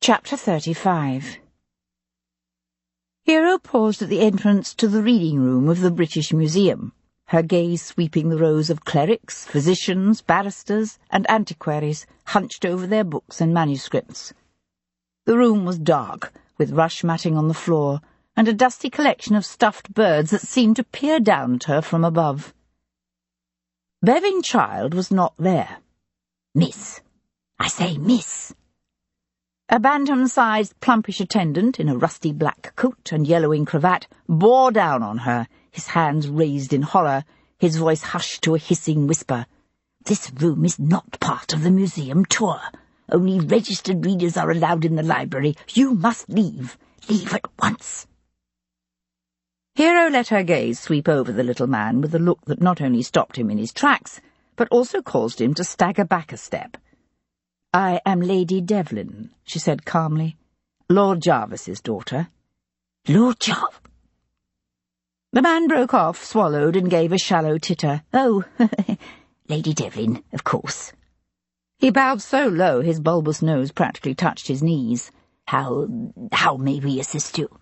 Chapter 35. Hero paused at the entrance to the reading room of the British Museum, her gaze sweeping the rows of clerics, physicians, barristers, and antiquaries hunched over their books and manuscripts. The room was dark, with rush matting on the floor, and a dusty collection of stuffed birds that seemed to peer down at her from above. Bevan Child was not there. Miss. I say, miss. A bantam-sized, plumpish attendant in a rusty black coat and yellowing cravat bore down on her, his hands raised in horror, his voice hushed to a hissing whisper. This room is not part of the museum tour. Only registered readers are allowed in the library. You must leave. Leave at once. Hero let her gaze sweep over the little man with a look that not only stopped him in his tracks, but also caused him to stagger back a step. "I am Lady Devlin," she said calmly. "Lord Jarvis's daughter." "Lord Jarvis?" The man broke off, swallowed, and gave a shallow titter. "Oh, Lady Devlin, of course." He bowed so low his bulbous nose practically touched his knees. How may we assist you?"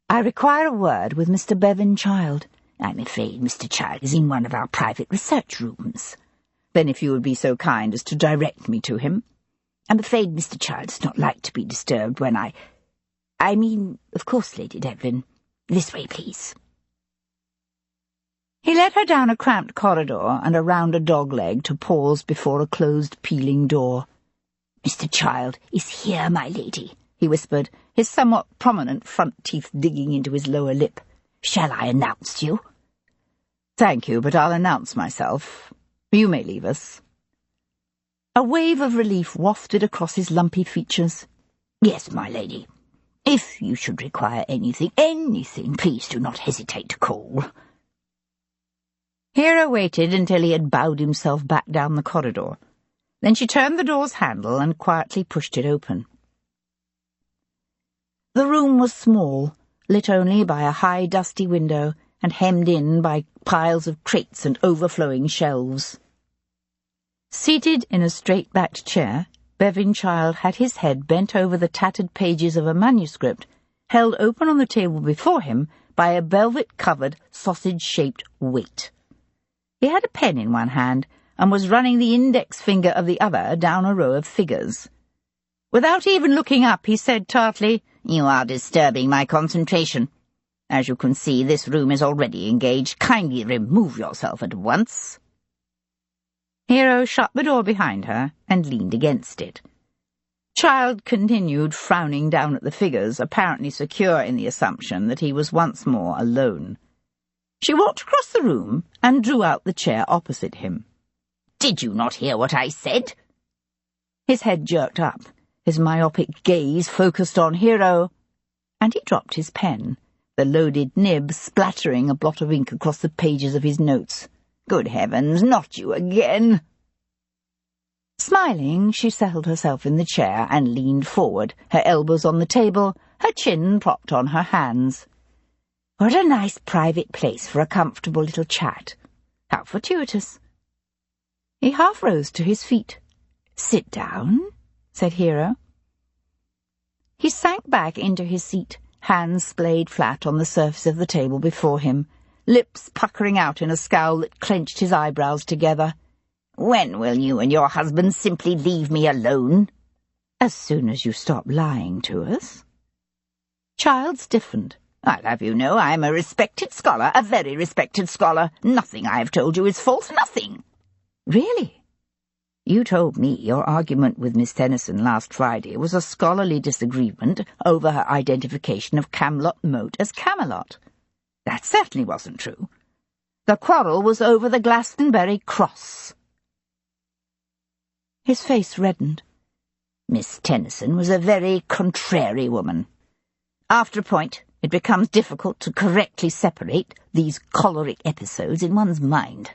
"I require a word with Mr. Bevan Child." "I'm afraid Mr. Child is in one of our private research rooms." "Then if you would be so kind as to direct me to him." "I'm afraid Mr. Child does not like to be disturbed when I mean, of course, Lady Devlin. This way, please." He led her down a cramped corridor and around a dog-leg to pause before a closed, peeling door. "Mr. Child is here, my lady," he whispered, his somewhat prominent front teeth digging into his lower lip. "Shall I announce you?" "Thank you, but I'll announce myself. You may leave us." A wave of relief wafted across his lumpy features. "Yes, my lady. If you should require anything, please do not hesitate to call." Hero waited until he had bowed himself back down the corridor. Then she turned the door's handle and quietly pushed it open. The room was small, lit only by a high dusty window and hemmed in by piles of crates and overflowing shelves. Seated in a straight-backed chair, Bevan Child had his head bent over the tattered pages of a manuscript held open on the table before him by a velvet-covered, sausage-shaped weight. He had a pen in one hand and was running the index finger of the other down a row of figures. Without even looking up, he said tartly, "You are disturbing my concentration. As you can see, this room is already engaged. Kindly remove yourself at once." Hero shut the door behind her and leaned against it. Child continued frowning down at the figures, apparently secure in the assumption that he was once more alone. She walked across the room and drew out the chair opposite him. "Did you not hear what I said?" His head jerked up, his myopic gaze focused on Hero, and he dropped his pen, the loaded nib splattering a blot of ink across the pages of his notes. "Good heavens, not you again!" Smiling, she settled herself in the chair and leaned forward, her elbows on the table, her chin propped on her hands. "What a nice private place for a comfortable little chat. How fortuitous." He half rose to his feet. "Sit down," said Hero. He sank back into his seat, hands splayed flat on the surface of the table before him, lips puckering out in a scowl that clenched his eyebrows together. "When will you and your husband simply leave me alone?" "As soon as you stop lying to us." Child stiffened. "I'll have you know I am a respected scholar, a very respected scholar. Nothing I have told you is false, nothing." "Really? You told me your argument with Miss Tennyson last Friday was a scholarly disagreement over her identification of Camelot Moat as Camelot." "That certainly wasn't true. The quarrel was over the Glastonbury Cross." His face reddened. "Miss Tennyson was a very contrary woman. After a point, it becomes difficult to correctly separate these choleric episodes in one's mind."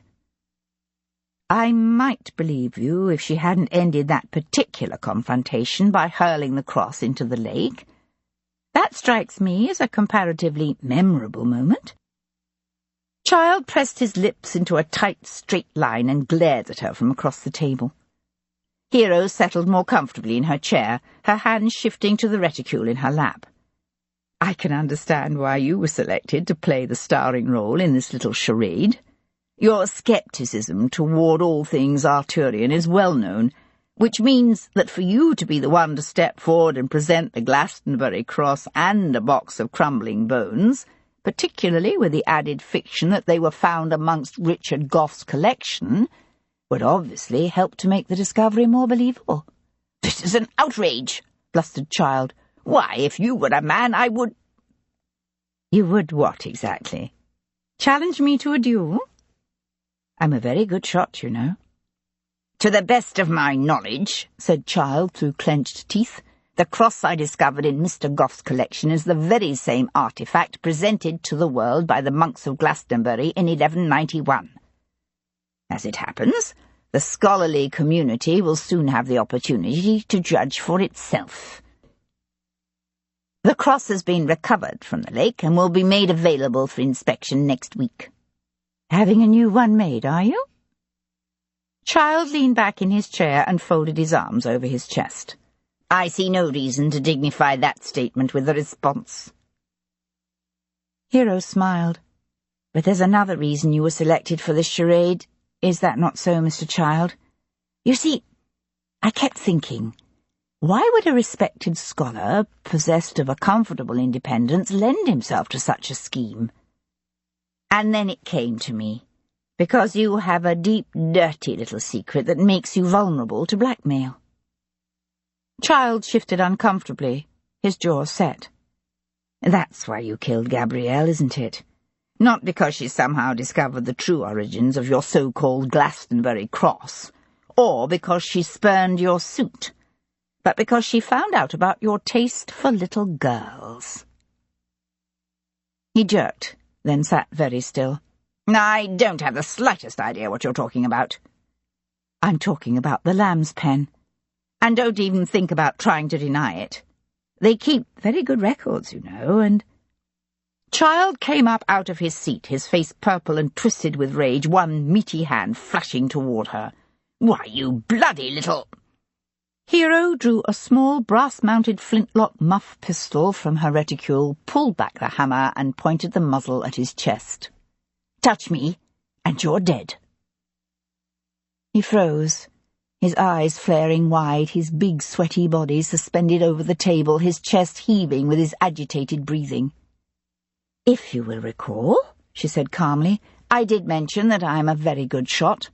"I might believe you if she hadn't ended that particular confrontation by hurling the cross into the lake. That strikes me as a comparatively memorable moment." Child pressed his lips into a tight, straight line and glared at her from across the table. Hero settled more comfortably in her chair, her hands shifting to the reticule in her lap. "I can understand why you were selected to play the starring role in this little charade. Your scepticism toward all things Arthurian is well known, which means that for you to be the one to step forward and present the Glastonbury Cross and a box of crumbling bones, particularly with the added fiction that they were found amongst Richard Gough's collection, would obviously help to make the discovery more believable." "This is an outrage," blustered Child. "Why, if you were a man, I would—" "You would what, exactly? Challenge me to a duel? I'm a very good shot, you know." "To the best of my knowledge," said Child through clenched teeth, "the cross I discovered in Mr. Gough's collection is the very same artifact presented to the world by the monks of Glastonbury in 1191. As it happens, the scholarly community will soon have the opportunity to judge for itself. The cross has been recovered from the lake and will be made available for inspection next week." "Having a new one made, are you?" Child leaned back in his chair and folded his arms over his chest. "I see no reason to dignify that statement with a response." Hero smiled. "But there's another reason you were selected for this charade. Is that not so, Mr. Child? You see, I kept thinking, why would a respected scholar, possessed of a comfortable independence, lend himself to such a scheme? And then it came to me, because you have a deep, dirty little secret that makes you vulnerable to blackmail." Child shifted uncomfortably, his jaw set. "That's why you killed Gabrielle, isn't it? Not because she somehow discovered the true origins of your so-called Glastonbury Cross, or because she spurned your suit, but because she found out about your taste for little girls." He jerked, then sat very still. "I don't have the slightest idea what you're talking about." "I'm talking about the lamb's pen. And don't even think about trying to deny it. They keep very good records, you know, and—" Child came up out of his seat, his face purple and twisted with rage, one meaty hand flashing toward her. "Why, you bloody little—" Hero drew a small brass-mounted flintlock muff pistol from her reticule, pulled back the hammer, and pointed the muzzle at his chest. "Touch me, and you're dead." He froze, his eyes flaring wide, his big sweaty body suspended over the table, his chest heaving with his agitated breathing. "If you will recall," she said calmly, "I did mention that I am a very good shot.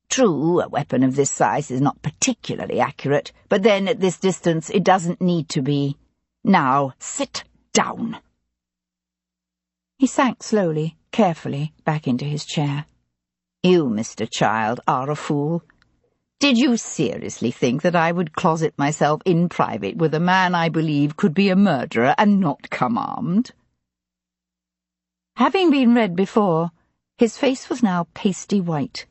True, a weapon of this size is not particularly accurate, but then at this distance it doesn't need to be. Now, sit down." He sank slowly, carefully, back into his chair. "You, Mr. Child, are a fool. Did you seriously think that I would closet myself in private with a man I believe could be a murderer and not come armed?" Having been read before, his face was now pasty white.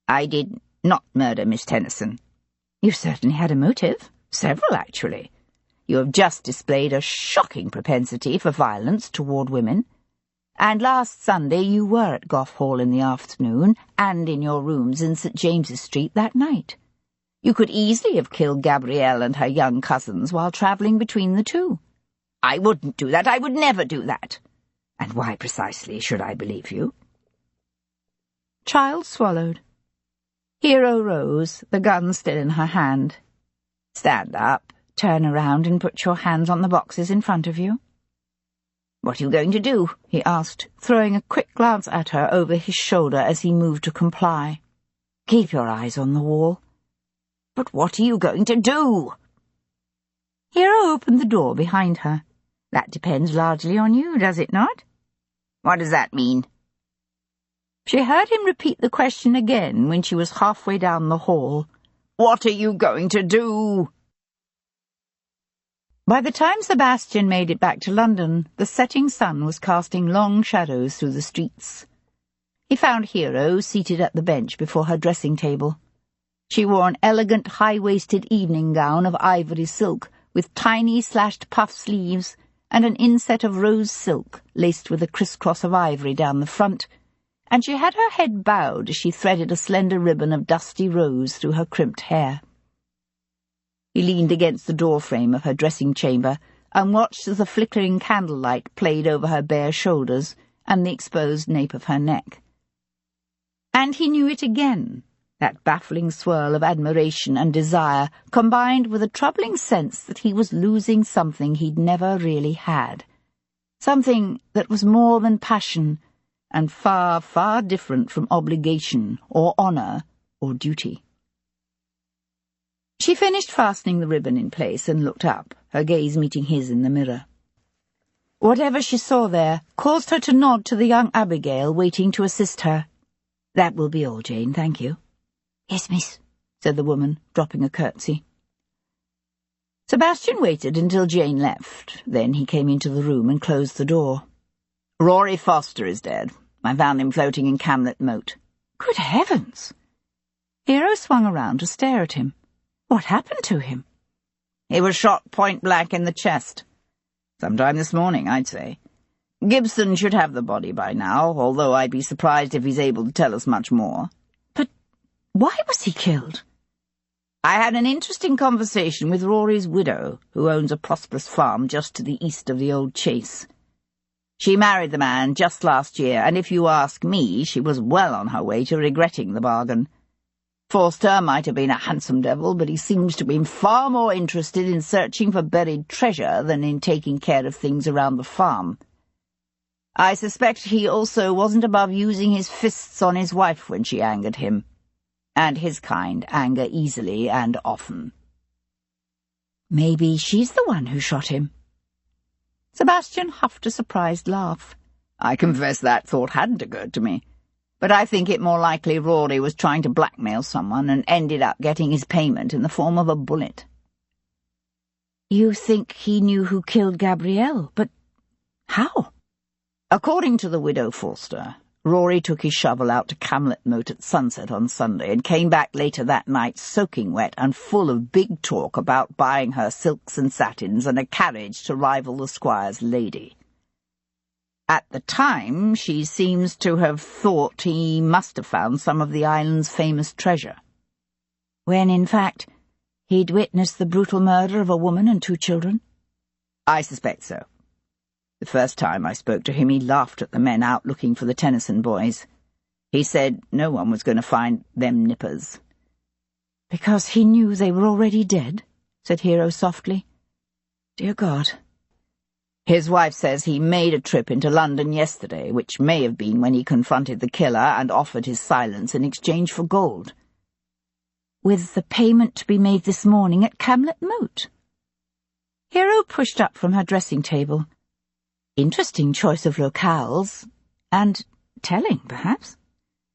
"I did not murder Miss Tennyson." "You certainly had a motive. Several, actually. You have just displayed a shocking propensity for violence toward women. And last Sunday you were at Gough Hall in the afternoon, and in your rooms in St. James's Street that night. You could easily have killed Gabrielle and her young cousins while travelling between the two." "I wouldn't do that. I would never do that." "And why precisely should I believe you?" Child swallowed. Hero rose, the gun still in her hand. "Stand up, turn around, and put your hands on the boxes in front of you." "What are you going to do?" he asked, throwing a quick glance at her over his shoulder as he moved to comply. "Keep your eyes on the wall." "But what are you going to do?" Hero opened the door behind her. "That depends largely on you, does it not?" "What does that mean?" She heard him repeat the question again when she was halfway down the hall. "What are you going to do?" By the time Sebastian made it back to London, the setting sun was casting long shadows through the streets. He found Hero seated at the bench before her dressing table. She wore an elegant high-waisted evening gown of ivory silk, with tiny slashed puff sleeves, and an inset of rose silk laced with a crisscross of ivory down the front, and she had her head bowed as she threaded a slender ribbon of dusty rose through her crimped hair. He leaned against the door-frame of her dressing-chamber and watched as the flickering candlelight played over her bare shoulders and the exposed nape of her neck. And he knew it again, that baffling swirl of admiration and desire, combined with a troubling sense that he was losing something he'd never really had. Something that was more than passion, and far, far different from obligation, or honour, or duty. She finished fastening the ribbon in place and looked up, her gaze meeting his in the mirror. Whatever she saw there caused her to nod to the young Abigail waiting to assist her. "That will be all, Jane, thank you." "Yes, miss," said the woman, dropping a curtsy. Sebastian waited until Jane left. Then he came into the room and closed the door. "Rory Foster is dead. I found him floating in Camlet Moat." "Good heavens!" Hero swung around to stare at him. "What happened to him?" "He was shot point-blank in the chest. Sometime this morning, I'd say. Gibson should have the body by now, although I'd be surprised if he's able to tell us much more." "But why was he killed?" "I had an interesting conversation with Rory's widow, who owns a prosperous farm just to the east of the old chase. She married the man just last year, and if you ask me, she was well on her way to regretting the bargain. Forster might have been a handsome devil, but he seems to have been far more interested in searching for buried treasure than in taking care of things around the farm. I suspect he also wasn't above using his fists on his wife when she angered him. And his kind anger easily and often." "Maybe she's the one who shot him." Sebastian huffed a surprised laugh. "I confess that thought hadn't occurred to me. But I think it more likely Rory was trying to blackmail someone and ended up getting his payment in the form of a bullet." "You think he knew who killed Gabrielle? But how?" "According to the widow Forster, Rory took his shovel out to Camlet Moat at sunset on Sunday and came back later that night soaking wet and full of big talk about buying her silks and satins and a carriage to rival the squire's lady. At the time, she seems to have thought he must have found some of the island's famous treasure." "When, in fact, he'd witnessed the brutal murder of a woman and 2 children?" "I suspect so. The first time I spoke to him, he laughed at the men out looking for the Tennyson boys. He said no one was going to find them nippers." "Because he knew they were already dead?" said Hero softly. "Dear God." "His wife says he made a trip into London yesterday, which may have been when he confronted the killer and offered his silence in exchange for gold." "With the payment to be made this morning at Camlet Moat?" Hero pushed up from her dressing table. "Interesting choice of locales. And telling, perhaps."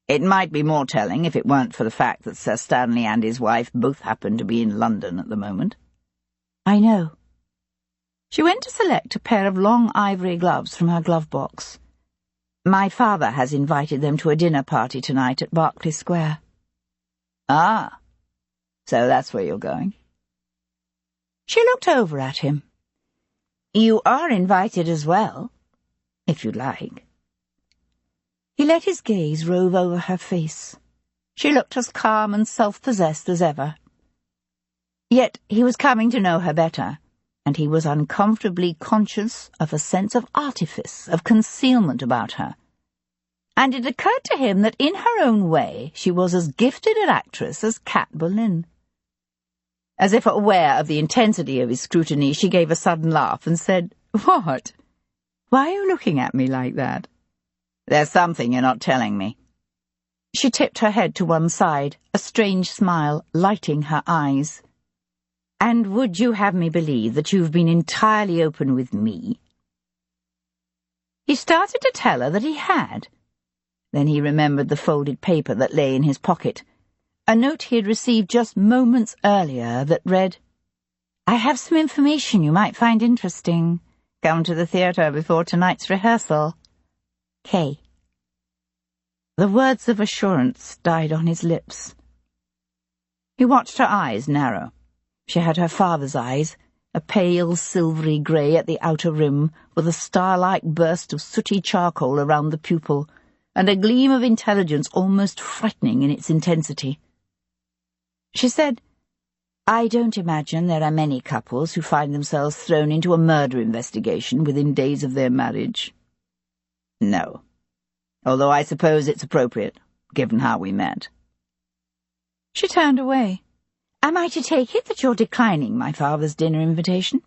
"It might be more telling if it weren't for the fact that Sir Stanley and his wife both happen to be in London at the moment." "I know." She went to select a pair of long ivory gloves from her glove box. "My father has invited them to a dinner party tonight at Berkeley Square." "Ah, so that's where you're going?" She looked over at him. "You are invited as well, if you'd like." He let his gaze rove over her face. She looked as calm and self-possessed as ever. Yet he was coming to know her better, and he was uncomfortably conscious of a sense of artifice, of concealment about her. And it occurred to him that in her own way she was as gifted an actress as Cat Boleyn. As if aware of the intensity of his scrutiny, she gave a sudden laugh and said, "What? Why are you looking at me like that?" "There's something you're not telling me." She tipped her head to one side, a strange smile lighting her eyes. "And would you have me believe that you've been entirely open with me?" He started to tell her that he had. Then he remembered the folded paper that lay in his pocket, a note he had received just moments earlier that read, "I have some information you might find interesting. Come to the theatre before tonight's rehearsal. K." The words of assurance died on his lips. He watched her eyes narrow. She had her father's eyes, a pale silvery grey at the outer rim, with a star-like burst of sooty charcoal around the pupil, and a gleam of intelligence almost frightening in its intensity. She said, I don't imagine there are many couples who find themselves thrown into a murder investigation within days of their marriage. No. Although I suppose it's appropriate, given how we met. She turned away. Am I to take it that you're declining my father's dinner invitation?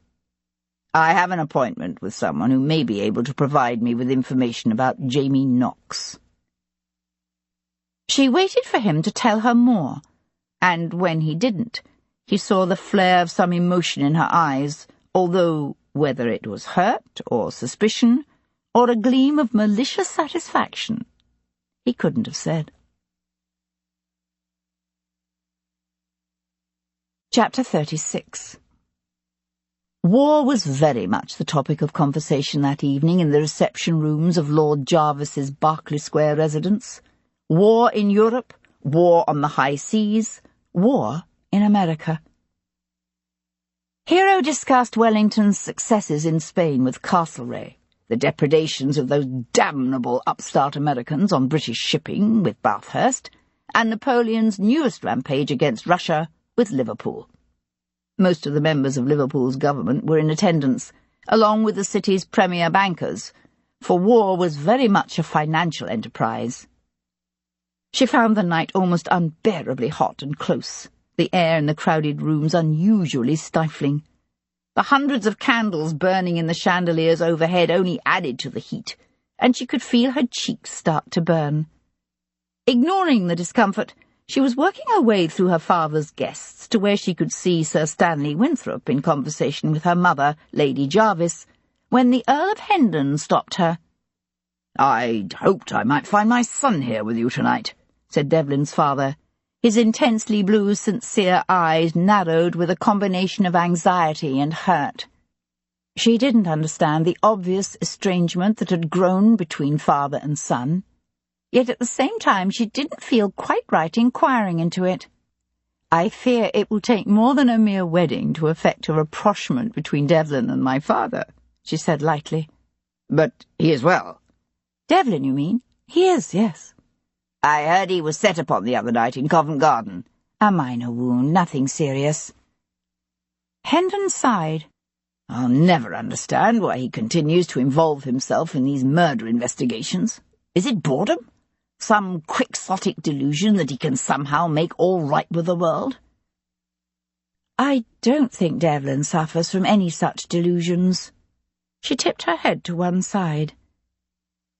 I have an appointment with someone who may be able to provide me with information about Jamie Knox. She waited for him to tell her more, and when he didn't, he saw the flare of some emotion in her eyes, although whether it was hurt or suspicion or a gleam of malicious satisfaction, he couldn't have said. Chapter 36. War was very much the topic of conversation that evening in the reception rooms of Lord Jarvis's Berkeley Square residence. War in Europe, war on the high seas, war in America. Hero discussed Wellington's successes in Spain with Castlereagh, the depredations of those damnable upstart Americans on British shipping with Bathurst, and Napoleon's newest rampage against Russia with Liverpool. Most of the members of Liverpool's government were in attendance, along with the city's premier bankers, for war was very much a financial enterprise. She found the night almost unbearably hot and close, the air in the crowded rooms unusually stifling. The hundreds of candles burning in the chandeliers overhead only added to the heat, and she could feel her cheeks start to burn. Ignoring the discomfort, she was working her way through her father's guests to where she could see Sir Stanley Winthrop in conversation with her mother, Lady Jarvis, when the Earl of Hendon stopped her. "I'd hoped I might find my son here with you tonight," said Devlin's father. His intensely blue, sincere eyes narrowed with a combination of anxiety and hurt. She didn't understand the obvious estrangement that had grown between father and son. Yet at the same time she didn't feel quite right inquiring into it. "I fear it will take more than a mere wedding to effect a rapprochement between Devlin and my father," she said lightly. "But he is well." "Devlin, you mean? He is, yes." "I heard he was set upon the other night in Covent Garden." "A minor wound, nothing serious." Hendon sighed. "I'll never understand why he continues to involve himself in these murder investigations. Is it boredom? Some quixotic delusion that he can somehow make all right with the world?" "I don't think Devlin suffers from any such delusions." She tipped her head to one side.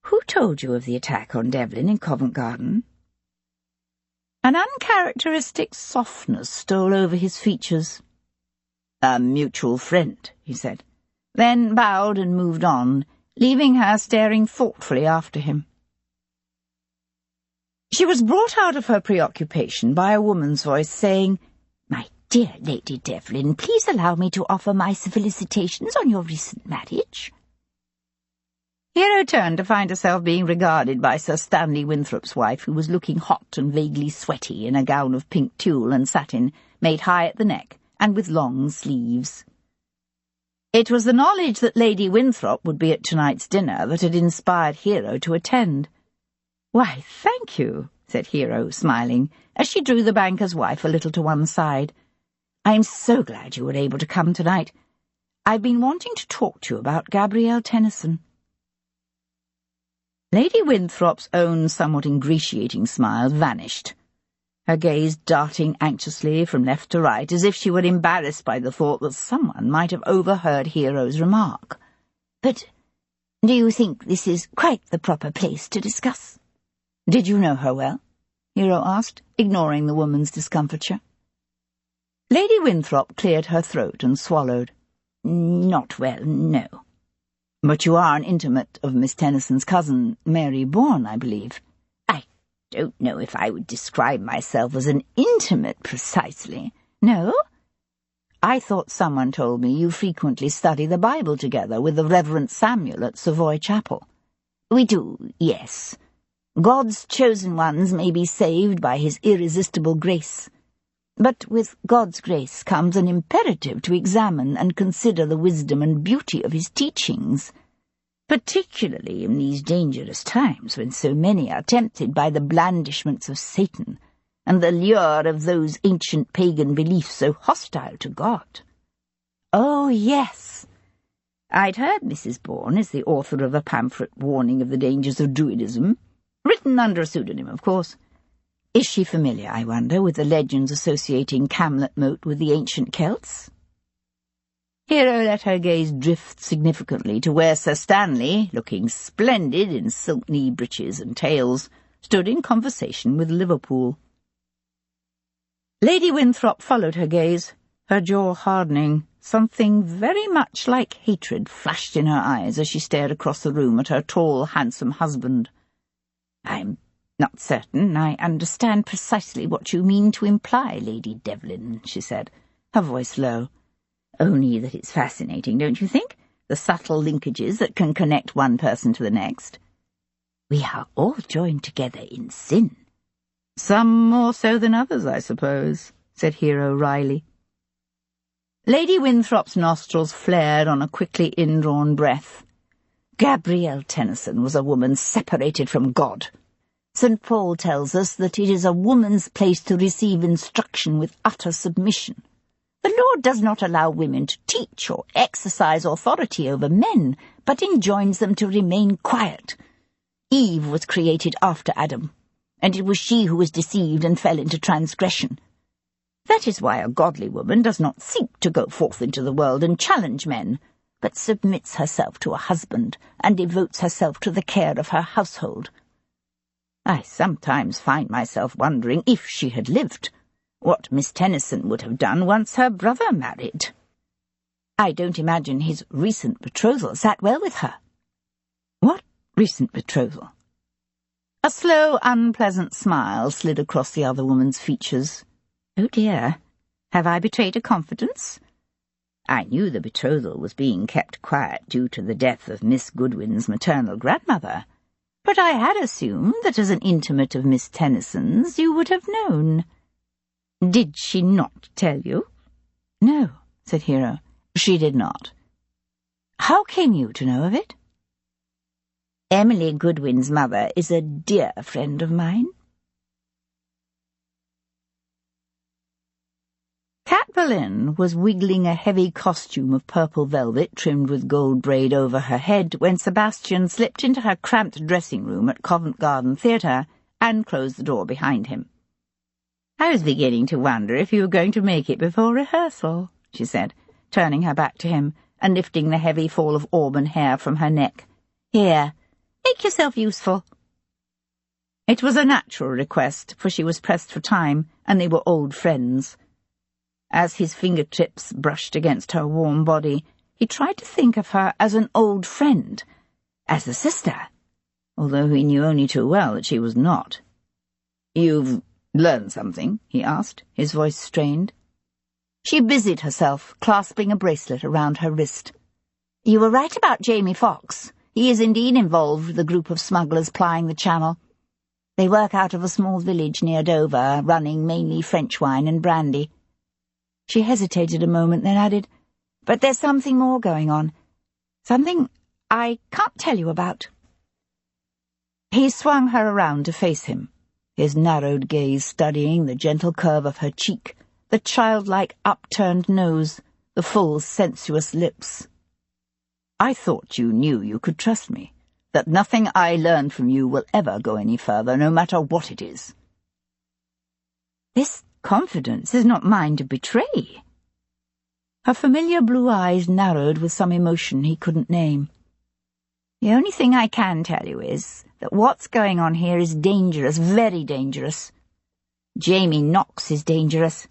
"Who told you of the attack on Devlin in Covent Garden?" An uncharacteristic softness stole over his features. "A mutual friend," he said, then bowed and moved on, leaving her staring thoughtfully after him. She was brought out of her preoccupation by a woman's voice saying, "My dear Lady Devlin, please allow me to offer my felicitations on your recent marriage." Hero turned to find herself being regarded by Sir Stanley Winthrop's wife, who was looking hot and vaguely sweaty in a gown of pink tulle and satin, made high at the neck and with long sleeves. It was the knowledge that Lady Winthrop would be at tonight's dinner that had inspired Hero to attend. "Why, thank you," said Hero, smiling, as she drew the banker's wife a little to one side. "I am so glad you were able to come tonight. I've been wanting to talk to you about Gabrielle Tennyson." Lady Winthrop's own somewhat ingratiating smile vanished, her gaze darting anxiously from left to right, as if she were embarrassed by the thought that someone might have overheard Hero's remark. "But do you think this is quite the proper place to discuss?" "Did you know her well?" Hero asked, ignoring the woman's discomfiture. Lady Winthrop cleared her throat and swallowed. "Not well, no." "But you are an intimate of Miss Tennyson's cousin, Mary Bourne, I believe." "I don't know if I would describe myself as an intimate precisely." "No? I thought someone told me you frequently study the Bible together with the Reverend Samuel at Savoy Chapel." "We do, yes. God's chosen ones may be saved by his irresistible grace. But with God's grace comes an imperative to examine and consider the wisdom and beauty of his teachings, particularly in these dangerous times when so many are tempted by the blandishments of Satan and the lure of those ancient pagan beliefs so hostile to God. Oh, yes. I'd heard Mrs. Bourne is the author of a pamphlet warning of the dangers of Druidism, written under a pseudonym, of course. Is she familiar, I wonder, with the legends associating Camlet Moat with the ancient Celts? Hero let her gaze drift significantly to where Sir Stanley, looking splendid in silk knee breeches and tails, stood in conversation with Liverpool. Lady Winthrop followed her gaze, her jaw hardening. Something very much like hatred flashed in her eyes as she stared across the room at her tall, handsome husband. "I'm not certain I understand precisely what you mean to imply, Lady Devlin," she said, her voice low. "Only that it's fascinating, don't you think? The subtle linkages that can connect one person to the next. We are all joined together in sin." "Some more so than others, I suppose," said Hero wryly. Lady Winthrop's nostrils flared on a quickly indrawn breath. Gabrielle Tennyson was a woman separated from God. St. Paul tells us that it is a woman's place to receive instruction with utter submission. The Lord does not allow women to teach or exercise authority over men, but enjoins them to remain quiet. Eve was created after Adam, and it was she who was deceived and fell into transgression. That is why a godly woman does not seek to go forth into the world and challenge men, but submits herself to a husband and devotes herself to the care of her household. I sometimes find myself wondering, if she had lived, what Miss Tennyson would have done once her brother married. I don't imagine his recent betrothal sat well with her." "What recent betrothal?" A slow, unpleasant smile slid across the other woman's features. "Oh dear, have I betrayed a confidence? I knew the betrothal was being kept quiet due to the death of Miss Goodwin's maternal grandmother, but I had assumed that as an intimate of Miss Tennyson's you would have known. Did she not tell you?" "No," said Hero, "she did not." "How came you to know of it?" "Emily Goodwin's mother is a dear friend of mine." Cat Boleyn was wiggling a heavy costume of purple velvet trimmed with gold braid over her head when Sebastian slipped into her cramped dressing room at Covent Garden Theatre and closed the door behind him. "I was beginning to wonder if you were going to make it before rehearsal," she said, turning her back to him and lifting the heavy fall of auburn hair from her neck. "Here, make yourself useful." It was a natural request, for she was pressed for time, and they were old friends. As his fingertips brushed against her warm body, he tried to think of her as an old friend, as a sister, although he knew only too well that she was not. "You've learned something?" he asked, his voice strained. She busied herself, clasping a bracelet around her wrist. "You were right about Jamie Fox. He is indeed involved with a group of smugglers plying the Channel. They work out of a small village near Dover, running mainly French wine and brandy." She hesitated a moment, then added, "But there's something more going on. Something I can't tell you about." He swung her around to face him, his narrowed gaze studying the gentle curve of her cheek, the childlike upturned nose, the full, sensuous lips. "I thought you knew you could trust me, that nothing I learn from you will ever go any further, no matter what it is." "This confidence is not mine to betray." Her familiar blue eyes narrowed with some emotion he couldn't name. "The only thing I can tell you is that what's going on here is dangerous, very dangerous. Jamie Knox is dangerous.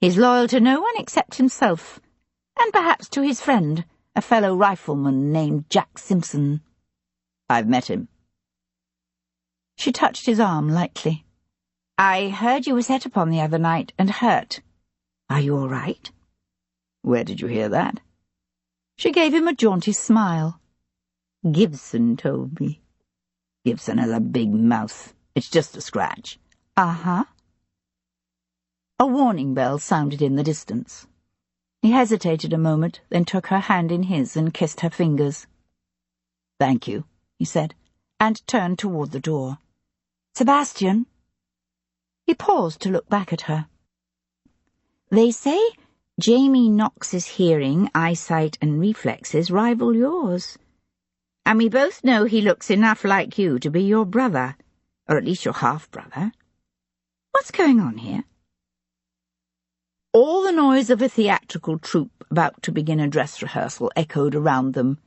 He's loyal to no one except himself, and perhaps to his friend, a fellow rifleman named Jack Simpson." "I've met him." She touched his arm lightly. "I heard you were set upon the other night and hurt. Are you all right?" "Where did you hear that?" She gave him a jaunty smile. "Gibson told me." "Gibson has a big mouth. It's just a scratch." "Uh-huh." A warning bell sounded in the distance. He hesitated a moment, then took her hand in his and kissed her fingers. "Thank you," he said, and turned toward the door. "Sebastian?" He paused to look back at her. They say Jamie Knox's hearing, eyesight and reflexes rival yours. And we both know he looks enough like you to be your brother, or at least your half-brother. What's going on here? All the noise of a theatrical troupe about to begin a dress rehearsal echoed around them.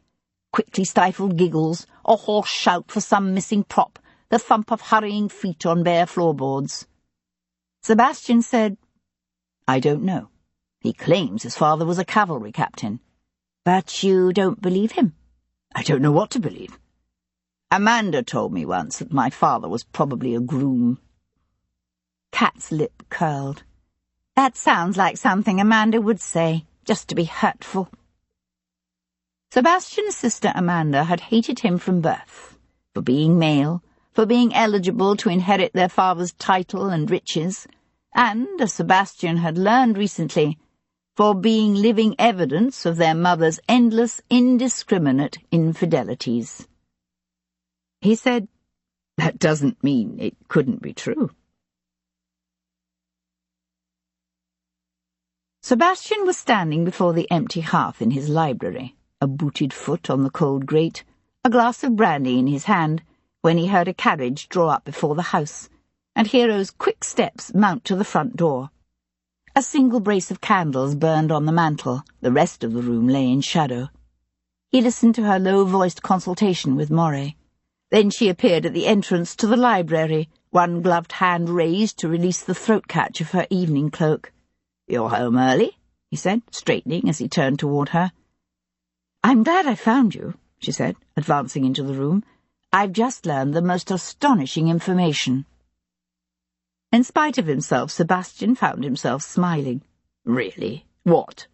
Quickly stifled giggles, a hoarse shout for some missing prop, the thump of hurrying feet on bare floorboards. Sebastian said, "I don't know. He claims his father was a cavalry captain." "But you don't believe him?" "I don't know what to believe. Amanda told me once that my father was probably a groom." Kat's lip curled. "That sounds like something Amanda would say, just to be hurtful." Sebastian's sister Amanda had hated him from birth, for being male, for being eligible to inherit their father's title and riches, and, as Sebastian had learned recently, for being living evidence of their mother's endless, indiscriminate infidelities. He said, "That doesn't mean it couldn't be true." Sebastian was standing before the empty hearth in his library, a booted foot on the cold grate, a glass of brandy in his hand, when he heard a carriage draw up before the house, and Hero's quick steps mount to the front door. A single brace of candles burned on the mantel, the rest of the room lay in shadow. He listened to her low-voiced consultation with Moray. Then she appeared at the entrance to the library, one gloved hand raised to release the throat-catch of her evening cloak. "You're home early," he said, straightening as he turned toward her. "I'm glad I found you," she said, advancing into the room. "I've just learned the most astonishing information." In spite of himself, Sebastian found himself smiling. "Really? What?"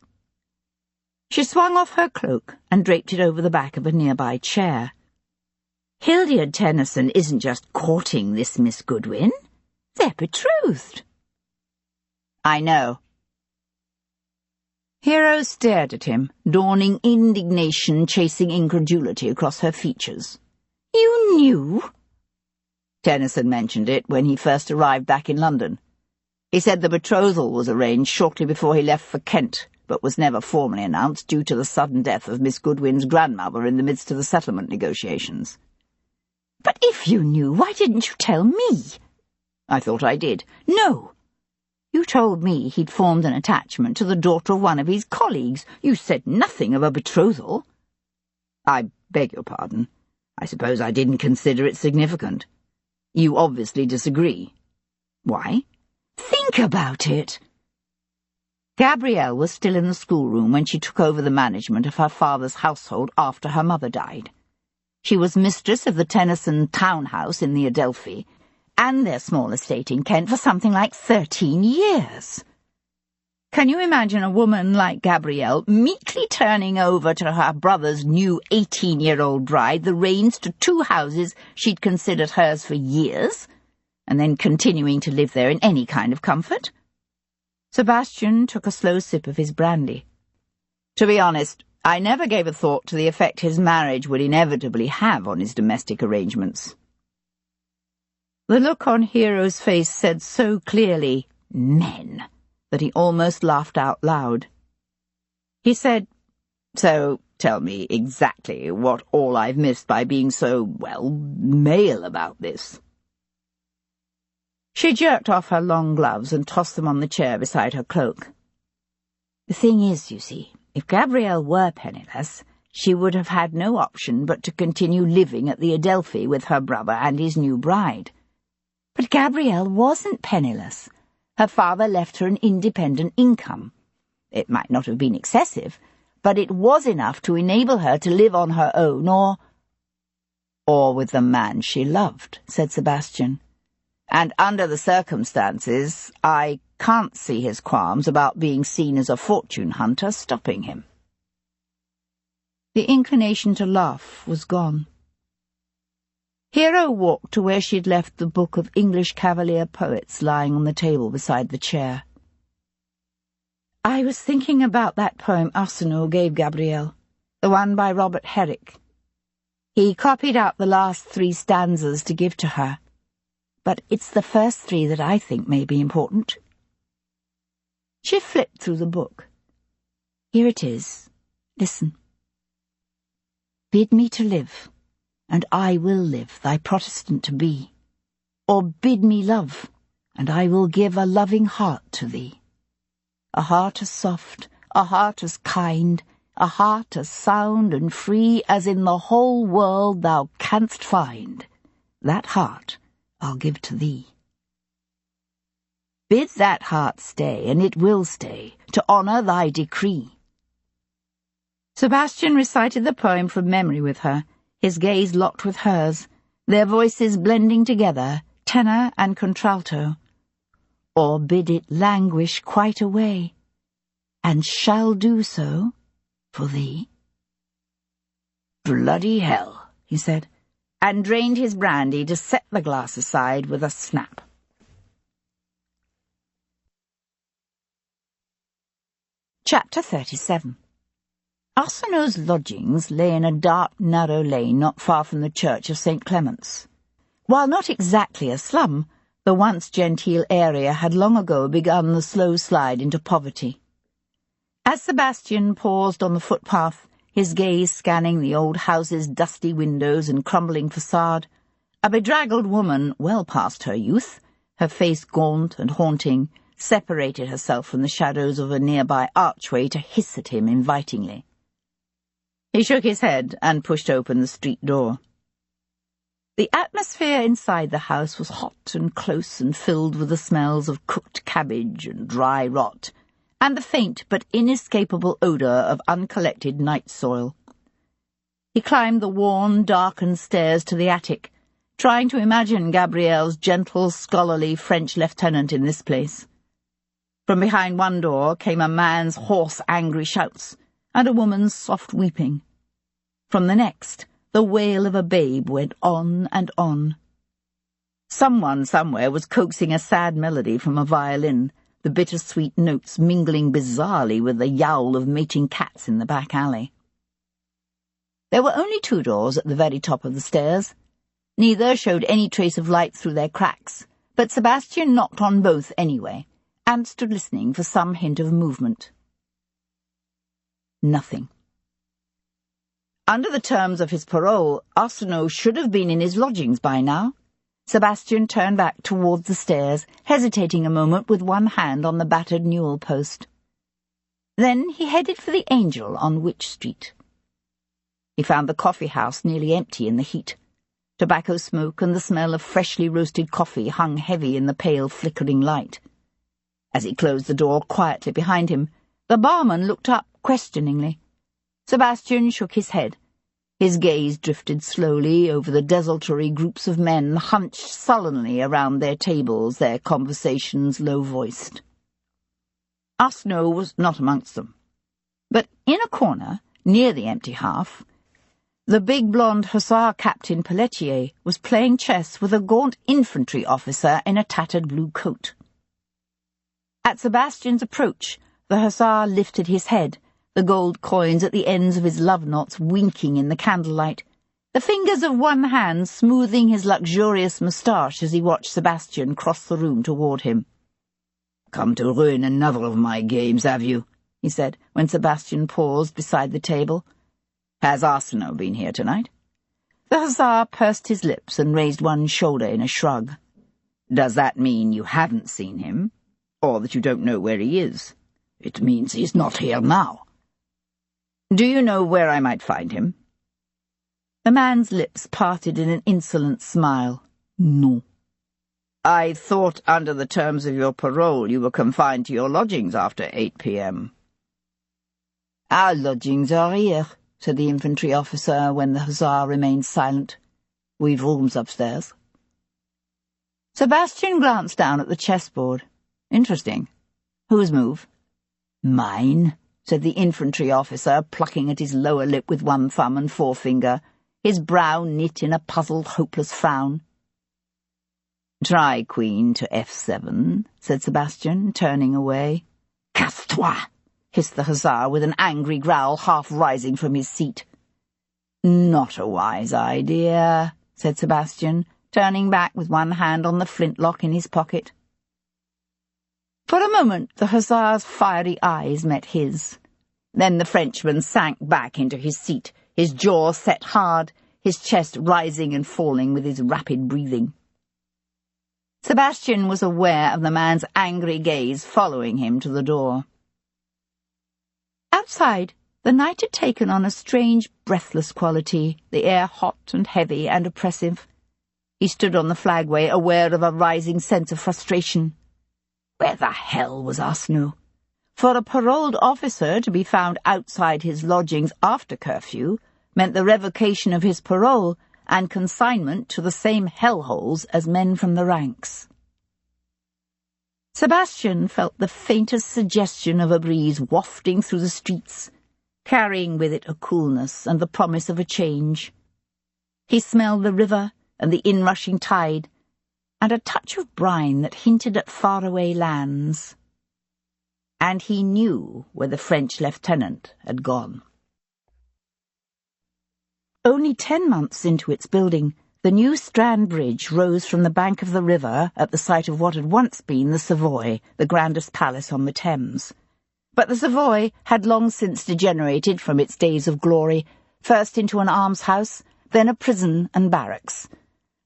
She swung off her cloak and draped it over the back of a nearby chair. "Hildyard Tennyson isn't just courting this Miss Goodwin. They're betrothed." "I know." Hero stared at him, dawning indignation chasing incredulity across her features. "You knew?" "Tennyson mentioned it when he first arrived back in London. He said the betrothal was arranged shortly before he left for Kent, but was never formally announced due to the sudden death of Miss Goodwin's grandmother in the midst of the settlement negotiations." "But if you knew, why didn't you tell me?" "I thought I did." "No. You told me he'd formed an attachment to the daughter of one of his colleagues. You said nothing of a betrothal." "I beg your pardon. I suppose I didn't consider it significant. You obviously disagree." "Why?" "Think about it." Gabrielle was still in the schoolroom when she took over the management of her father's household after her mother died. She was mistress of the Tennyson townhouse in the Adelphi, and their small estate in Kent for something like 13 years. Can you imagine a woman like Gabrielle meekly turning over to her brother's new 18-year-old bride the reins to 2 houses she'd considered hers for years, and then continuing to live there in any kind of comfort? Sebastian took a slow sip of his brandy. "To be honest, I never gave a thought to the effect his marriage would inevitably have on his domestic arrangements." The look on Hero's face said so clearly, "Men," that he almost laughed out loud. He said, "So tell me exactly what all I've missed by being so, well, male about this." She jerked off her long gloves and tossed them on the chair beside her cloak. "The thing is, you see, if Gabrielle were penniless, she would have had no option but to continue living at the Adelphi with her brother and his new bride. But Gabrielle wasn't penniless. Her father left her an independent income. It might not have been excessive, but it was enough to enable her to live on her own or with the man she loved," said Sebastian. "And under the circumstances, I can't see his qualms about being seen as a fortune hunter stopping him." The inclination to laugh was gone. Hero walked to where she'd left the book of English Cavalier poets lying on the table beside the chair. "I was thinking about that poem Arsenault gave Gabrielle, the one by Robert Herrick. He copied out the last 3 stanzas to give to her. but it's the first three that I think may be important." She flipped through the book. "Here it is. Listen. Bid me to live, and I will live, thy Protestant to be. Or bid me love, and I will give a loving heart to thee. A heart as soft, a heart as kind, a heart as sound and free as in the whole world thou canst find. That heart I'll give to thee. Bid that heart stay, and it will stay, to honour thy decree." Sebastian recited the poem from memory with her, his gaze locked with hers, their voices blending together, tenor and contralto. "Or bid it languish quite away, and shall do so for thee." "Bloody hell," he said, and drained his brandy to set the glass aside with a snap. Chapter 37. Arsinoe's lodgings lay in a dark, narrow lane not far from the church of St. Clement's. While not exactly a slum, the once genteel area had long ago begun the slow slide into poverty. As Sebastian paused on the footpath, his gaze scanning the old house's dusty windows and crumbling facade, a bedraggled woman, well past her youth, her face gaunt and haunting, separated herself from the shadows of a nearby archway to hiss at him invitingly. He shook his head and pushed open the street door. The atmosphere inside the house was hot and close and filled with the smells of cooked cabbage and dry rot, and the faint but inescapable odour of uncollected night soil. He climbed the worn, darkened stairs to the attic, trying to imagine Gabrielle's gentle, scholarly French lieutenant in this place. From behind one door came a man's hoarse, angry shouts, and a woman's soft weeping. From the next, the wail of a babe went on and on. Someone somewhere was coaxing a sad melody from a violin, the bittersweet notes mingling bizarrely with the yowl of mating cats in the back alley. There were only 2 doors at the very top of the stairs. Neither showed any trace of light through their cracks, but Sebastian knocked on both anyway, and stood listening for some hint of movement. Nothing. Under the terms of his parole, Arsinoe should have been in his lodgings by now. Sebastian turned back towards the stairs, hesitating a moment with one hand on the battered newel post. Then he headed for the Angel on Wych Street. He found the coffee house nearly empty in the heat. Tobacco smoke and the smell of freshly roasted coffee hung heavy in the pale flickering light. As he closed the door quietly behind him, the barman looked up questioningly. Sebastian shook his head. His gaze drifted slowly over the desultory groups of men hunched sullenly around their tables, their conversations low-voiced. Arsinoe was not amongst them. But in a corner, near the empty half, the big blonde hussar captain Pelletier was playing chess with a gaunt infantry officer in a tattered blue coat. At Sebastian's approach, the hussar lifted his head, the gold coins at the ends of his love knots winking in the candlelight, the fingers of one hand smoothing his luxurious moustache as he watched Sebastian cross the room toward him. "Come to ruin another of my games, have you?" he said, when Sebastian paused beside the table. "Has Arsinoe been here tonight?" The hussar pursed his lips and raised one shoulder in a shrug. "Does that mean you haven't seen him, or that you don't know where he is?" "It means he's not here now." "Do you know where I might find him?" The man's lips parted in an insolent smile. "No." "I thought under the terms of your parole you were confined to your lodgings after 8 p.m. "Our lodgings are here," said the infantry officer when the hussar remained silent. "We've rooms upstairs." Sebastian glanced down at the chessboard. Interesting. Whose move? "Mine," said the infantry officer, plucking at his lower lip with one thumb and forefinger, his brow knit in a puzzled, hopeless frown. "Try queen to f7, said Sebastian, turning away. "Casse-toi!" hissed the hussar with an angry growl half rising from his seat. "Not a wise idea," said Sebastian, turning back with one hand on the flintlock in his pocket. For a moment the hussar's fiery eyes met his. Then the Frenchman sank back into his seat, his jaw set hard, his chest rising and falling with his rapid breathing. Sebastian was aware of the man's angry gaze following him to the door. Outside, the night had taken on a strange, breathless quality, the air hot and heavy and oppressive. He stood on the flagway, aware of a rising sense of frustration. Where the hell was Arsenault? For a paroled officer to be found outside his lodgings after curfew meant the revocation of his parole and consignment to the same hellholes as men from the ranks. Sebastian felt the faintest suggestion of a breeze wafting through the streets, carrying with it a coolness and the promise of a change. He smelled the river and the inrushing tide, and a touch of brine that hinted at faraway lands. And he knew where the French lieutenant had gone. Only 10 months into its building, the new Strand Bridge rose from the bank of the river at the site of what had once been the Savoy, the grandest palace on the Thames. But the Savoy had long since degenerated from its days of glory, first into an almshouse, then a prison and barracks.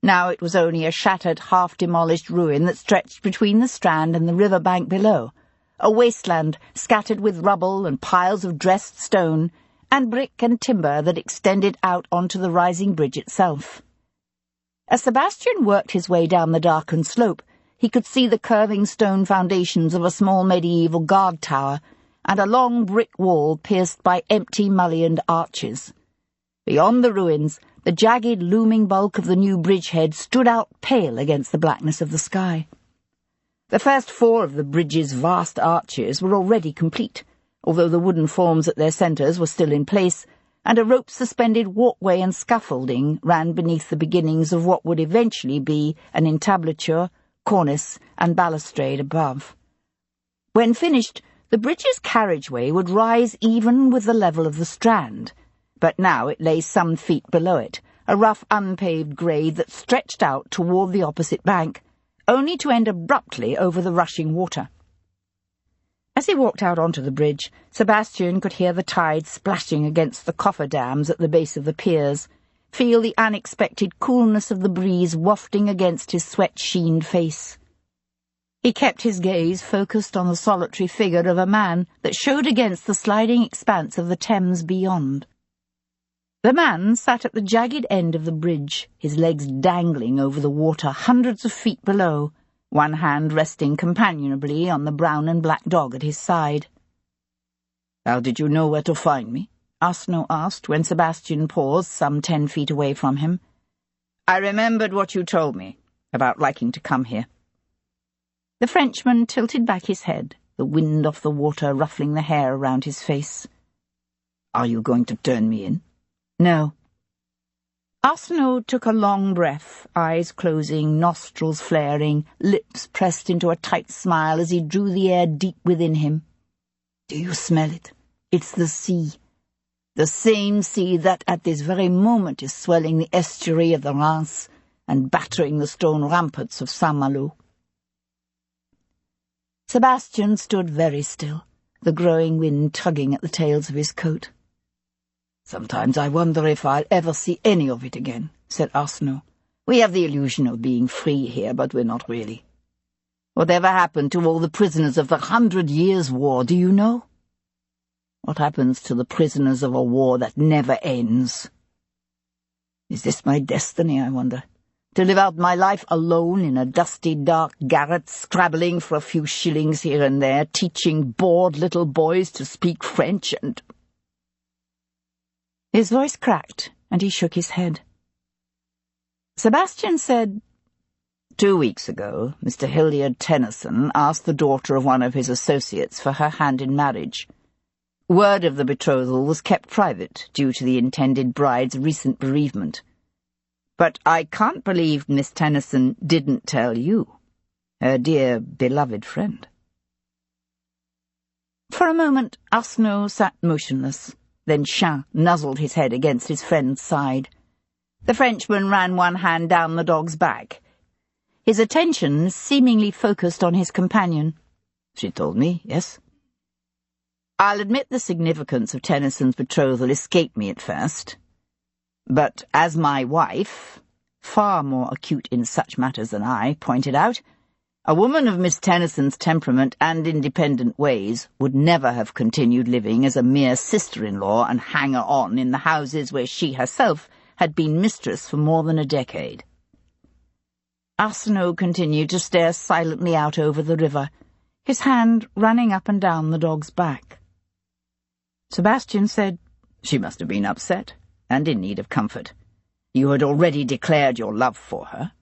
Now it was only a shattered, half-demolished ruin that stretched between the Strand and the river bank below, a wasteland scattered with rubble and piles of dressed stone, and brick and timber that extended out onto the rising bridge itself. As Sebastian worked his way down the darkened slope, he could see the curving stone foundations of a small medieval guard tower and a long brick wall pierced by empty mullioned arches. Beyond the ruins, the jagged looming bulk of the new bridgehead stood out pale against the blackness of the sky. The first 4 of the bridge's vast arches were already complete, although the wooden forms at their centres were still in place, and a rope-suspended walkway and scaffolding ran beneath the beginnings of what would eventually be an entablature, cornice, and balustrade above. When finished, the bridge's carriageway would rise even with the level of the Strand, but now it lay some feet below it, a rough unpaved grade that stretched out toward the opposite bank, only to end abruptly over the rushing water. As he walked out onto the bridge, Sebastian could hear the tide splashing against the cofferdams at the base of the piers, feel the unexpected coolness of the breeze wafting against his sweat-sheened face. He kept his gaze focused on the solitary figure of a man that showed against the sliding expanse of the Thames beyond. The man sat at the jagged end of the bridge, his legs dangling over the water hundreds of feet below, one hand resting companionably on the brown and black dog at his side. "How did you know where to find me?" Arsenault asked when Sebastian paused some 10 feet away from him. "I remembered what you told me about liking to come here." The Frenchman tilted back his head, the wind off the water ruffling the hair around his face. "Are you going to turn me in?" "No." Arsenault took a long breath, eyes closing, nostrils flaring, lips pressed into a tight smile as he drew the air deep within him. "Do you smell it? It's the sea. The same sea that at this very moment is swelling the estuary of the Rance and battering the stone ramparts of Saint-Malo." Sebastian stood very still, the growing wind tugging at the tails of his coat. "Sometimes I wonder if I'll ever see any of it again," said Arsenault. "We have the illusion of being free here, but we're not really. Whatever happened to all the prisoners of the 100 Years' War, do you know? What happens to the prisoners of a war that never ends? Is this my destiny, I wonder? To live out my life alone in a dusty, dark garret, scrabbling for a few shillings here and there, teaching bored little boys to speak French and—" His voice cracked, and he shook his head. Sebastian said, 2 weeks ago, Mr. Hilliard Tennyson asked the daughter of one of his associates for her hand in marriage. Word of the betrothal was kept private due to the intended bride's recent bereavement. But I can't believe Miss Tennyson didn't tell you, her dear, beloved friend." For a moment, Arsenault sat motionless. Then Chin nuzzled his head against his friend's side. The Frenchman ran one hand down the dog's back, his attention seemingly focused on his companion. She told me, yes. I'll admit the significance of Tennyson's betrothal escaped me at first. But as my wife, far more acute in such matters than I, pointed out, a woman of Miss Tennyson's temperament and independent ways would never have continued living as a mere sister-in-law and hanger-on in the houses where she herself had been mistress for more than a decade. Arsenault continued to stare silently out over the river, his hand running up and down the dog's back. Sebastian said, "She must have been upset, and in need of comfort. You had already declared your love for her.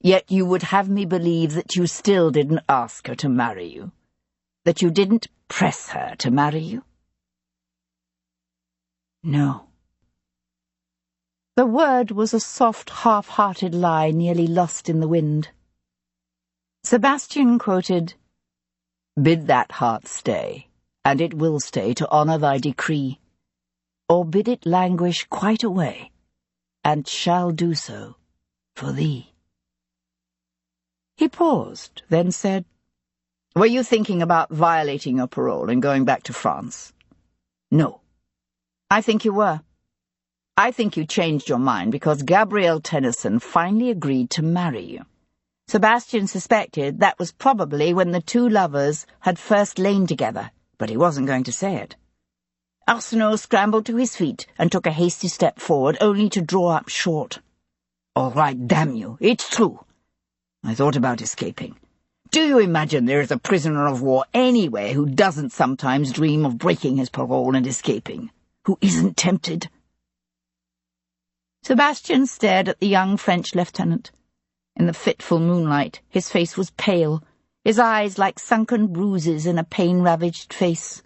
Yet you would have me believe that you still didn't ask her to marry you, that you didn't press her to marry you?" "No." The word was a soft, half-hearted lie nearly lost in the wind. Sebastian quoted, "Bid that heart stay, and it will stay to honour thy decree, or bid it languish quite away, and shall do so for thee." He paused, then said, "Were you thinking about violating your parole and going back to France?" "No." "I think you were. I think you changed your mind because Gabrielle Tennyson finally agreed to marry you." Sebastian suspected that was probably when the two lovers had first lain together, but he wasn't going to say it. Arsenault scrambled to his feet and took a hasty step forward, only to draw up short. "All right, damn you, it's true. I thought about escaping. Do you imagine there is a prisoner of war anywhere who doesn't sometimes dream of breaking his parole and escaping? Who isn't tempted?" Sebastian stared at the young French lieutenant. In the fitful moonlight, his face was pale, his eyes like sunken bruises in a pain-ravaged face.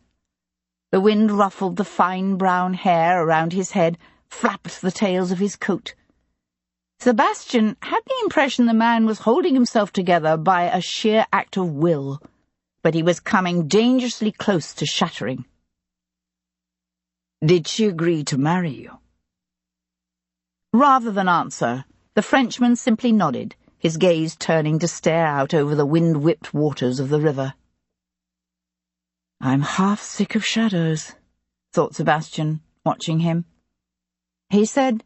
The wind ruffled the fine brown hair around his head, flapped the tails of his coat. Sebastian had the impression the man was holding himself together by a sheer act of will, but he was coming dangerously close to shattering. "Did she agree to marry you?" Rather than answer, the Frenchman simply nodded, his gaze turning to stare out over the wind-whipped waters of the river. "I'm half sick of shadows," thought Sebastian, watching him. He said,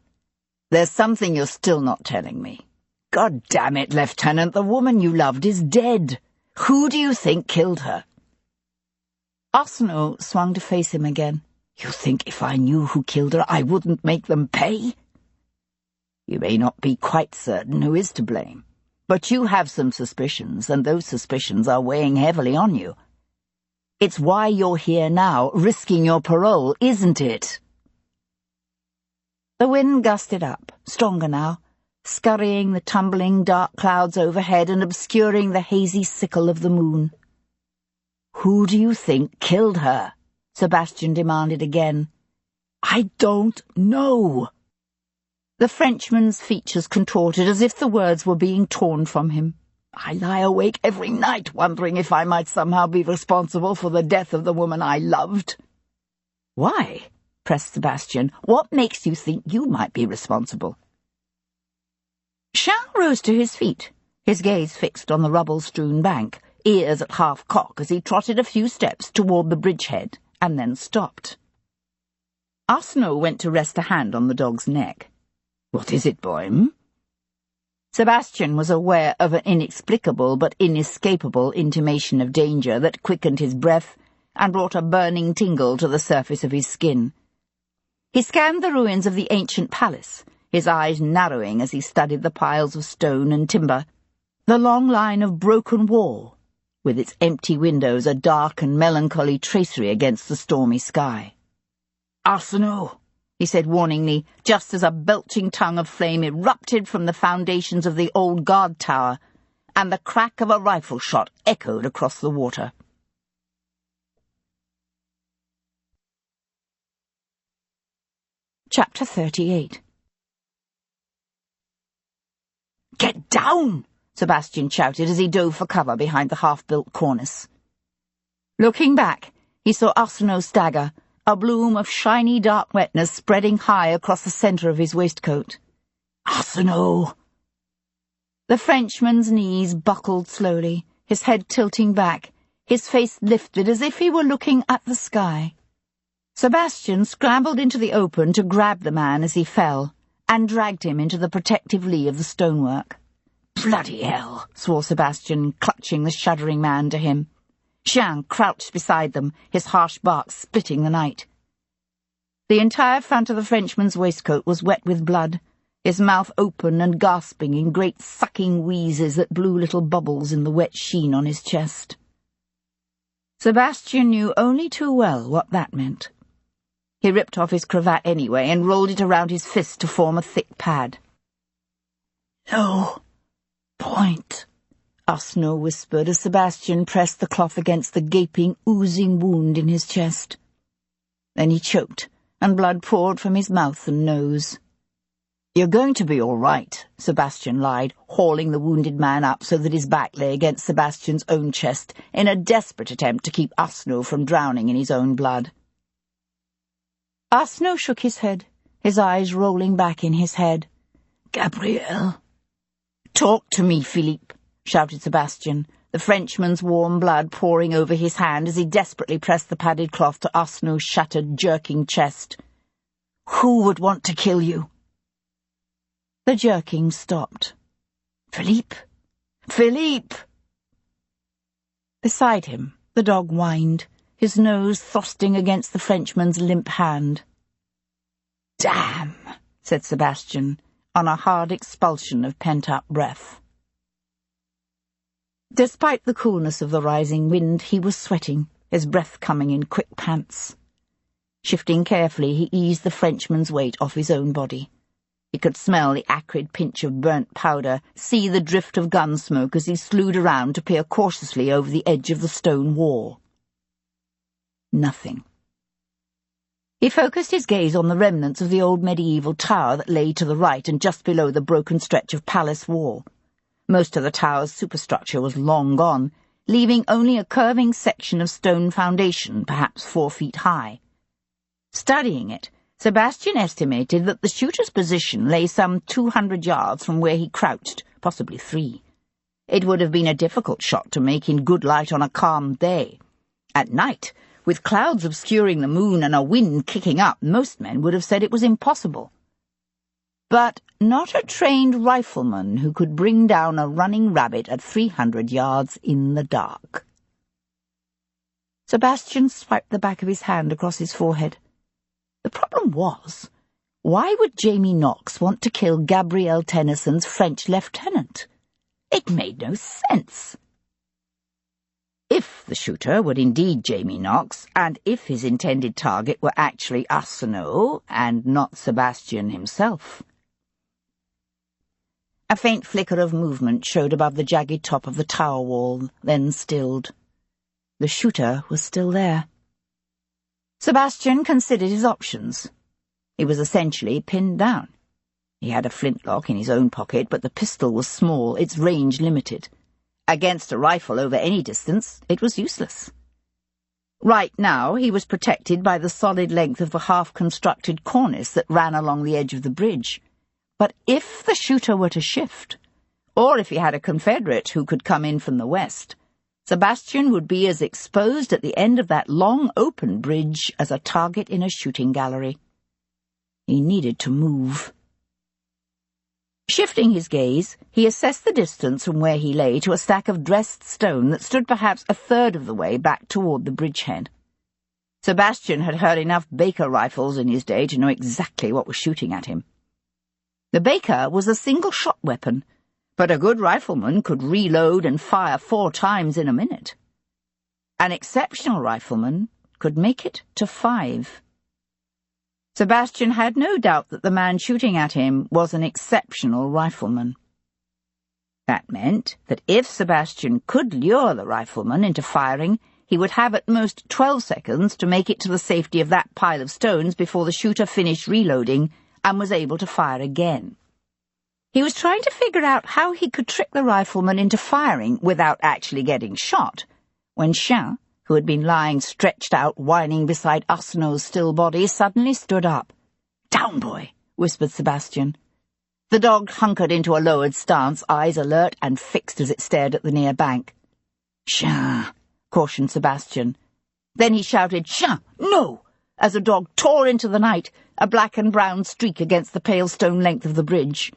"There's something you're still not telling me. God damn it, Lieutenant, the woman you loved is dead. Who do you think killed her?" Arsenault swung to face him again. "You think if I knew who killed her, I wouldn't make them pay?" "You may not be quite certain who is to blame, but you have some suspicions, and those suspicions are weighing heavily on you. It's why you're here now, risking your parole, isn't it?" The wind gusted up, stronger now, scurrying the tumbling dark clouds overhead and obscuring the hazy sickle of the moon. "Who do you think killed her?" Sebastian demanded again. "I don't know." The Frenchman's features contorted as if the words were being torn from him. "I lie awake every night wondering if I might somehow be responsible for the death of the woman I loved." "Why?" pressed Sebastian. "What makes you think you might be responsible?" Charles rose to his feet, his gaze fixed on the rubble-strewn bank, ears at half-cock as he trotted a few steps toward the bridgehead, and then stopped. Arsenault went to rest a hand on the dog's neck. "What is it, boy?" Sebastian was aware of an inexplicable but inescapable intimation of danger that quickened his breath and brought a burning tingle to the surface of his skin. He scanned the ruins of the ancient palace, his eyes narrowing as he studied the piles of stone and timber, the long line of broken wall, with its empty windows a dark and melancholy tracery against the stormy sky. "Arsenault!" he said warningly, just as a belching tongue of flame erupted from the foundations of the old guard tower, and the crack of a rifle shot echoed across the water. Chapter 38. "Get down!" Sebastian shouted as he dove for cover behind the half-built cornice. Looking back, he saw Arsenault stagger, a bloom of shiny dark wetness spreading high across the centre of his waistcoat. Arsenault! The Frenchman's knees buckled slowly, his head tilting back, his face lifted as if he were looking at the sky. Sebastian scrambled into the open to grab the man as he fell, and dragged him into the protective lee of the stonework. "Bloody hell!" swore Sebastian, clutching the shuddering man to him. Chien crouched beside them, his harsh bark splitting the night. The entire front of the Frenchman's waistcoat was wet with blood, his mouth open and gasping in great sucking wheezes that blew little bubbles in the wet sheen on his chest. Sebastian knew only too well what that meant. He ripped off his cravat anyway and rolled it around his fist to form a thick pad. "No point," Arsenault whispered as Sebastian pressed the cloth against the gaping, oozing wound in his chest. Then he choked, and blood poured from his mouth and nose. "You're going to be all right," Sebastian lied, hauling the wounded man up so that his back lay against Sebastian's own chest in a desperate attempt to keep Arsenault from drowning in his own blood. Arsenault shook his head, his eyes rolling back in his head. "Gabrielle." "Talk to me, Philippe," shouted Sebastian, the Frenchman's warm blood pouring over his hand as he desperately pressed the padded cloth to Arsenault's shattered, jerking chest. "Who would want to kill you?" The jerking stopped. "Philippe! Philippe!" Beside him, the dog whined, his nose thrusting against the Frenchman's limp hand. "Damn," said Sebastian, on a hard expulsion of pent-up breath. Despite the coolness of the rising wind, he was sweating, his breath coming in quick pants. Shifting carefully, he eased the Frenchman's weight off his own body. He could smell the acrid pinch of burnt powder, see the drift of gun smoke as he slewed around to peer cautiously over the edge of the stone wall. Nothing. He focused his gaze on the remnants of the old medieval tower that lay to the right and just below the broken stretch of palace wall. Most of the tower's superstructure was long gone, leaving only a curving section of stone foundation, perhaps 4 feet high. Studying it, Sebastian estimated that the shooter's position lay some 200 yards from where he crouched, possibly 3. It would have been a difficult shot to make in good light on a calm day. At night, with clouds obscuring the moon and a wind kicking up, most men would have said it was impossible. But not a trained rifleman who could bring down a running rabbit at 300 yards in the dark. Sebastian swiped the back of his hand across his forehead. The problem was, why would Jamie Knox want to kill Gabrielle Tennyson's French lieutenant? It made no sense. If the shooter were indeed Jamie Knox, and if his intended target were actually Arsenault and not Sebastian himself. A faint flicker of movement showed above the jagged top of the tower wall, then stilled. The shooter was still there. Sebastian considered his options. He was essentially pinned down. He had a flintlock in his own pocket, but the pistol was small, its range limited. Against a rifle over any distance, it was useless. Right now, he was protected by the solid length of the half-constructed cornice that ran along the edge of the bridge. But if the shooter were to shift, or if he had a confederate who could come in from the west, Sebastian would be as exposed at the end of that long open bridge as a target in a shooting gallery. He needed to move. Shifting his gaze, he assessed the distance from where he lay to a stack of dressed stone that stood perhaps a third of the way back toward the bridgehead. Sebastian had heard enough Baker rifles in his day to know exactly what was shooting at him. The Baker was a single-shot weapon, but a good rifleman could reload and fire 4 times in a minute. An exceptional rifleman could make it to 5. Sebastian had no doubt that the man shooting at him was an exceptional rifleman. That meant that if Sebastian could lure the rifleman into firing, he would have at most 12 seconds to make it to the safety of that pile of stones before the shooter finished reloading and was able to fire again. He was trying to figure out how he could trick the rifleman into firing without actually getting shot, when Chien, who had been lying stretched out whining beside Arsenault's still body, suddenly stood up. "Down, boy," whispered Sebastian. The dog hunkered into a lowered stance, eyes alert and fixed as it stared at the near bank. "Sha," cautioned Sebastian. Then he shouted, "Sha, no!" as a dog tore into the night, a black and brown streak against the pale stone length of the bridge.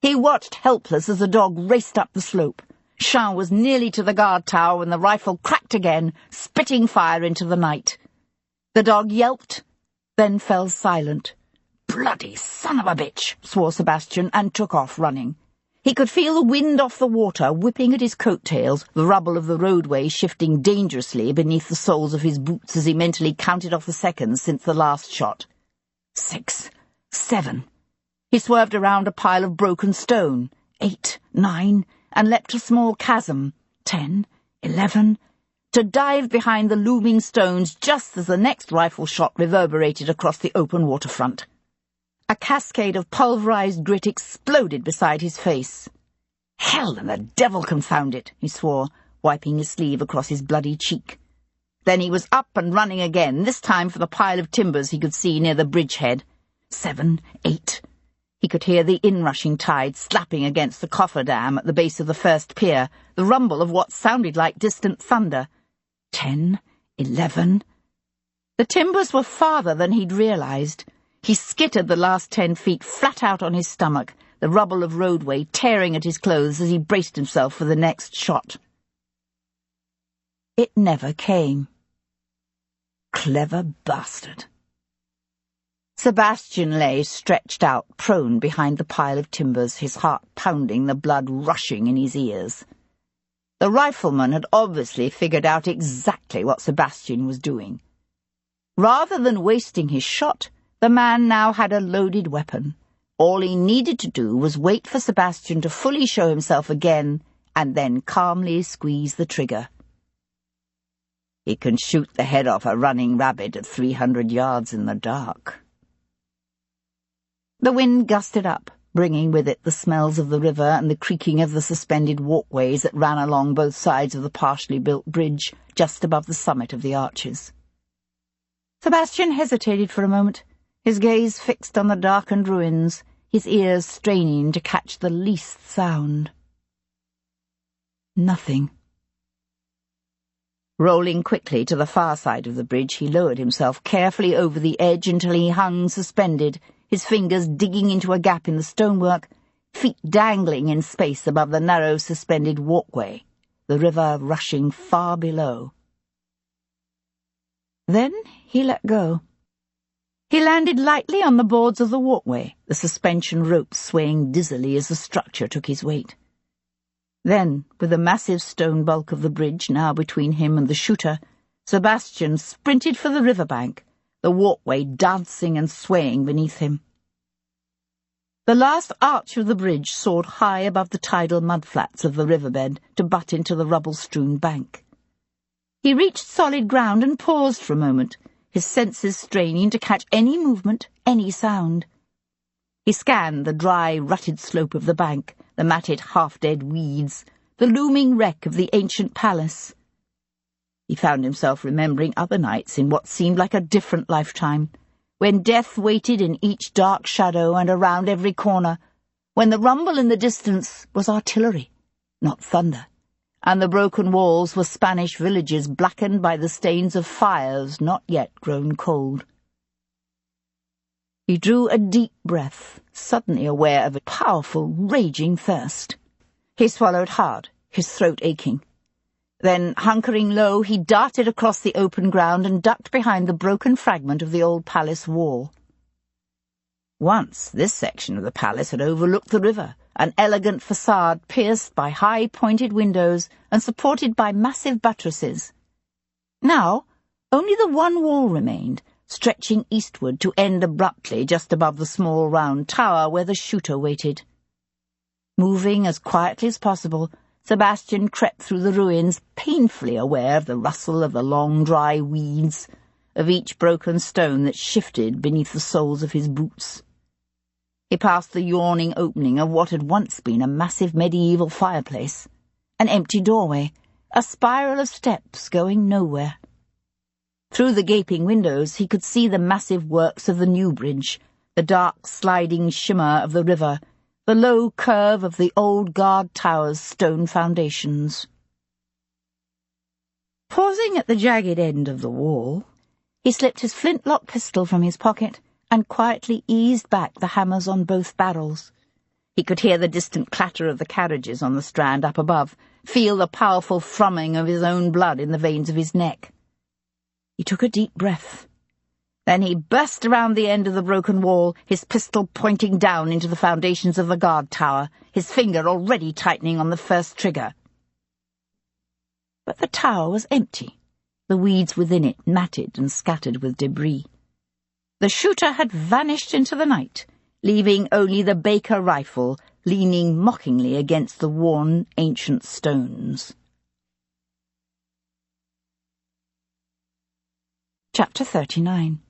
He watched helpless as the dog raced up the slope. Sha was nearly to the guard tower when the rifle cracked again, spitting fire into the night. The dog yelped, then fell silent. "Bloody son of a bitch," swore Sebastian, and took off running. He could feel the wind off the water whipping at his coat-tails, the rubble of the roadway shifting dangerously beneath the soles of his boots as he mentally counted off the seconds since the last shot. 6, 7. He swerved around a pile of broken stone. 8, 9, and leapt a small chasm. 10, 11, to dive behind the looming stones just as the next rifle shot reverberated across the open waterfront. A cascade of pulverized grit exploded beside his face. "Hell and the devil confound it," he swore, wiping his sleeve across his bloody cheek. Then he was up and running again, this time for the pile of timbers he could see near the bridgehead. 7, 8. He could hear the inrushing tide slapping against the cofferdam at the base of the first pier, the rumble of what sounded like distant thunder. 10, 11. The timbers were farther than he'd realized. He skittered the last 10 feet flat out on his stomach, the rubble of roadway tearing at his clothes as he braced himself for the next shot. It never came. Clever bastard. Sebastian lay stretched out, prone behind the pile of timbers, his heart pounding, the blood rushing in his ears. The rifleman had obviously figured out exactly what Sebastian was doing. Rather than wasting his shot, the man now had a loaded weapon. All he needed to do was wait for Sebastian to fully show himself again, and then calmly squeeze the trigger. He can shoot the head off a running rabbit at 300 yards in the dark. The wind gusted up, bringing with it the smells of the river and the creaking of the suspended walkways that ran along both sides of the partially built bridge just above the summit of the arches. Sebastian hesitated for a moment, his gaze fixed on the darkened ruins, his ears straining to catch the least sound. Nothing. Rolling quickly to the far side of the bridge, he lowered himself carefully over the edge until he hung suspended, his fingers digging into a gap in the stonework, feet dangling in space above the narrow suspended walkway, the river rushing far below. Then he let go. He landed lightly on the boards of the walkway, the suspension ropes swaying dizzily as the structure took his weight. Then, with the massive stone bulk of the bridge now between him and the shooter, Sebastian sprinted for the riverbank, the walkway dancing and swaying beneath him. The last arch of the bridge soared high above the tidal mudflats of the riverbed to butt into the rubble-strewn bank. He reached solid ground and paused for a moment, his senses straining to catch any movement, any sound. He scanned the dry, rutted slope of the bank, the matted half-dead weeds, the looming wreck of the ancient palace. He found himself remembering other nights in what seemed like a different lifetime, when death waited in each dark shadow and around every corner, when the rumble in the distance was artillery, not thunder, and the broken walls were Spanish villages blackened by the stains of fires not yet grown cold. He drew a deep breath, suddenly aware of a powerful, raging thirst. He swallowed hard, his throat aching. Then, hunkering low, he darted across the open ground and ducked behind the broken fragment of the old palace wall. Once this section of the palace had overlooked the river, an elegant facade pierced by high-pointed windows and supported by massive buttresses. Now, only the one wall remained, stretching eastward to end abruptly just above the small round tower where the shooter waited. Moving as quietly as possible, Sebastian crept through the ruins, painfully aware of the rustle of the long dry weeds, of each broken stone that shifted beneath the soles of his boots. He passed the yawning opening of what had once been a massive medieval fireplace, an empty doorway, a spiral of steps going nowhere. Through the gaping windows he could see the massive works of the new bridge, the dark sliding shimmer of the river, the low curve of the old guard tower's stone foundations. Pausing at the jagged end of the wall, he slipped his flintlock pistol from his pocket and quietly eased back the hammers on both barrels. He could hear the distant clatter of the carriages on the strand up above, feel the powerful thrumming of his own blood in the veins of his neck. He took a deep breath. Then he burst around the end of the broken wall, his pistol pointing down into the foundations of the guard tower, his finger already tightening on the first trigger. But the tower was empty, the weeds within it matted and scattered with debris. The shooter had vanished into the night, leaving only the Baker rifle leaning mockingly against the worn ancient stones. Chapter 39.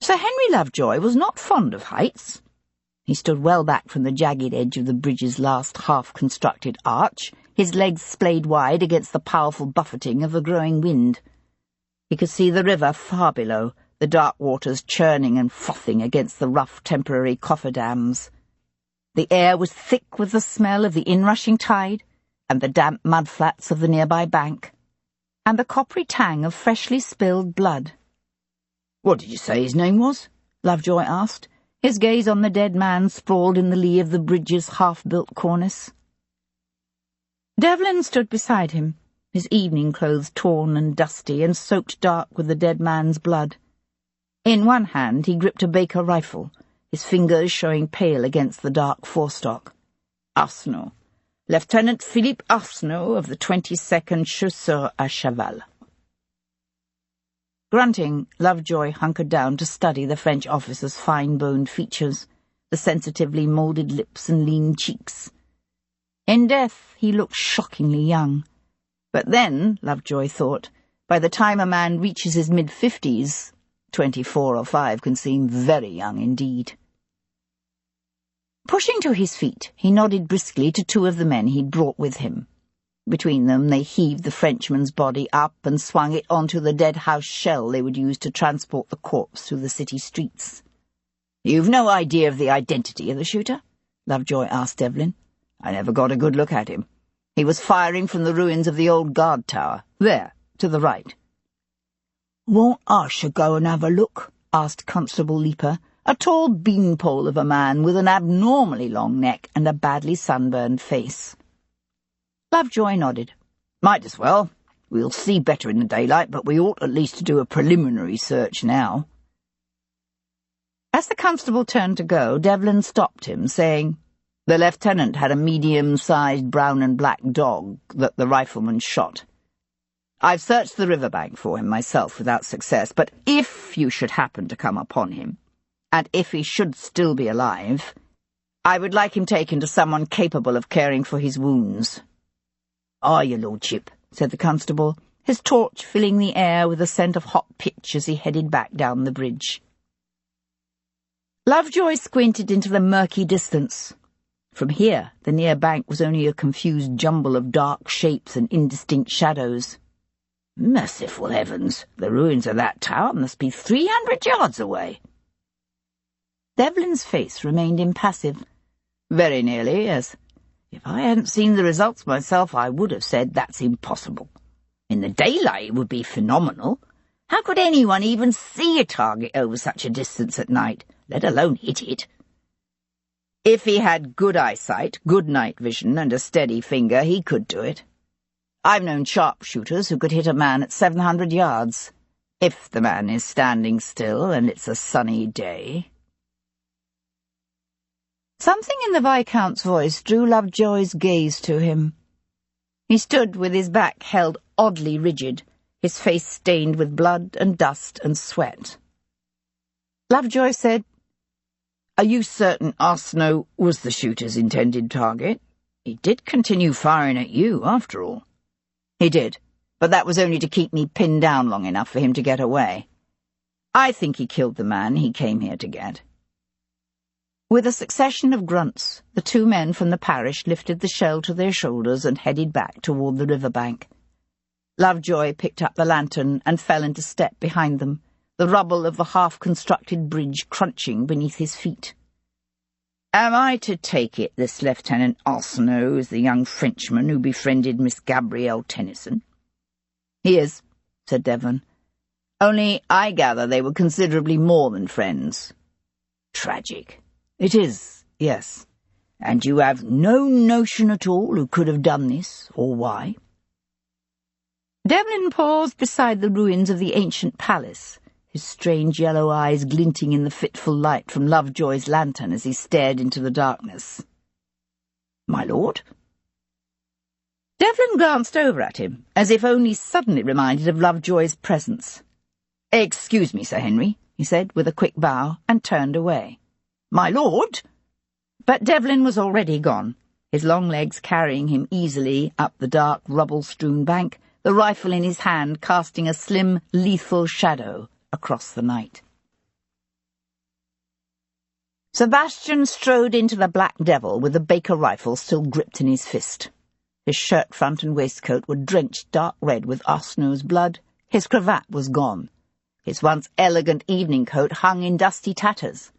Sir Henry Lovejoy was not fond of heights. He stood well back from the jagged edge of the bridge's last half-constructed arch, his legs splayed wide against the powerful buffeting of the growing wind. He could see the river far below, the dark waters churning and frothing against the rough temporary cofferdams. The air was thick with the smell of the inrushing tide, and the damp mudflats of the nearby bank, and the coppery tang of freshly spilled blood. "What did you say his name was?" Lovejoy asked, his gaze on the dead man sprawled in the lee of the bridge's half-built cornice. Devlin stood beside him, his evening clothes torn and dusty and soaked dark with the dead man's blood. In one hand he gripped a Baker rifle, his fingers showing pale against the dark forestock. Arsenault, Lieutenant Philippe Arsenault of the 22nd Chasseurs à Cheval. Grunting, Lovejoy hunkered down to study the French officer's fine-boned features, the sensitively moulded lips and lean cheeks. In death he looked shockingly young. But then, Lovejoy thought, by the time a man reaches his mid-50s, 24 or 5 can seem very young indeed. Pushing to his feet, he nodded briskly to 2 of the men he'd brought with him. Between them they heaved the Frenchman's body up and swung it onto the dead-house shell they would use to transport the corpse through the city streets. "You've no idea of the identity of the shooter?" Lovejoy asked Devlin. "I never got a good look at him. He was firing from the ruins of the old guard tower, there, to the right." "Won't Usher go and have a look?" asked Constable Leaper, a tall beanpole of a man with an abnormally long neck and a badly sunburned face. Lovejoy nodded. "Might as well. We'll see better in the daylight, but we ought at least to do a preliminary search now." As the constable turned to go, Devlin stopped him, saying, "The lieutenant had a medium-sized brown and black dog that the rifleman shot. I've searched the riverbank for him myself without success, but if you should happen to come upon him, and if he should still be alive, I would like him taken to someone capable of caring for his wounds." "Aye, your lordship," said the constable, his torch filling the air with a scent of hot pitch as he headed back down the bridge. Lovejoy squinted into the murky distance. From here, the near bank was only a confused jumble of dark shapes and indistinct shadows. Merciful heavens, the ruins of that tower must be 300 yards away. Devlin's face remained impassive. "Very nearly, yes. If I hadn't seen the results myself, I would have said that's impossible. In the daylight it would be phenomenal. How could anyone even see a target over such a distance at night, let alone hit it? If he had good eyesight, good night vision, and a steady finger, he could do it. I've known sharpshooters who could hit a man at 700 yards, if the man is standing still and it's a sunny day." Something in the Viscount's voice drew Lovejoy's gaze to him. He stood with his back held oddly rigid, his face stained with blood and dust and sweat. Lovejoy said, "Are you certain Arsenault was the shooter's intended target? He did continue firing at you, after all." "He did, but that was only to keep me pinned down long enough for him to get away. I think he killed the man he came here to get." With a succession of grunts, the 2 men from the parish lifted the shell to their shoulders and headed back toward the river bank. Lovejoy picked up the lantern and fell into step behind them, the rubble of the half-constructed bridge crunching beneath his feet. Am I to take it this Lieutenant Arsenault is the young Frenchman who befriended Miss Gabrielle Tennyson?" "He is," said Devlin. "Only I gather they were considerably more than friends." "Tragic." "It is, yes. And you have no notion at all who could have done this, or why?" Devlin paused beside the ruins of the ancient palace, his strange yellow eyes glinting in the fitful light from Lovejoy's lantern as he stared into the darkness. "My lord?" Devlin glanced over at him, as if only suddenly reminded of Lovejoy's presence. "Excuse me, Sir Henry," he said with a quick bow, and turned away. "My lord?" But Devlin was already gone, his long legs carrying him easily up the dark, rubble-strewn bank, the rifle in his hand casting a slim, lethal shadow across the night. Sebastian strode into the Black Devil with the Baker rifle still gripped in his fist. His shirt front and waistcoat were drenched dark red with Arsenault's blood. His cravat was gone. His once elegant evening coat hung in dusty tatters.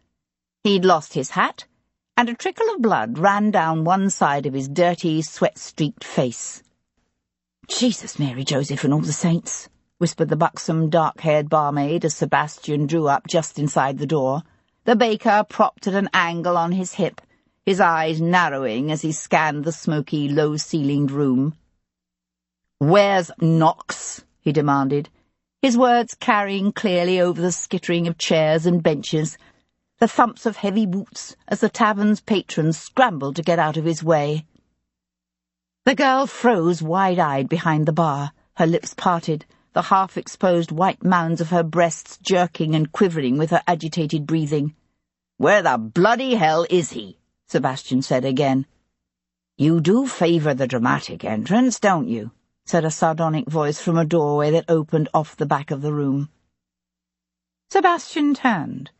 He'd lost his hat, and a trickle of blood ran down one side of his dirty, sweat-streaked face. "Jesus, Mary, Joseph, and all the saints," whispered the buxom, dark-haired barmaid as Sebastian drew up just inside the door, the baker propped at an angle on his hip, his eyes narrowing as he scanned the smoky, low-ceilinged room. "Where's Knox?" he demanded, his words carrying clearly over the skittering of chairs and benches, the thumps of heavy boots as the tavern's patrons scrambled to get out of his way. The girl froze wide-eyed behind the bar, her lips parted, the half-exposed white mounds of her breasts jerking and quivering with her agitated breathing. "Where the bloody hell is he?" Sebastian said again. "You do favour the dramatic entrance, don't you?" said a sardonic voice from a doorway that opened off the back of the room. Sebastian turned.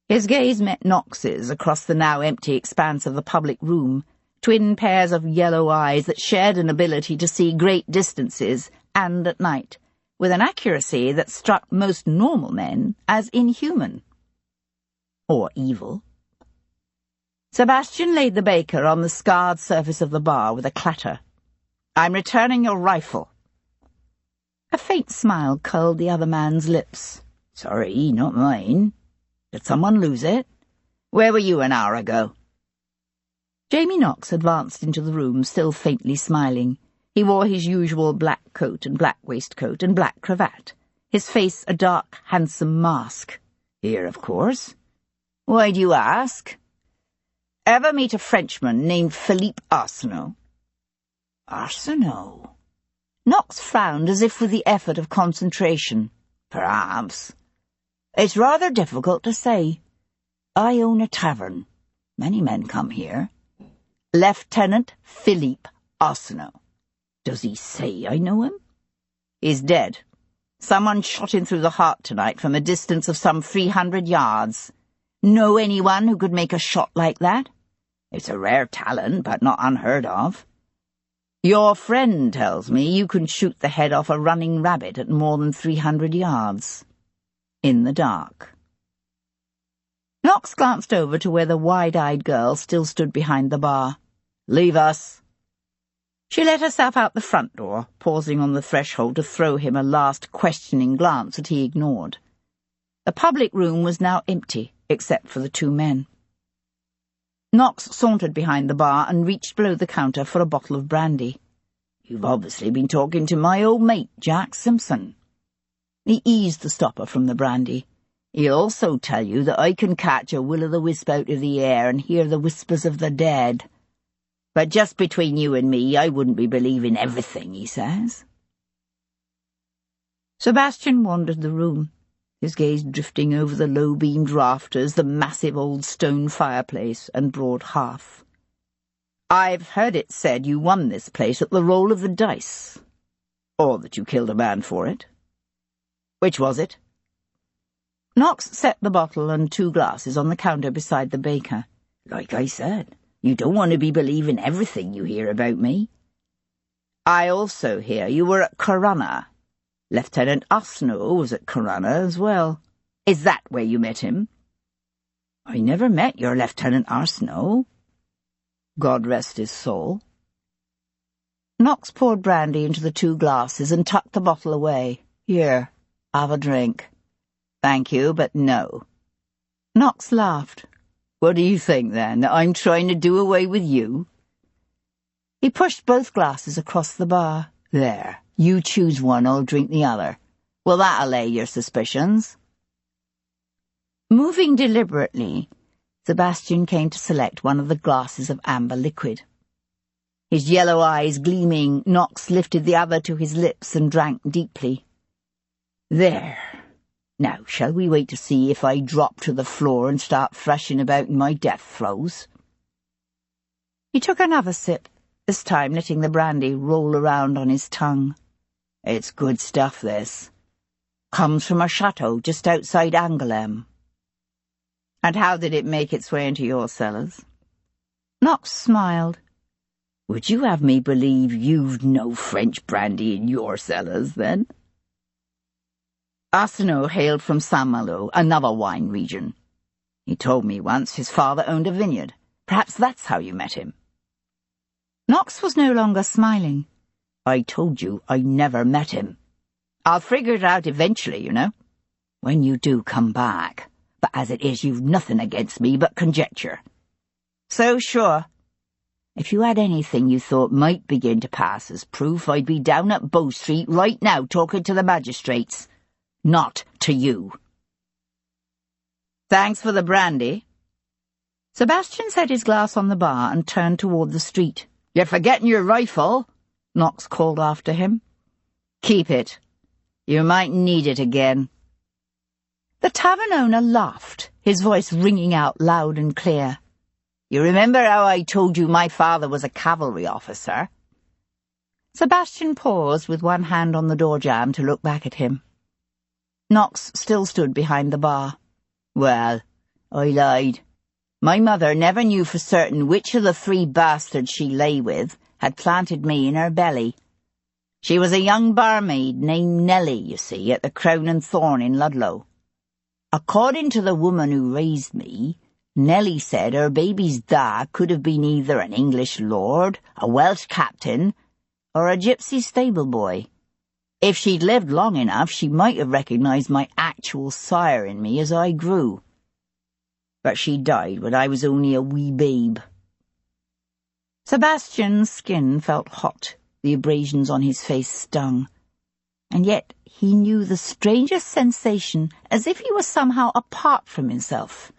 His gaze met Knox's across the now empty expanse of the public room, twin pairs of yellow eyes that shared an ability to see great distances, and at night, with an accuracy that struck most normal men as inhuman. Or evil. Sebastian laid the baker on the scarred surface of the bar with a clatter. "I'm returning your rifle." A faint smile curled the other man's lips. "Sorry, not mine. Did someone lose it? Where were you an hour ago?" Jamie Knox advanced into the room, still faintly smiling. He wore his usual black coat and black waistcoat and black cravat, his face a dark, handsome mask. "Here, of course. Why do you ask?" "Ever meet a Frenchman named Philippe Arsenault?" "Arsenault?" Knox frowned as if with the effort of concentration. "Perhaps. It's rather difficult to say. I own a tavern. Many men come here." "Lieutenant Philippe Arsenault." "Does he say I know him?" "He's dead. Someone shot him through the heart tonight from a distance of some 300 yards. Know anyone who could make a shot like that?" "It's a rare talent, but not unheard of." "Your friend tells me you can shoot the head off a running rabbit at more than 300 yards. In the dark." Knox glanced over to where the wide-eyed girl still stood behind the bar. "Leave us." She let herself out the front door, pausing on the threshold to throw him a last questioning glance that he ignored. The public room was now empty, except for the two men. Knox sauntered behind the bar and reached below the counter for a bottle of brandy. "You've obviously been talking to my old mate, Jack Simpson." He eased the stopper from the brandy. "He'll also tell you that I can catch a will-o'-the-wisp out of the air and hear the whispers of the dead. But just between you and me, I wouldn't be believing everything he says." Sebastian wandered the room, his gaze drifting over the low-beamed rafters, the massive old stone fireplace, and broad hearth. "I've heard it said you won this place at the roll of the dice. Or that you killed a man for it. Which was it?" Knox set the bottle and 2 glasses on the counter beside the baker. "Like I said, you don't want to be believing everything you hear about me." "I also hear you were at Corunna. Lieutenant Arsenault was at Corunna as well. Is that where you met him?" I never met your Lieutenant Arsenault. God rest his soul. Knox poured brandy into the 2 glasses and tucked the bottle away. Here, have a drink. Thank you, but no. Knox laughed. What do you think, then, that I'm trying to do away with you? He pushed both glasses across the bar. There, you choose one, I'll drink the other. Will that allay your suspicions? Moving deliberately, Sebastian came to select one of the glasses of amber liquid. His yellow eyes gleaming, Knox lifted the other to his lips and drank deeply. There. Now, shall we wait to see if I drop to the floor and start thrashing about in my death throes? He took another sip, this time letting the brandy roll around on his tongue. It's good stuff, this. Comes from a chateau just outside Angoulême. And how did it make its way into your cellars? Knox smiled. Would you have me believe you've no French brandy in your cellars, then? Arsenault hailed from Saint-Malo, another wine region. He told me once his father owned a vineyard. Perhaps that's how you met him. Knox was no longer smiling. I told you I never met him. I'll figure it out eventually, you know. When you do come back. But as it is, you've nothing against me but conjecture. So sure. If you had anything you thought might begin to pass as proof, I'd be down at Bow Street right now talking to the magistrates. Not to you. Thanks for the brandy. Sebastian set his glass on the bar and turned toward the street. You're forgetting your rifle, Knox called after him. Keep it. You might need it again. The tavern owner laughed, his voice ringing out loud and clear. You remember how I told you my father was a cavalry officer? Sebastian paused with one hand on the door jamb to look back at him. Knox still stood behind the bar. Well, I lied. My mother never knew for certain which of the 3 bastards she lay with had planted me in her belly. She was a young barmaid named Nellie, you see, at the Crown and Thorn in Ludlow. According to the woman who raised me, Nellie said her baby's dad could have been either an English lord, a Welsh captain, or a gypsy stable boy. If she'd lived long enough, she might have recognized my actual sire in me as I grew. But she died when I was only a wee babe. Sebastian's skin felt hot, the abrasions on his face stung. And yet he knew the strangest sensation, as if he was somehow apart from himself,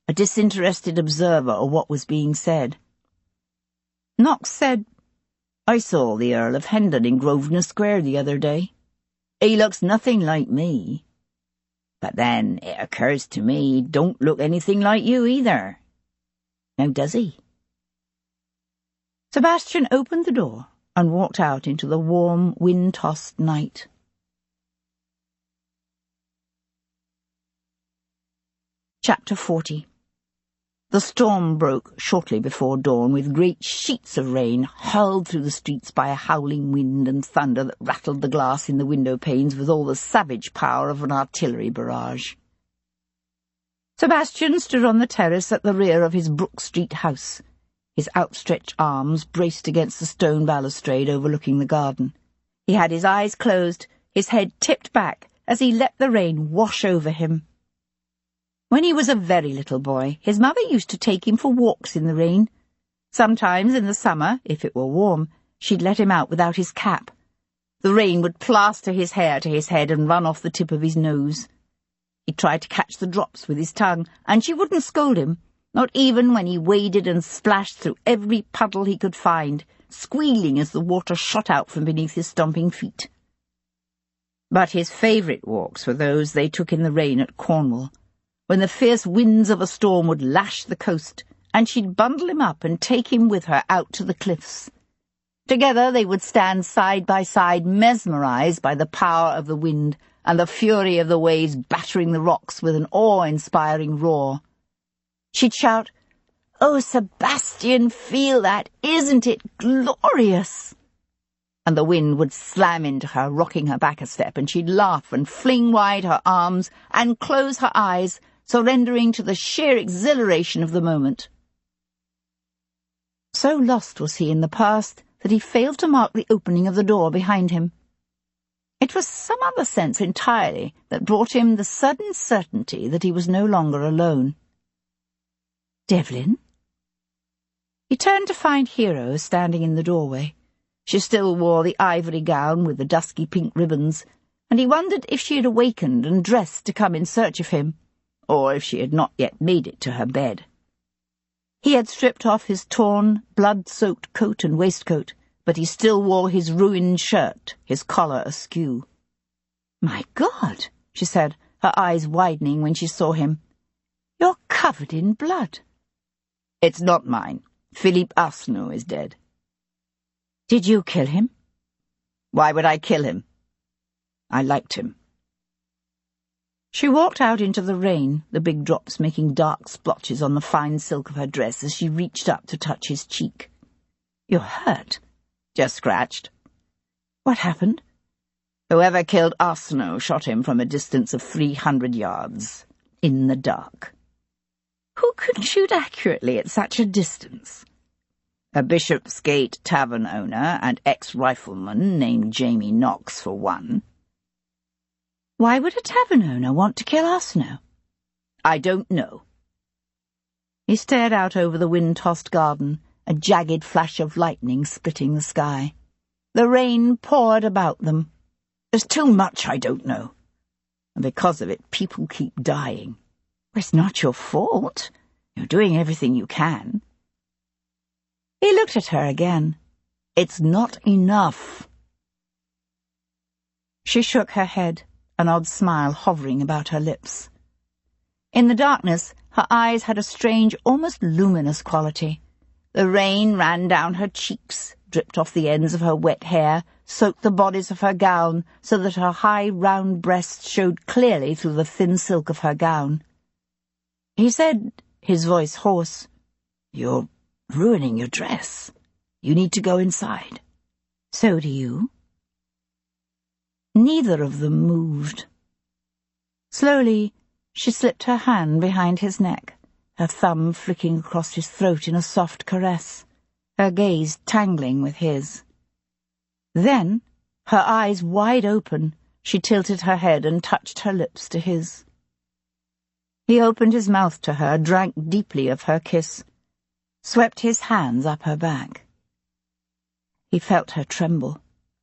a disinterested observer of what was being said. Knox said, I saw the Earl of Hendon in Grosvenor Square the other day. He looks nothing like me. But then it occurs to me he don't look anything like you either. Now does he? Sebastian opened the door and walked out into the warm, wind-tossed night. Chapter 40. The storm broke shortly before dawn, with great sheets of rain hurled through the streets by a howling wind and thunder that rattled the glass in the window panes with all the savage power of an artillery barrage. Sebastian stood on the terrace at the rear of his Brook Street house, his outstretched arms braced against the stone balustrade overlooking the garden. He had his eyes closed, his head tipped back as he let the rain wash over him. When he was a very little boy, his mother used to take him for walks in the rain. Sometimes in the summer, if it were warm, she'd let him out without his cap. The rain would plaster his hair to his head and run off the tip of his nose. He tried to catch the drops with his tongue, and she wouldn't scold him, not even when he waded and splashed through every puddle he could find, squealing as the water shot out from beneath his stomping feet. But his favourite walks were those they took in the rain at Cornwall, when the fierce winds of a storm would lash the coast, and she'd bundle him up and take him with her out to the cliffs. Together they would stand side by side, mesmerized by the power of the wind and the fury of the waves battering the rocks with an awe-inspiring roar. She'd shout, "Oh, Sebastian, feel that! Isn't it glorious?" And the wind would slam into her, rocking her back a step, and she'd laugh and fling wide her arms and close her eyes, surrendering to the sheer exhilaration of the moment. So lost was he in the past that he failed to mark the opening of the door behind him. It was some other sense entirely that brought him the sudden certainty that he was no longer alone. Devlin? He turned to find Hero standing in the doorway. She still wore the ivory gown with the dusky pink ribbons, and he wondered if she had awakened and dressed to come in search of him, or if she had not yet made it to her bed. He had stripped off his torn, blood-soaked coat and waistcoat, but he still wore his ruined shirt, his collar askew. "My God," she said, her eyes widening when she saw him. "You're covered in blood." "It's not mine. Philippe Arsenault is dead." "Did you kill him?" "Why would I kill him? I liked him." She walked out into the rain, the big drops making dark splotches on the fine silk of her dress as she reached up to touch his cheek. "You're hurt?" "Just scratched." "What happened?" "Whoever killed Arsenault shot him from a distance of 300 yards, in the dark." "Who could shoot accurately at such a distance?" "A Bishopsgate tavern owner and ex-rifleman named Jamie Knox, for one." "Why would a tavern owner want to kill Arsenault?" "I don't know." He stared out over the wind-tossed garden, a jagged flash of lightning splitting the sky. The rain poured about them. "There's too much I don't know. And because of it, people keep dying." "It's not your fault. You're doing everything you can." He looked at her again. "It's not enough." She shook her head, an odd smile hovering about her lips. In the darkness, her eyes had a strange, almost luminous quality. The rain ran down her cheeks, dripped off the ends of her wet hair, soaked the bodice of her gown so that her high, round breasts showed clearly through the thin silk of her gown. He said, his voice hoarse, "You're ruining your dress. You need to go inside." "So do you?" Neither of them moved. Slowly, she slipped her hand behind his neck, her thumb flicking across his throat in a soft caress, her gaze tangling with his. Then, her eyes wide open, she tilted her head and touched her lips to his. He opened his mouth to her, drank deeply of her kiss, swept his hands up her back. He felt her tremble,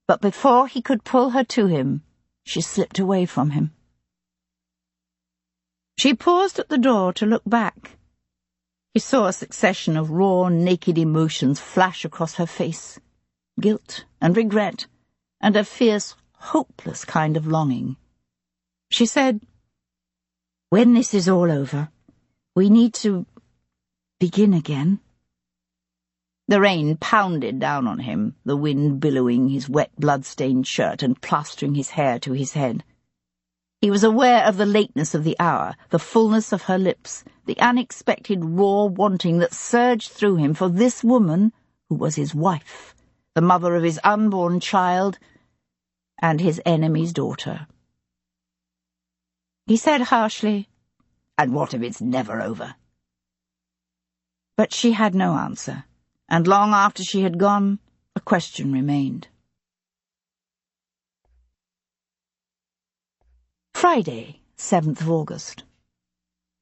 but before he could pull her to him, she slipped away from him. She paused at the door to look back. He saw a succession of raw, naked emotions flash across her face, guilt and regret, and a fierce, hopeless kind of longing. She said, "When this is all over, we need to begin again." The rain pounded down on him, the wind billowing his wet, blood-stained shirt and plastering his hair to his head. He was aware of the lateness of the hour, the fullness of her lips, the unexpected raw wanting that surged through him for this woman who was his wife, the mother of his unborn child, and his enemy's daughter. He said harshly, "And what if it's never over?" But she had no answer, and long after she had gone, a question remained. Friday, 7th of August.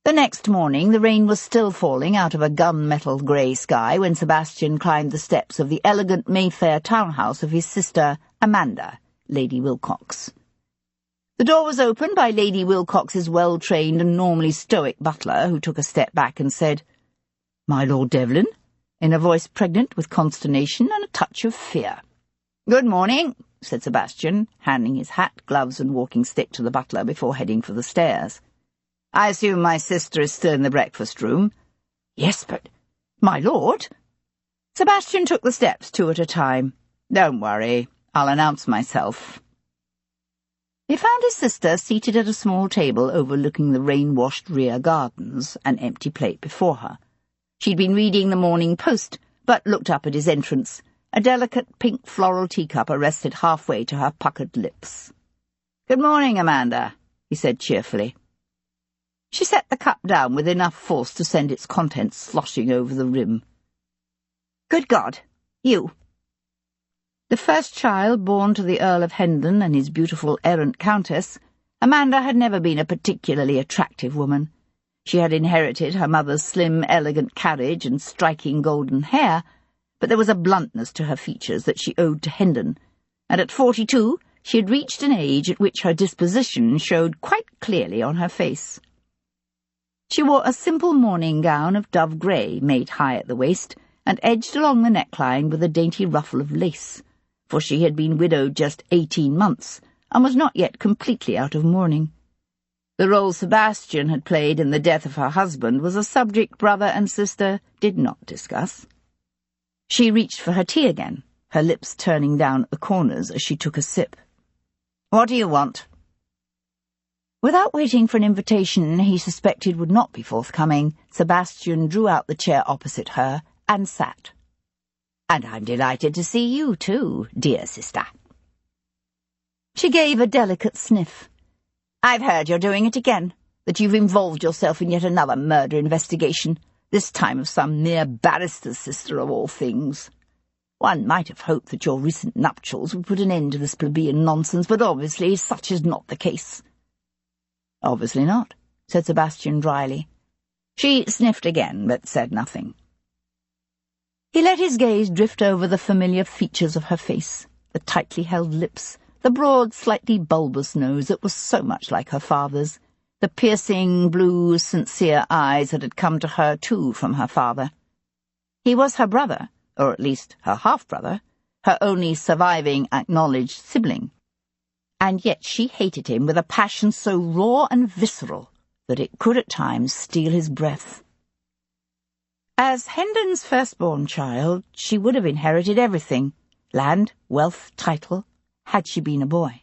The next morning the rain was still falling out of a gunmetal grey sky when Sebastian climbed the steps of the elegant Mayfair townhouse of his sister Amanda, Lady Wilcox. The door was opened by Lady Wilcox's well-trained and normally stoic butler, who took a step back and said, "My Lord Devlin," in a voice pregnant with consternation and a touch of fear. "Good morning," said Sebastian, handing his hat, gloves and walking stick to the butler before heading for the stairs. "I assume my sister is still in the breakfast-room?" "Yes, but—" "My lord?" Sebastian took the steps 2 at a time. "Don't worry, I'll announce myself." He found his sister seated at a small table overlooking the rain-washed rear gardens, an empty plate before her. She'd been reading the Morning Post, but looked up at his entrance. A delicate pink floral teacup arrested halfway to her puckered lips. "Good morning, Amanda," he said cheerfully. She set the cup down with enough force to send its contents sloshing over the rim. "Good God, you!" The first child born to the Earl of Hendon and his beautiful errant countess, Amanda had never been a particularly attractive woman. She had inherited her mother's slim, elegant carriage and striking golden hair, but there was a bluntness to her features that she owed to Hendon, and at 42 she had reached an age at which her disposition showed quite clearly on her face. She wore a simple morning gown of dove grey, made high at the waist, and edged along the neckline with a dainty ruffle of lace, for she had been widowed just 18 months, and was not yet completely out of mourning. The role Sebastian had played in the death of her husband was a subject brother and sister did not discuss. She reached for her tea again, her lips turning down at the corners as she took a sip. "What do you want?" Without waiting for an invitation he suspected would not be forthcoming, Sebastian drew out the chair opposite her and sat. "And I'm delighted to see you too, dear sister." She gave a delicate sniff. "I've heard you're doing it again, that you've involved yourself in yet another murder investigation, this time of some mere barrister's sister of all things. One might have hoped that your recent nuptials would put an end to this plebeian nonsense, but obviously such is not the case." "Obviously not," said Sebastian dryly. She sniffed again, but said nothing. He let his gaze drift over the familiar features of her face, the tightly held lips, the broad, slightly bulbous nose that was so much like her father's, the piercing, blue, sincere eyes that had come to her too from her father. He was her brother, or at least her half-brother, her only surviving acknowledged sibling. And yet she hated him with a passion so raw and visceral that it could at times steal his breath. As Hendon's firstborn child, she would have inherited everything, land, wealth, title, had she been a boy.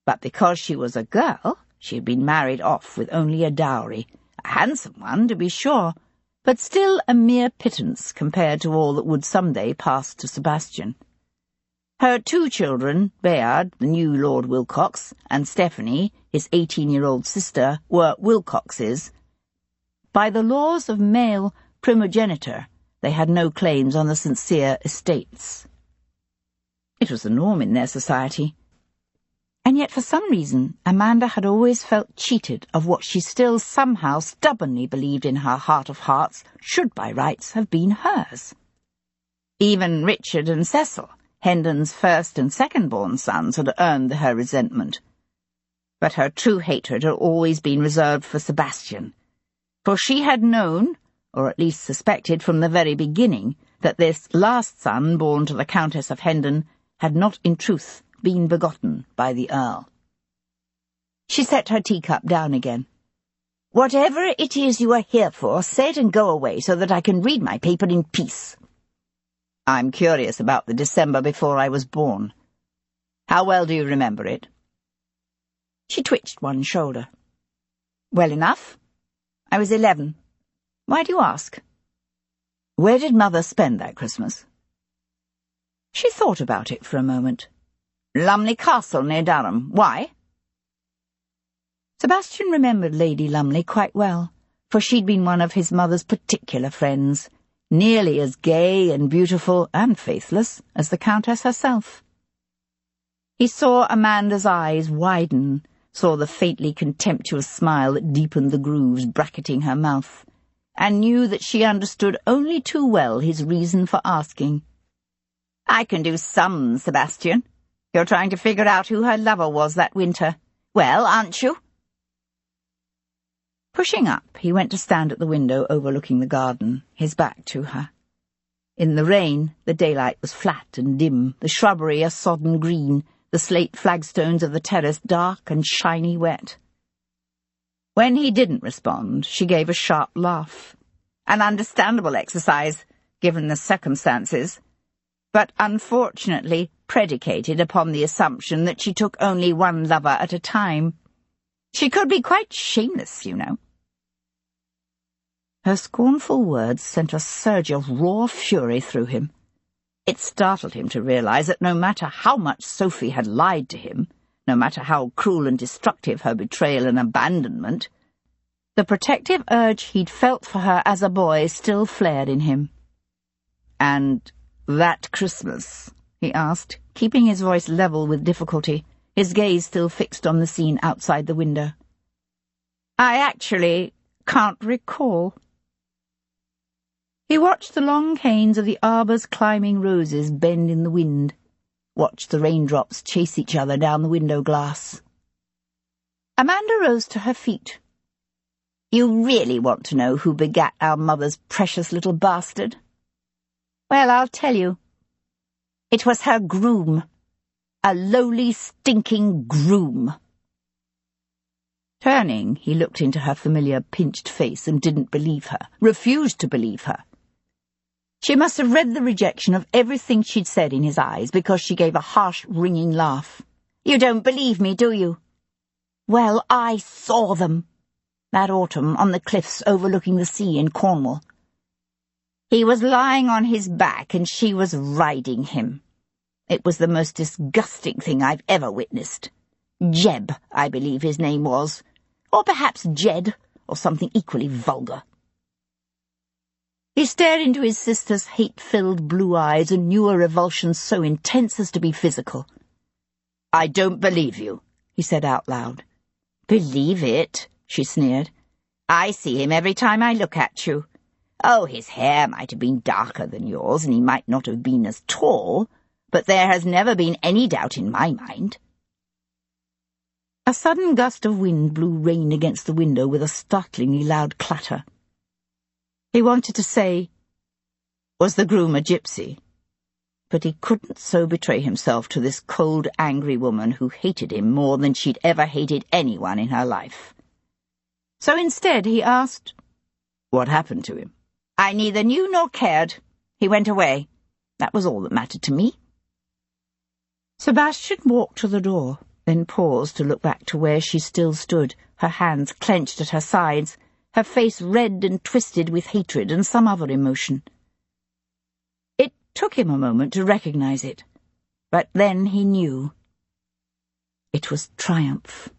But because she was a girl, she had been married off with only a dowry, a handsome one, to be sure, but still a mere pittance compared to all that would some day pass to Sebastian. Her 2 children, Bayard, the new Lord Wilcox, and Stephanie, his 18-year-old sister, were Wilcoxes. By the laws of male primogeniture, they had no claims on the Sincere estates. It was the norm in their society. And yet for some reason Amanda had always felt cheated of what she still somehow stubbornly believed in her heart of hearts should by rights have been hers. Even Richard and Cecil, Hendon's first and second-born sons, had earned her resentment. But her true hatred had always been reserved for Sebastian, for she had known, or at least suspected from the very beginning, that this last son born to the Countess of Hendon had not in truth been begotten by the Earl. She set her teacup down again. "Whatever it is you are here for, say it and go away so that I can read my paper in peace." "I'm curious about the December before I was born. How well do you remember it?" She twitched one shoulder. "Well enough. I was 11. Why do you ask?" "Where did Mother spend that Christmas?" She thought about it for a moment. "Lumley Castle near Durham. Why?" Sebastian remembered Lady Lumley quite well, for she'd been one of his mother's particular friends, nearly as gay and beautiful and faithless as the Countess herself. He saw Amanda's eyes widen, saw the faintly contemptuous smile that deepened the grooves bracketing her mouth, and knew that she understood only too well his reason for asking. "I can do sums, Sebastian. You're trying to figure out who her lover was that winter. Well, aren't you?" Pushing up, he went to stand at the window overlooking the garden, his back to her. In the rain, the daylight was flat and dim, the shrubbery a sodden green, the slate flagstones of the terrace dark and shiny wet. When he didn't respond, she gave a sharp laugh. An understandable exercise, given the circumstances, but unfortunately predicated upon the assumption that she took only one lover at a time. She could be quite shameless, you know. Her scornful words sent a surge of raw fury through him. It startled him to realize that no matter how much Sophie had lied to him, no matter how cruel and destructive her betrayal and abandonment, The protective urge he'd felt for her as a boy still flared in him. "And that Christmas?" he asked, keeping his voice level with difficulty, his gaze still fixed on the scene outside the window. "I actually can't recall." He watched the long canes of the arbour's climbing roses bend in the wind, watched the raindrops chase each other down the window glass. Amanda rose to her feet. "You really want to know who begat our mother's precious little bastard? Well, I'll tell you. It was her groom. A lowly, stinking groom." Turning, he looked into her familiar, pinched face and didn't believe her, refused to believe her. She must have read the rejection of everything she'd said in his eyes, because she gave a harsh, ringing laugh. "You don't believe me, do you? Well, I saw them. That autumn, on the cliffs overlooking the sea in Cornwall. He was lying on his back and she was riding him. It was the most disgusting thing I've ever witnessed. Jeb, I believe his name was. Or perhaps Jed, or something equally vulgar." He stared into his sister's hate-filled blue eyes and knew a revulsion so intense as to be physical. "I don't believe you," he said out loud. "Believe it?" she sneered. "I see him every time I look at you. Oh, his hair might have been darker than yours, and he might not have been as tall, but there has never been any doubt in my mind." A sudden gust of wind blew rain against the window with a startlingly loud clatter. He wanted to say, "Was the groom a gypsy?" But he couldn't so betray himself to this cold, angry woman who hated him more than she'd ever hated anyone in her life. So instead he asked, "What happened to him?" "I neither knew nor cared. He went away. That was all that mattered to me." Sebastian walked to the door, then paused to look back to where she still stood, her hands clenched at her sides, her face red and twisted with hatred and some other emotion. It took him a moment to recognize it, but then he knew. It was triumph.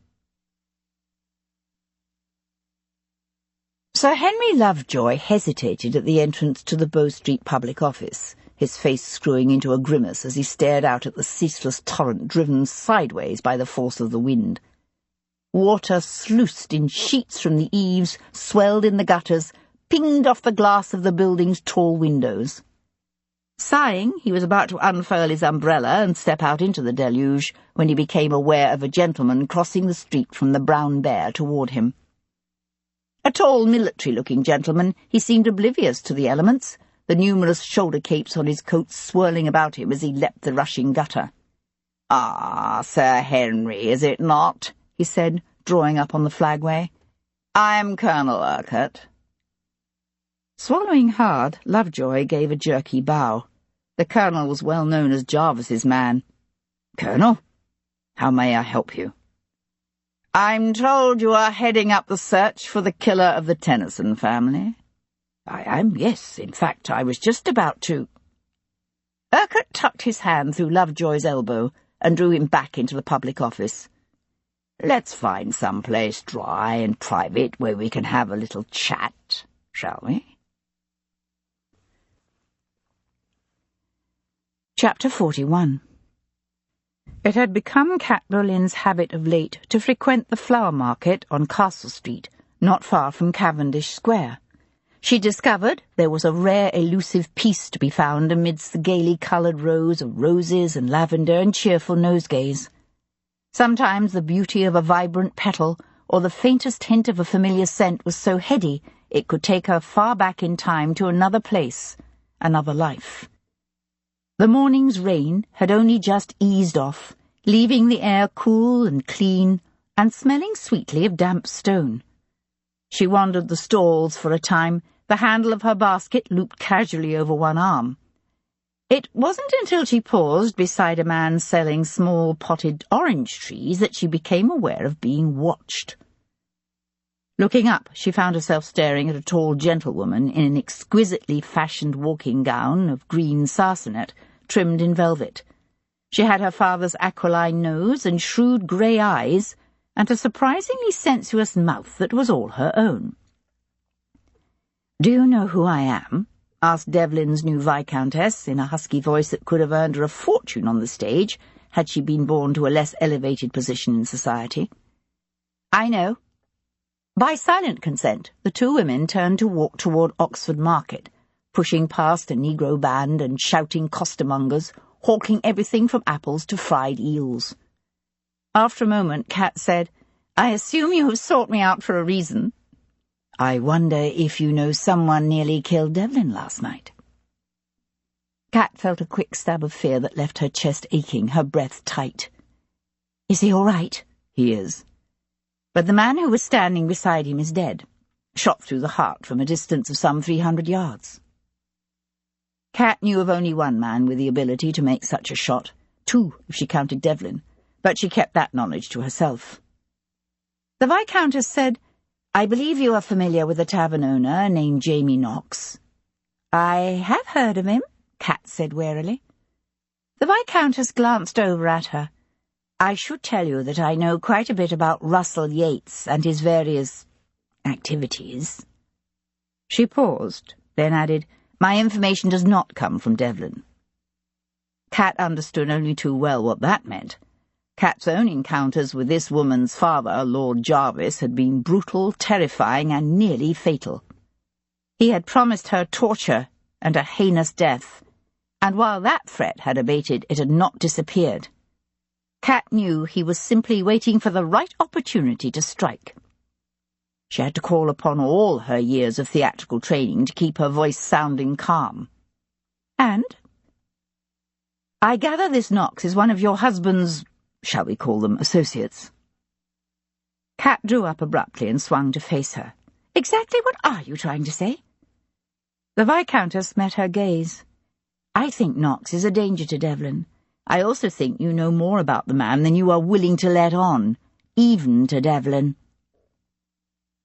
Sir Henry Lovejoy hesitated at the entrance to the Bow Street public office, his face screwing into a grimace as he stared out at the ceaseless torrent driven sideways by the force of the wind. Water sluiced in sheets from the eaves, swelled in the gutters, pinged off the glass of the building's tall windows. Sighing, he was about to unfurl his umbrella and step out into the deluge when he became aware of a gentleman crossing the street from the Brown Bear toward him. A tall, military-looking gentleman, he seemed oblivious to the elements, the numerous shoulder capes on his coat swirling about him as he leapt the rushing gutter. "Ah, Sir Henry, is it not?" he said, drawing up on the flagway. "I'm Colonel Urquhart." Swallowing hard, Lovejoy gave a jerky bow. The colonel was well known as Jarvis's man. "Colonel, how may I help you?" "I'm told you are heading up the search for the killer of the Tennyson family." "I am, yes. In fact, I was just about to—" Urquhart tucked his hand through Lovejoy's elbow and drew him back into the public office. "Let's find some place dry and private where we can have a little chat, shall we?" Chapter 41. It had become Cat Boleyn's habit of late to frequent the flower market on Castle Street, not far from Cavendish Square. She discovered there was a rare, elusive peace to be found amidst the gaily coloured rows of roses and lavender and cheerful nosegays. Sometimes the beauty of a vibrant petal or the faintest hint of a familiar scent was so heady it could take her far back in time to another place, another life. The morning's rain had only just eased off, leaving the air cool and clean and smelling sweetly of damp stone. She wandered the stalls for a time, the handle of her basket looped casually over one arm. It wasn't until she paused beside a man selling small potted orange trees that she became aware of being watched. Looking up, she found herself staring at a tall gentlewoman in an exquisitely fashioned walking gown of green sarcenet, trimmed in velvet. She had her father's aquiline nose and shrewd grey eyes, and a surprisingly sensuous mouth that was all her own. "Do you know who I am?" asked Devlin's new Viscountess in a husky voice that could have earned her a fortune on the stage had she been born to a less elevated position in society. "I know." By silent consent, the two women turned to walk toward Oxford Market, pushing past a Negro band and shouting costermongers, hawking everything from apples to fried eels. After a moment, Kat said, "I assume you have sought me out for a reason." "I wonder if you know someone nearly killed Devlin last night." Kat felt a quick stab of fear that left her chest aching, her breath tight. "Is he all right?" "He is. But the man who was standing beside him is dead, shot through the heart from a distance of some 300 yards. Kat knew of only one man with the ability to make such a shot, two if she counted Devlin, but she kept that knowledge to herself. The Viscountess said, "I believe you are familiar with a tavern owner named Jamie Knox." "I have heard of him," Kat said warily. The Viscountess glanced over at her. "I should tell you that I know quite a bit about Russell Yates and his various activities." She paused, then added, "My information does not come from Devlin." Kat understood only too well what that meant. Kat's own encounters with this woman's father, Lord Jarvis, had been brutal, terrifying, and nearly fatal. He had promised her torture and a heinous death, and while that threat had abated, it had not disappeared. Kat knew he was simply waiting for the right opportunity to strike. She had to call upon all her years of theatrical training to keep her voice sounding calm. "And? I gather this Knox is one of your husband's, shall we call them, associates?" Kat drew up abruptly and swung to face her. "Exactly what are you trying to say?" The Viscountess met her gaze. "I think Knox is a danger to Devlin. I also think you know more about the man than you are willing to let on, even to Devlin."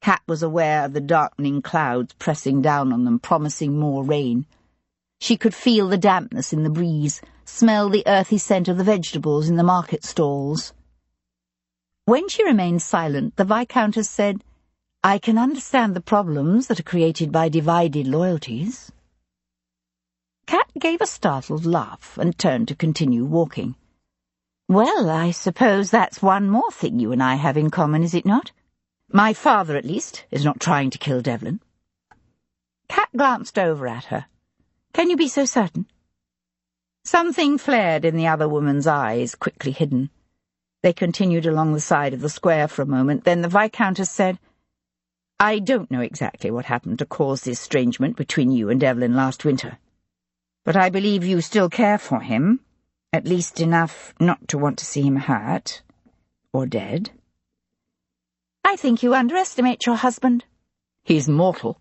Kat was aware of the darkening clouds pressing down on them, promising more rain. She could feel the dampness in the breeze, smell the earthy scent of the vegetables in the market stalls. When she remained silent, the Viscountess said, "I can understand the problems that are created by divided loyalties." Kat gave a startled laugh and turned to continue walking. "Well, I suppose that's one more thing you and I have in common, is it not? My father, at least, is not trying to kill Devlin." Kat glanced over at her. "Can you be so certain?" Something flared in the other woman's eyes, quickly hidden. They continued along the side of the square for a moment, then the Viscountess said, "I don't know exactly what happened to cause the estrangement between you and Devlin last winter, but I believe you still care for him, at least enough not to want to see him hurt or dead." "I think you underestimate your husband." "He's mortal."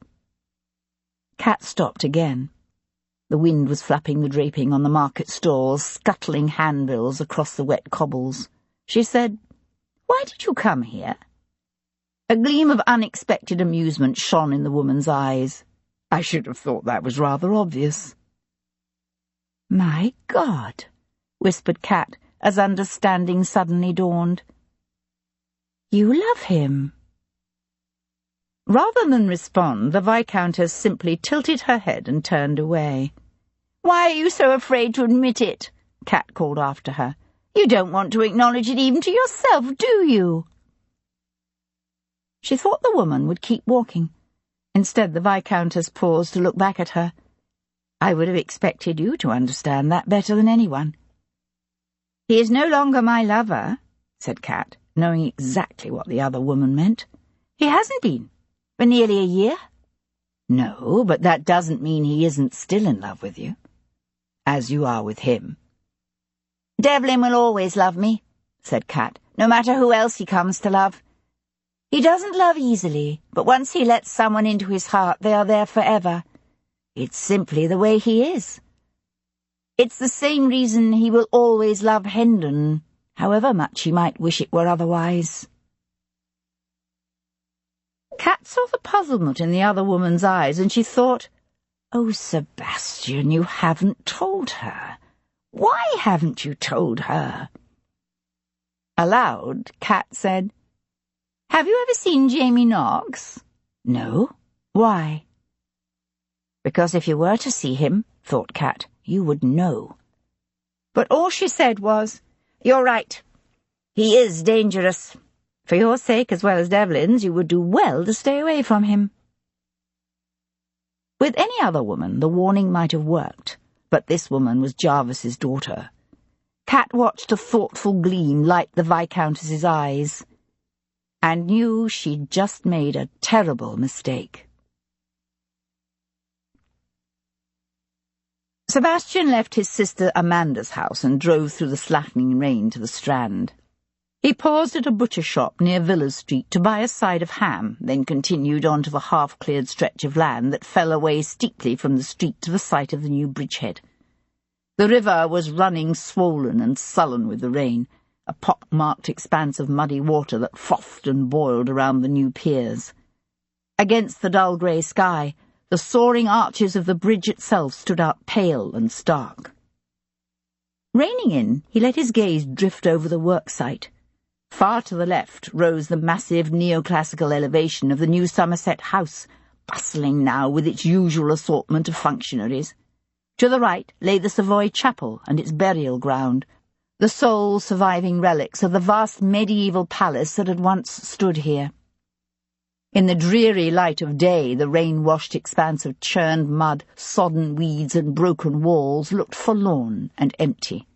Kat stopped again. The wind was flapping the draping on the market stalls, scuttling handbills across the wet cobbles. She said, "Why did you come here?" A gleam of unexpected amusement shone in the woman's eyes. "I should have thought that was rather obvious." "My God," whispered Kat, as understanding suddenly dawned. "You love him." Rather than respond, the Viscountess simply tilted her head and turned away. "Why are you so afraid to admit it?" Kat called after her. "You don't want to acknowledge it even to yourself, do you?" She thought the woman would keep walking. Instead, the Viscountess paused to look back at her. "I would have expected you to understand that better than anyone." "He is no longer my lover," said Kat, knowing exactly what the other woman meant. "He hasn't been. For nearly a year." "No, but that doesn't mean he isn't still in love with you, as you are with him." "Devlin will always love me," said Kat, "no matter who else he comes to love. He doesn't love easily, but once he lets someone into his heart, they are there forever. It's simply the way he is. It's the same reason he will always love Hendon, however much he might wish it were otherwise." Kat saw the puzzlement in the other woman's eyes, and she thought, "Oh, Sebastian, you haven't told her. Why haven't you told her?" Aloud, Kat said, Have you ever seen Jamie Knox? No. Why? Because if you were to see him, thought Kat, you would know. But all she said was, You're right. He is dangerous. For your sake as well as Devlin's, you would do well to stay away from him. With any other woman, the warning might have worked, but this woman was Jarvis's daughter. Kat watched a thoughtful gleam light the Viscountess's eyes, and knew she'd just made a terrible mistake. Sebastian left his sister Amanda's house and drove through the slackening rain to the Strand. He paused at a butcher shop near Villas Street to buy a side of ham, then continued on to the half-cleared stretch of land that fell away steeply from the street to the site of the new bridgehead. The river was running swollen and sullen with the rain, a pock-marked expanse of muddy water that frothed and boiled around the new piers. Against the dull grey sky, the soaring arches of the bridge itself stood out pale and stark. Reining in, he let his gaze drift over the worksite. Far to the left rose the massive neoclassical elevation of the new Somerset House, bustling now with its usual assortment of functionaries. To the right lay the Savoy Chapel and its burial ground, the sole surviving relics of the vast medieval palace that had once stood here. In the dreary light of day, the rain-washed expanse of churned mud, sodden weeds and broken walls looked forlorn and empty.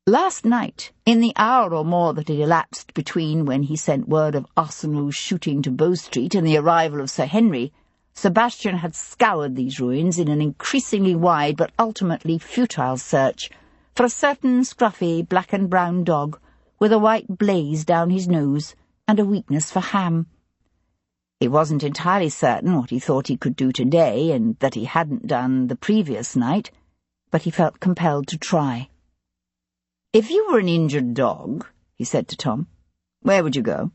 Last night, in the hour or more that had elapsed between when he sent word of Arsenault's shooting to Bow Street and the arrival of Sir Henry, Sebastian had scoured these ruins in an increasingly wide but ultimately futile search for a certain scruffy black-and-brown dog with a white blaze down his nose and a weakness for ham. He wasn't entirely certain what he thought he could do today and that he hadn't done the previous night, but he felt compelled to try. "If you were an injured dog," he said to Tom, "where would you go?"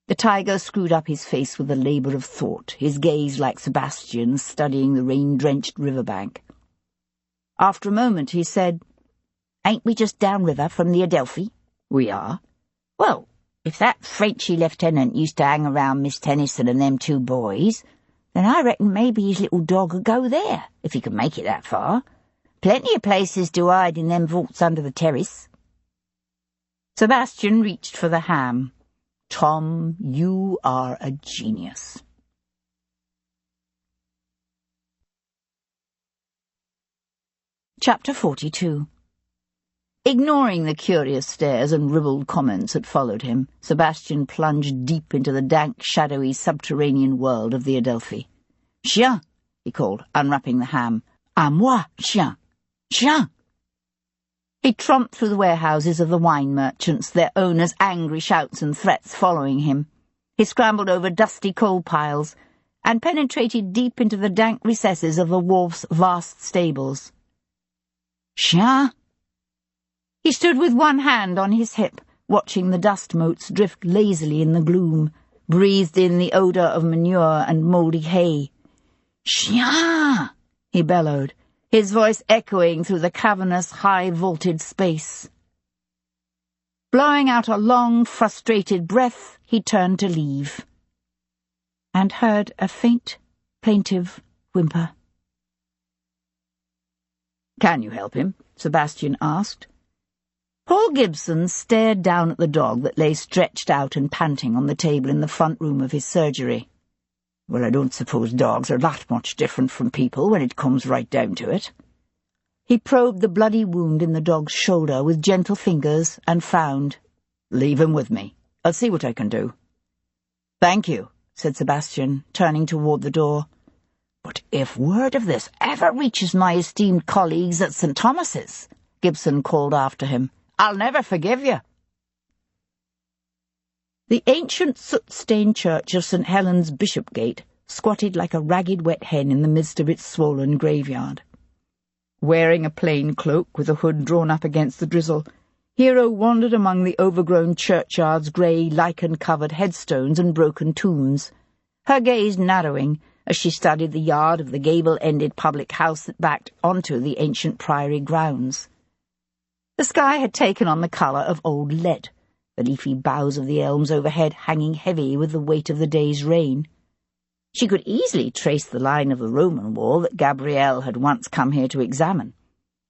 The tiger screwed up his face with a labour of thought, his gaze like Sebastian's studying the rain-drenched riverbank. After a moment he said, "Ain't we just downriver from the Adelphi?" "We are." "Well, if that Frenchy lieutenant used to hang around Miss Tennyson and them two boys, then I reckon maybe his little dog would go there, if he could make it that far. Plenty of places to hide in them vaults under the terrace." Sebastian reached for the ham. "Tom, you are a genius." Chapter 42. Ignoring the curious stares and ribald comments that followed him, Sebastian plunged deep into the dank, shadowy, subterranean world of the Adelphi. "Chien," he called, unwrapping the ham. "À moi, chien! Chien!" He tromped through the warehouses of the wine merchants, their owners' angry shouts and threats following him. He scrambled over dusty coal piles and penetrated deep into the dank recesses of the wharf's vast stables. "Chien!" He stood with one hand on his hip, watching the dust motes drift lazily in the gloom, breathed in the odour of manure and mouldy hay. "Chien!" he bellowed, his voice echoing through the cavernous, high-vaulted space. Blowing out a long, frustrated breath, he turned to leave, and heard a faint, plaintive whimper. "Can you help him?" Sebastian asked. Paul Gibson stared down at the dog that lay stretched out and panting on the table in the front room of his surgery. "Well, I don't suppose dogs are that much different from people when it comes right down to it." He probed the bloody wound in the dog's shoulder with gentle fingers and frowned. "Leave him with me. I'll see what I can do." "Thank you," said Sebastian, turning toward the door. "But if word of this ever reaches my esteemed colleagues at St. Thomas's," Gibson called after him, "I'll never forgive you." The ancient soot-stained church of St. Helen's Bishopgate squatted like a ragged wet hen in the midst of its swollen graveyard. Wearing a plain cloak with a hood drawn up against the drizzle, Hero wandered among the overgrown churchyard's grey, lichen-covered headstones and broken tombs, her gaze narrowing as she studied the yard of the gable-ended public house that backed onto the ancient priory grounds. The sky had taken on the colour of old lead, the leafy boughs of the elms overhead hanging heavy with the weight of the day's rain. She could easily trace the line of the Roman wall that Gabrielle had once come here to examine.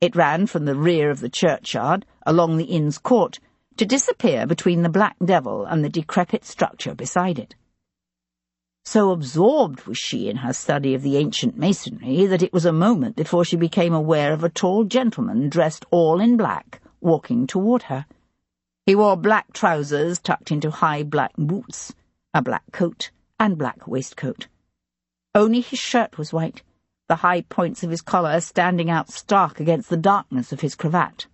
It ran from the rear of the churchyard, along the inn's court, to disappear between the Black Devil and the decrepit structure beside it. So absorbed was she in her study of the ancient masonry that it was a moment before she became aware of a tall gentleman dressed all in black walking toward her. He wore black trousers tucked into high black boots, a black coat, and black waistcoat. Only his shirt was white, the high points of his collar standing out stark against the darkness of his cravat.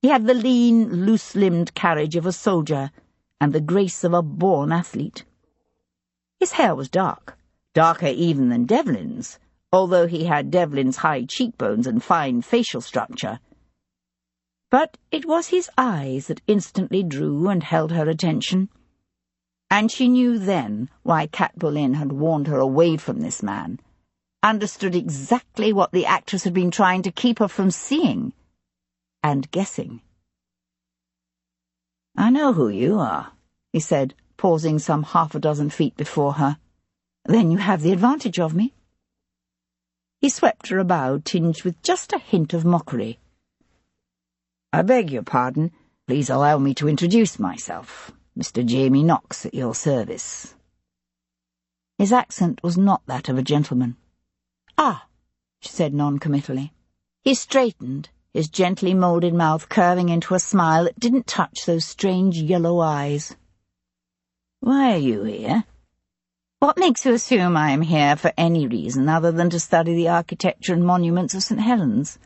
He had the lean, loose-limbed carriage of a soldier and the grace of a born athlete. His hair was dark, darker even than Devlin's, although he had Devlin's high cheekbones and fine facial structure. But it was his eyes that instantly drew and held her attention, and she knew then why Cat Boleyn had warned her away from this man, understood exactly what the actress had been trying to keep her from seeing and guessing. "I know who you are," he said, pausing some 6 feet before her. "Then you have the advantage of me." He swept her a bow tinged with just a hint of mockery. "I beg your pardon. Please allow me to introduce myself. Mr. Jamie Knox at your service." His accent was not that of a gentleman. "Ah," she said non-committally. He straightened, his gently moulded mouth curving into a smile that didn't touch those strange yellow eyes. "Why are you here?" "What makes you assume I am here for any reason other than to study the architecture and monuments of St. Helens?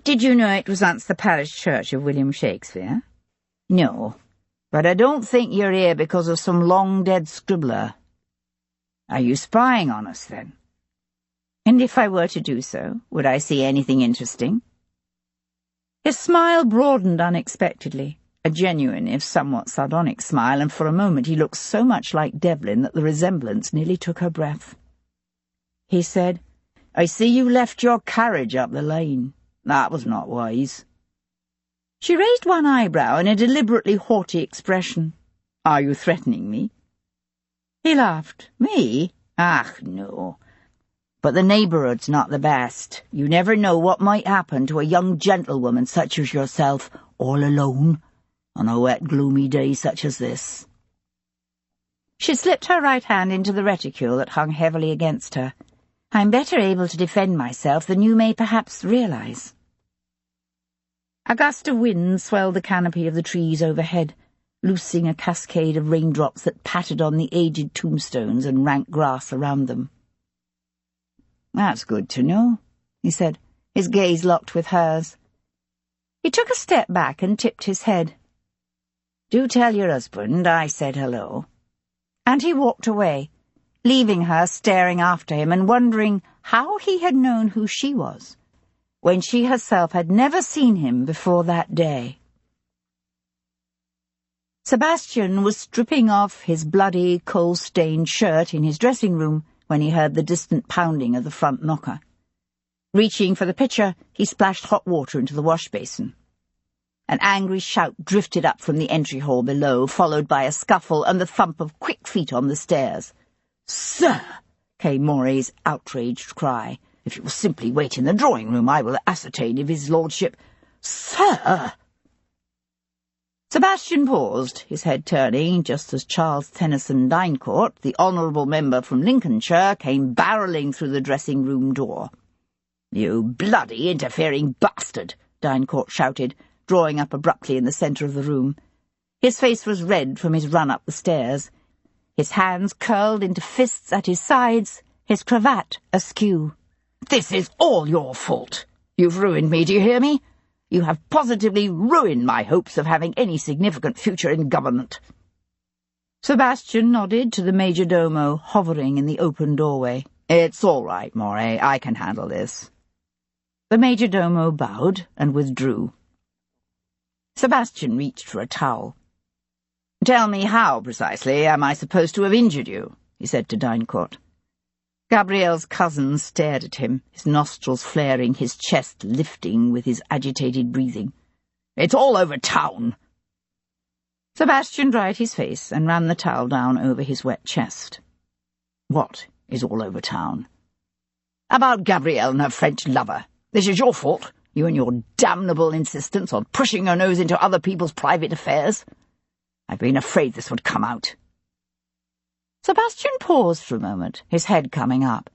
Did you know it was once the parish church of William Shakespeare?" "No, but I don't think you're here because of some long-dead scribbler. Are you spying on us, then?" "And if I were to do so, would I see anything interesting?" His smile broadened unexpectedly, a genuine, if somewhat sardonic smile, and for a moment he looked so much like Devlin that the resemblance nearly took her breath. He said, "I see you left your carriage up the lane. That was not wise." She raised one eyebrow in a deliberately haughty expression. "Are you threatening me?" He laughed. "Me? Ah, no. But the neighbourhood's not the best. You never know what might happen to a young gentlewoman such as yourself, all alone, on a wet, gloomy day such as this." She slipped her right hand into the reticule that hung heavily against her. "I'm better able to defend myself than you may perhaps realize." A gust of wind swelled the canopy of the trees overhead, loosing a cascade of raindrops that pattered on the aged tombstones and rank grass around them. "That's good to know," he said, his gaze locked with hers. He took a step back and tipped his head. "Do tell your husband I said hello." And he walked away, leaving her staring after him and wondering how he had known who she was, when she herself had never seen him before that day. Sebastian was stripping off his bloody, coal-stained shirt in his dressing room when he heard the distant pounding of the front knocker. Reaching for the pitcher, he splashed hot water into the wash-basin. An angry shout drifted up from the entry hall below, followed by a scuffle and the thump of quick feet on the stairs. "Sir!" came Moray's outraged cry. "If you will simply wait in the drawing-room, I will ascertain if his lordship—" "Sir!" Sebastian paused, his head turning, just as Charles Tennyson Dynecourt, the honourable member from Lincolnshire, came barrelling through the dressing-room door. "You bloody interfering bastard!" Dynecourt shouted, drawing up abruptly in the centre of the room. His face was red from his run up the stairs, his hands curled into fists at his sides, his cravat askew. "This is all your fault. You've ruined me, do you hear me? You have positively ruined my hopes of having any significant future in government." Sebastian nodded to the major-domo hovering in the open doorway. "It's all right, Moray. I can handle this." The major-domo bowed and withdrew. Sebastian reached for a towel. "Tell me how, precisely, am I supposed to have injured you?" he said to Dynecourt. Gabrielle's cousin stared at him, his nostrils flaring, his chest lifting with his agitated breathing. "It's all over town." Sebastian dried his face and ran the towel down over his wet chest. What is all over town? About Gabrielle and her French lover. This is your fault, you and your damnable insistence on pushing your nose into other people's private affairs. I've been afraid this would come out. Sebastian paused for a moment, his head coming up.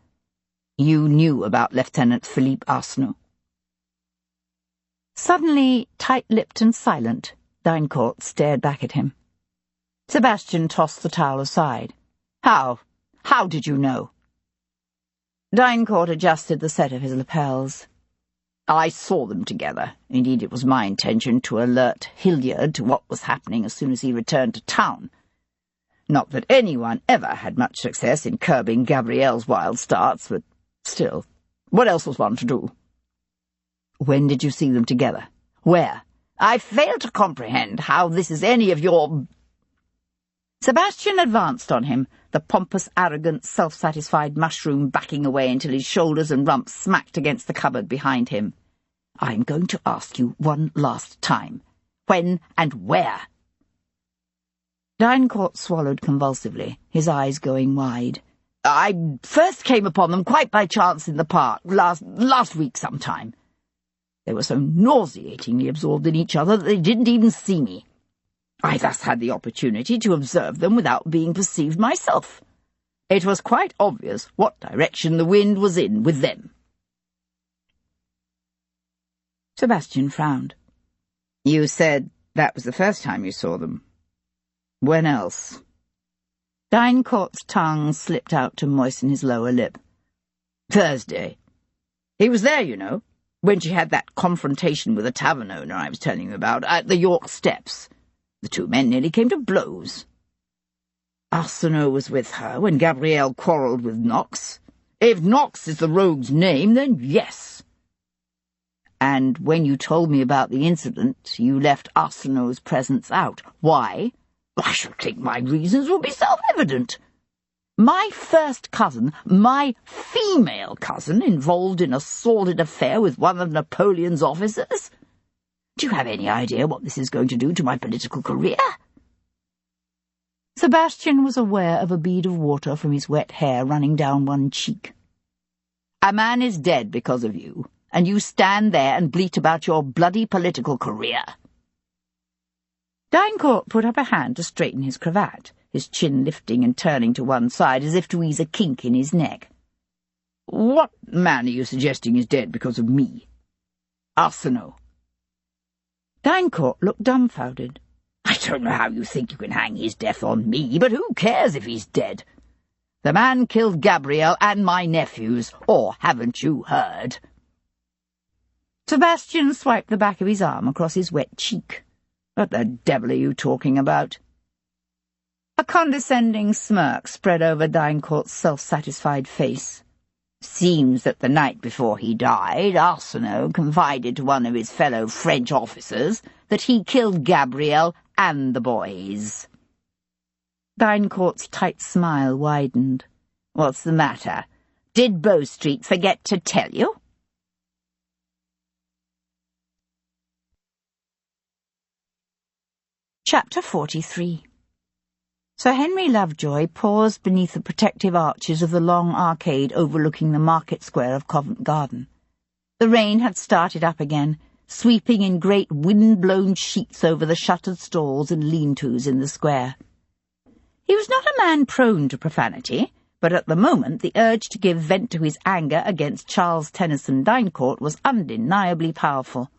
You knew about Lieutenant Philippe Arsenault. Suddenly, tight-lipped and silent, D'Aincourt stared back at him. Sebastian tossed the towel aside. How did you know? D'Aincourt adjusted the set of his lapels. I saw them together. Indeed, it was my intention to alert Hilliard to what was happening as soon as he returned to town. Not that anyone ever had much success in curbing Gabrielle's wild starts, but still, what else was one to do? When did you see them together? Where? I fail to comprehend how this is any of your... Sebastian advanced on him, the pompous, arrogant, self-satisfied mushroom backing away until his shoulders and rump smacked against the cupboard behind him. I'm going to ask you one last time. When and where? D'Aincourt swallowed convulsively, his eyes going wide. I first came upon them quite by chance in the park, last week sometime. They were so nauseatingly absorbed in each other that they didn't even see me. I thus had the opportunity to observe them without being perceived myself. It was quite obvious what direction the wind was in with them. Sebastian frowned. You said that was the first time you saw them. When else? D'Aincourt's tongue slipped out to moisten his lower lip. Thursday. He was there, you know, when she had that confrontation with the tavern owner I was telling you about, at the York Steps. The two men nearly came to blows. Arsenault was with her when Gabrielle quarrelled with Knox. If Knox is the rogue's name, then yes. And when you told me about the incident, you left Arsenault's presence out. Why? I should think my reasons would be self-evident. My first cousin, my female cousin, involved in a sordid affair with one of Napoleon's officers? Do you have any idea what this is going to do to my political career? Sebastian was aware of a bead of water from his wet hair running down one cheek. A man is dead because of you, and you stand there and bleat about your bloody political career. D'Aincourt put up a hand to straighten his cravat, his chin lifting and turning to one side as if to ease a kink in his neck. What man are you suggesting is dead because of me? Arsenault. D'Aincourt looked dumbfounded. I don't know how you think you can hang his death on me, but who cares if he's dead? The man killed Gabrielle and my nephews, or haven't you heard? Sebastian swiped the back of his arm across his wet cheek. What the devil are you talking about? A condescending smirk spread over D'Aincourt's self-satisfied face. Seems that the night before he died, Arsenault confided to one of his fellow French officers that he killed Gabrielle and the boys. D'Aincourt's tight smile widened. What's the matter? Did Bow Street forget to tell you? Chapter 43. Sir Henry Lovejoy paused beneath the protective arches of the long arcade overlooking the market square of Covent Garden. The rain had started up again, sweeping in great wind-blown sheets over the shuttered stalls and lean-tos in the square. He was not a man prone to profanity, but at the moment the urge to give vent to his anger against Charles Tennyson D'Aincourt was undeniably powerful.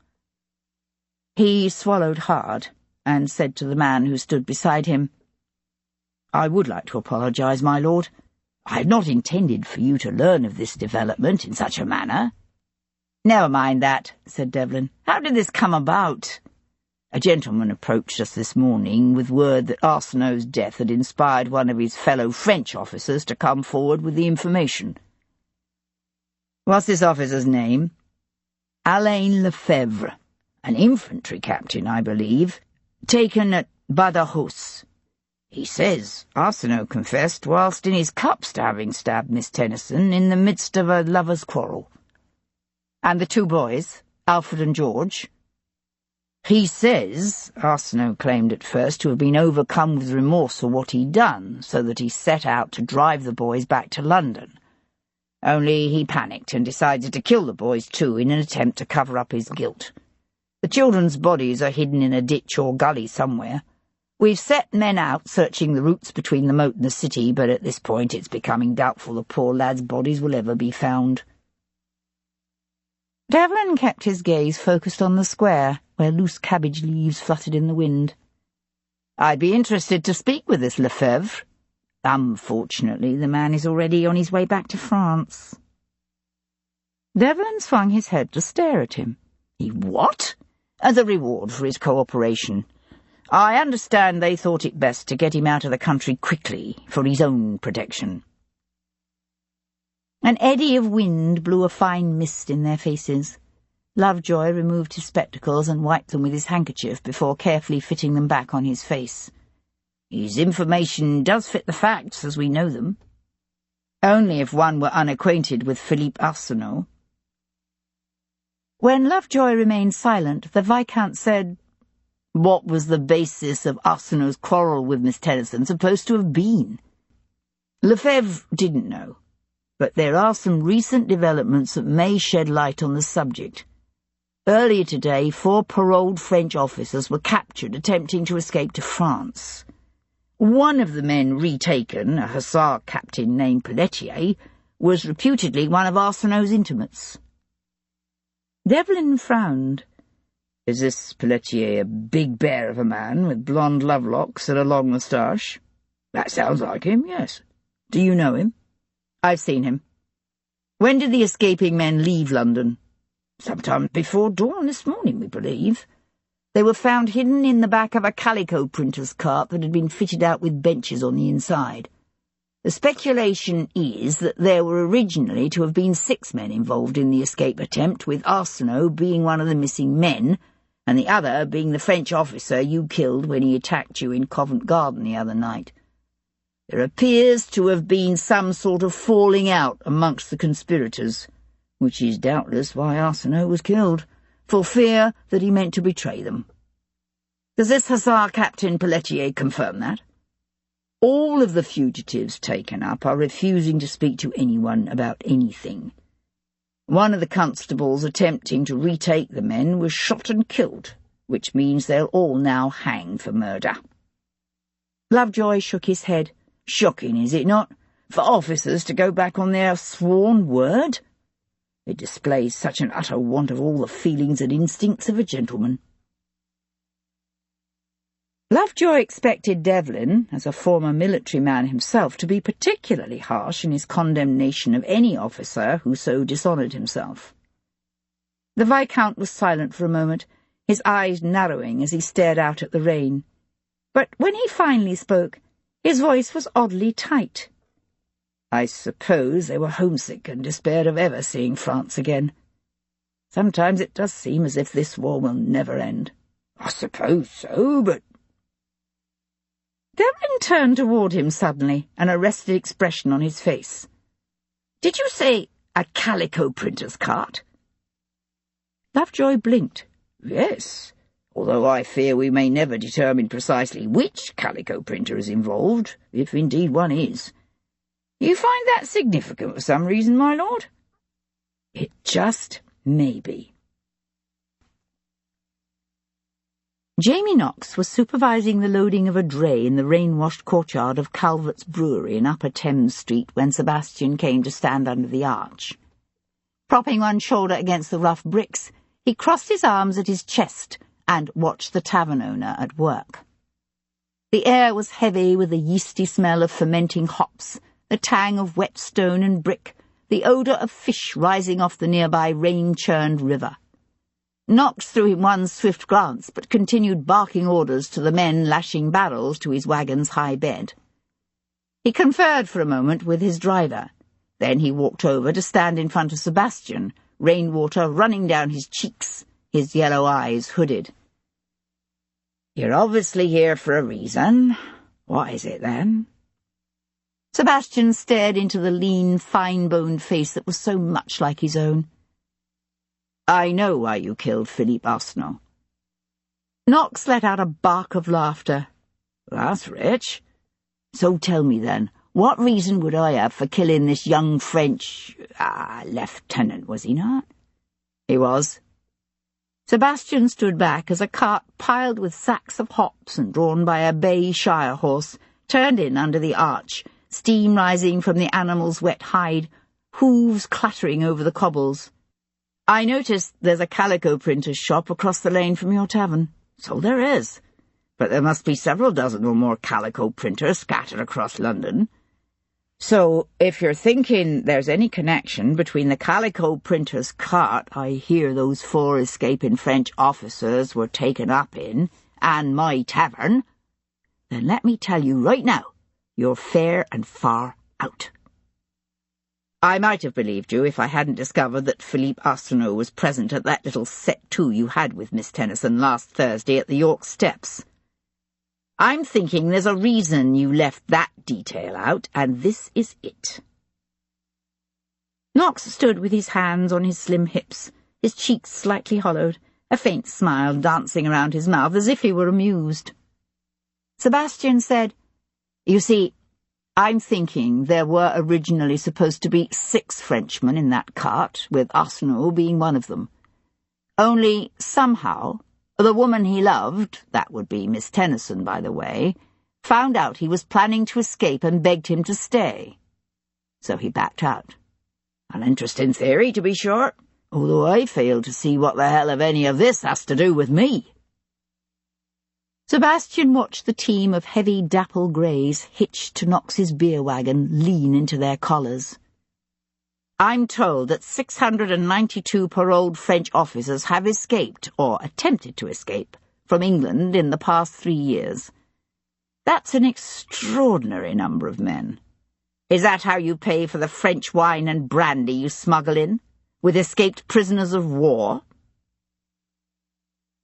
He swallowed hard, and said to the man who stood beside him, I would like to apologize, my lord. I had not intended for you to learn of this development in such a manner. Never mind that, said Devlin. How did this come about? A gentleman approached us this morning with word that Arsenault's death had inspired one of his fellow French officers to come forward with the information. What's this officer's name? Alain Lefebvre, an infantry captain, I believe, taken at Badajoz. He says Arsenault confessed whilst in his cups to having stabbed Miss Tennyson in the midst of a lover's quarrel. And the two boys, Alfred and George? He says Arsenault claimed at first to have been overcome with remorse for what he'd done, so that he set out to drive the boys back to London. Only he panicked and decided to kill the boys too in an attempt to cover up his guilt. The children's bodies are hidden in a ditch or gully somewhere. We've set men out searching the routes between the moat and the city, but at this point it's becoming doubtful the poor lads' bodies will ever be found. Devlin kept his gaze focused on the square, where loose cabbage leaves fluttered in the wind. I'd be interested to speak with this Lefebvre. Unfortunately, the man is already on his way back to France. Devlin swung his head to stare at him. He what? As a reward for his cooperation. I understand they thought it best to get him out of the country quickly, for his own protection. An eddy of wind blew a fine mist in their faces. Lovejoy removed his spectacles and wiped them with his handkerchief before carefully fitting them back on his face. His information does fit the facts as we know them. Only if one were unacquainted with Philippe Arsenault. When Lovejoy remained silent, the Viscount said, "What was the basis of Arsenault's quarrel with Miss Tennyson supposed to have been?" Lefebvre didn't know, but there are some recent developments that may shed light on the subject. Earlier today, 4 paroled French officers were captured attempting to escape to France. One of the men retaken, a hussar captain named Pelletier, was reputedly one of Arsenault's intimates. Devlin frowned. Is this Pelletier a big bear of a man with blonde love-locks and a long moustache? That sounds like him, yes. Do you know him? I've seen him. When did the escaping men leave London? Sometime before dawn this morning, we believe. They were found hidden in the back of a calico printer's cart that had been fitted out with benches on the inside. The speculation is that there were originally to have been 6 men involved in the escape attempt, with Arsenault being one of the missing men, and the other being the French officer you killed when he attacked you in Covent Garden the other night. There appears to have been some sort of falling out amongst the conspirators, which is doubtless why Arsenault was killed, for fear that he meant to betray them. Does this Hussar Captain Pelletier confirm that? All of the fugitives taken up are refusing to speak to anyone about anything. One of the constables attempting to retake the men was shot and killed, which means they'll all now hang for murder. Lovejoy shook his head. Shocking, is it not, for officers to go back on their sworn word? It displays such an utter want of all the feelings and instincts of a gentleman. Lovejoy expected Devlin, as a former military man himself, to be particularly harsh in his condemnation of any officer who so dishonoured himself. The Viscount was silent for a moment, his eyes narrowing as he stared out at the rain. But when he finally spoke, his voice was oddly tight. I suppose they were homesick and despaired of ever seeing France again. Sometimes it does seem as if this war will never end. I suppose so, but... Devlin turned toward him suddenly, an arrested expression on his face. Did you say a calico printer's cart? Lovejoy blinked. Yes, although I fear we may never determine precisely which calico printer is involved, if indeed one is. You find that significant for some reason, my lord? It just may be. Jamie Knox was supervising the loading of a dray in the rain-washed courtyard of Calvert's Brewery in Upper Thames Street when Sebastian came to stand under the arch. Propping one shoulder against the rough bricks, he crossed his arms at his chest and watched the tavern owner at work. The air was heavy with the yeasty smell of fermenting hops, the tang of wet stone and brick, the odour of fish rising off the nearby rain-churned river. Knox threw him one swift glance, but continued barking orders to the men lashing barrels to his wagon's high bed. He conferred for a moment with his driver. Then he walked over to stand in front of Sebastian, rainwater running down his cheeks, his yellow eyes hooded. You're obviously here for a reason. What is it, then? Sebastian stared into the lean, fine-boned face that was so much like his own. I know why you killed Philippe Arsenault. Knox let out a bark of laughter. That's rich. So tell me then, what reason would I have for killing this young French, lieutenant, was he not? He was. Sebastian stood back as a cart piled with sacks of hops and drawn by a bay shire horse turned in under the arch, steam rising from the animal's wet hide, hooves clattering over the cobbles. I noticed there's a calico printer's shop across the lane from your tavern. So there is. But there must be several dozen or more calico printers scattered across London. So, if you're thinking there's any connection between the calico printer's cart I hear those 4 escaping French officers were taken up in, and my tavern, then let me tell you right now, you're fair and far out. I might have believed you if I hadn't discovered that Philippe Arsenault was present at that little set-to you had with Miss Tennyson last Thursday at the York Steps. I'm thinking there's a reason you left that detail out, and this is it. Knox stood with his hands on his slim hips, his cheeks slightly hollowed, a faint smile dancing around his mouth as if he were amused. Sebastian said, "You see, I'm thinking there were originally supposed to be 6 Frenchmen in that cart, with Arsenault being one of them. Only, somehow, the woman he loved, that would be Miss Tennyson, by the way, found out he was planning to escape and begged him to stay. So he backed out. An interesting theory, to be sure, although I fail to see what the hell of any of this has to do with me." Sebastian watched the team of heavy dapple greys hitched to Knox's beer wagon lean into their collars. "I'm told that 692 paroled French officers have escaped, or attempted to escape, from England in the past 3 years. That's an extraordinary number of men. Is that how you pay for the French wine and brandy you smuggle in, with escaped prisoners of war?"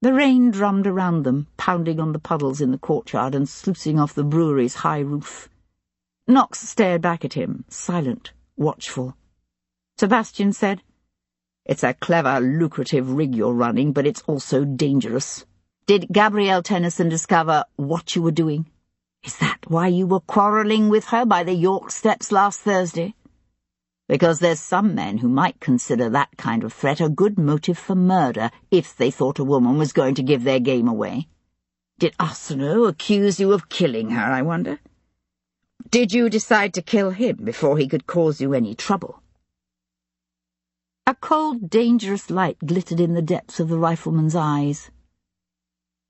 The rain drummed around them, pounding on the puddles in the courtyard and sluicing off the brewery's high roof. Knox stared back at him, silent, watchful. Sebastian said, "It's a clever, lucrative rig you're running, but it's also dangerous. Did Gabrielle Tennyson discover what you were doing? Is that why you were quarrelling with her by the York Steps last Thursday? Because there's some men who might consider that kind of threat a good motive for murder if they thought a woman was going to give their game away. Did Arsenault accuse you of killing her, I wonder? Did you decide to kill him before he could cause you any trouble?" A cold, dangerous light glittered in the depths of the rifleman's eyes.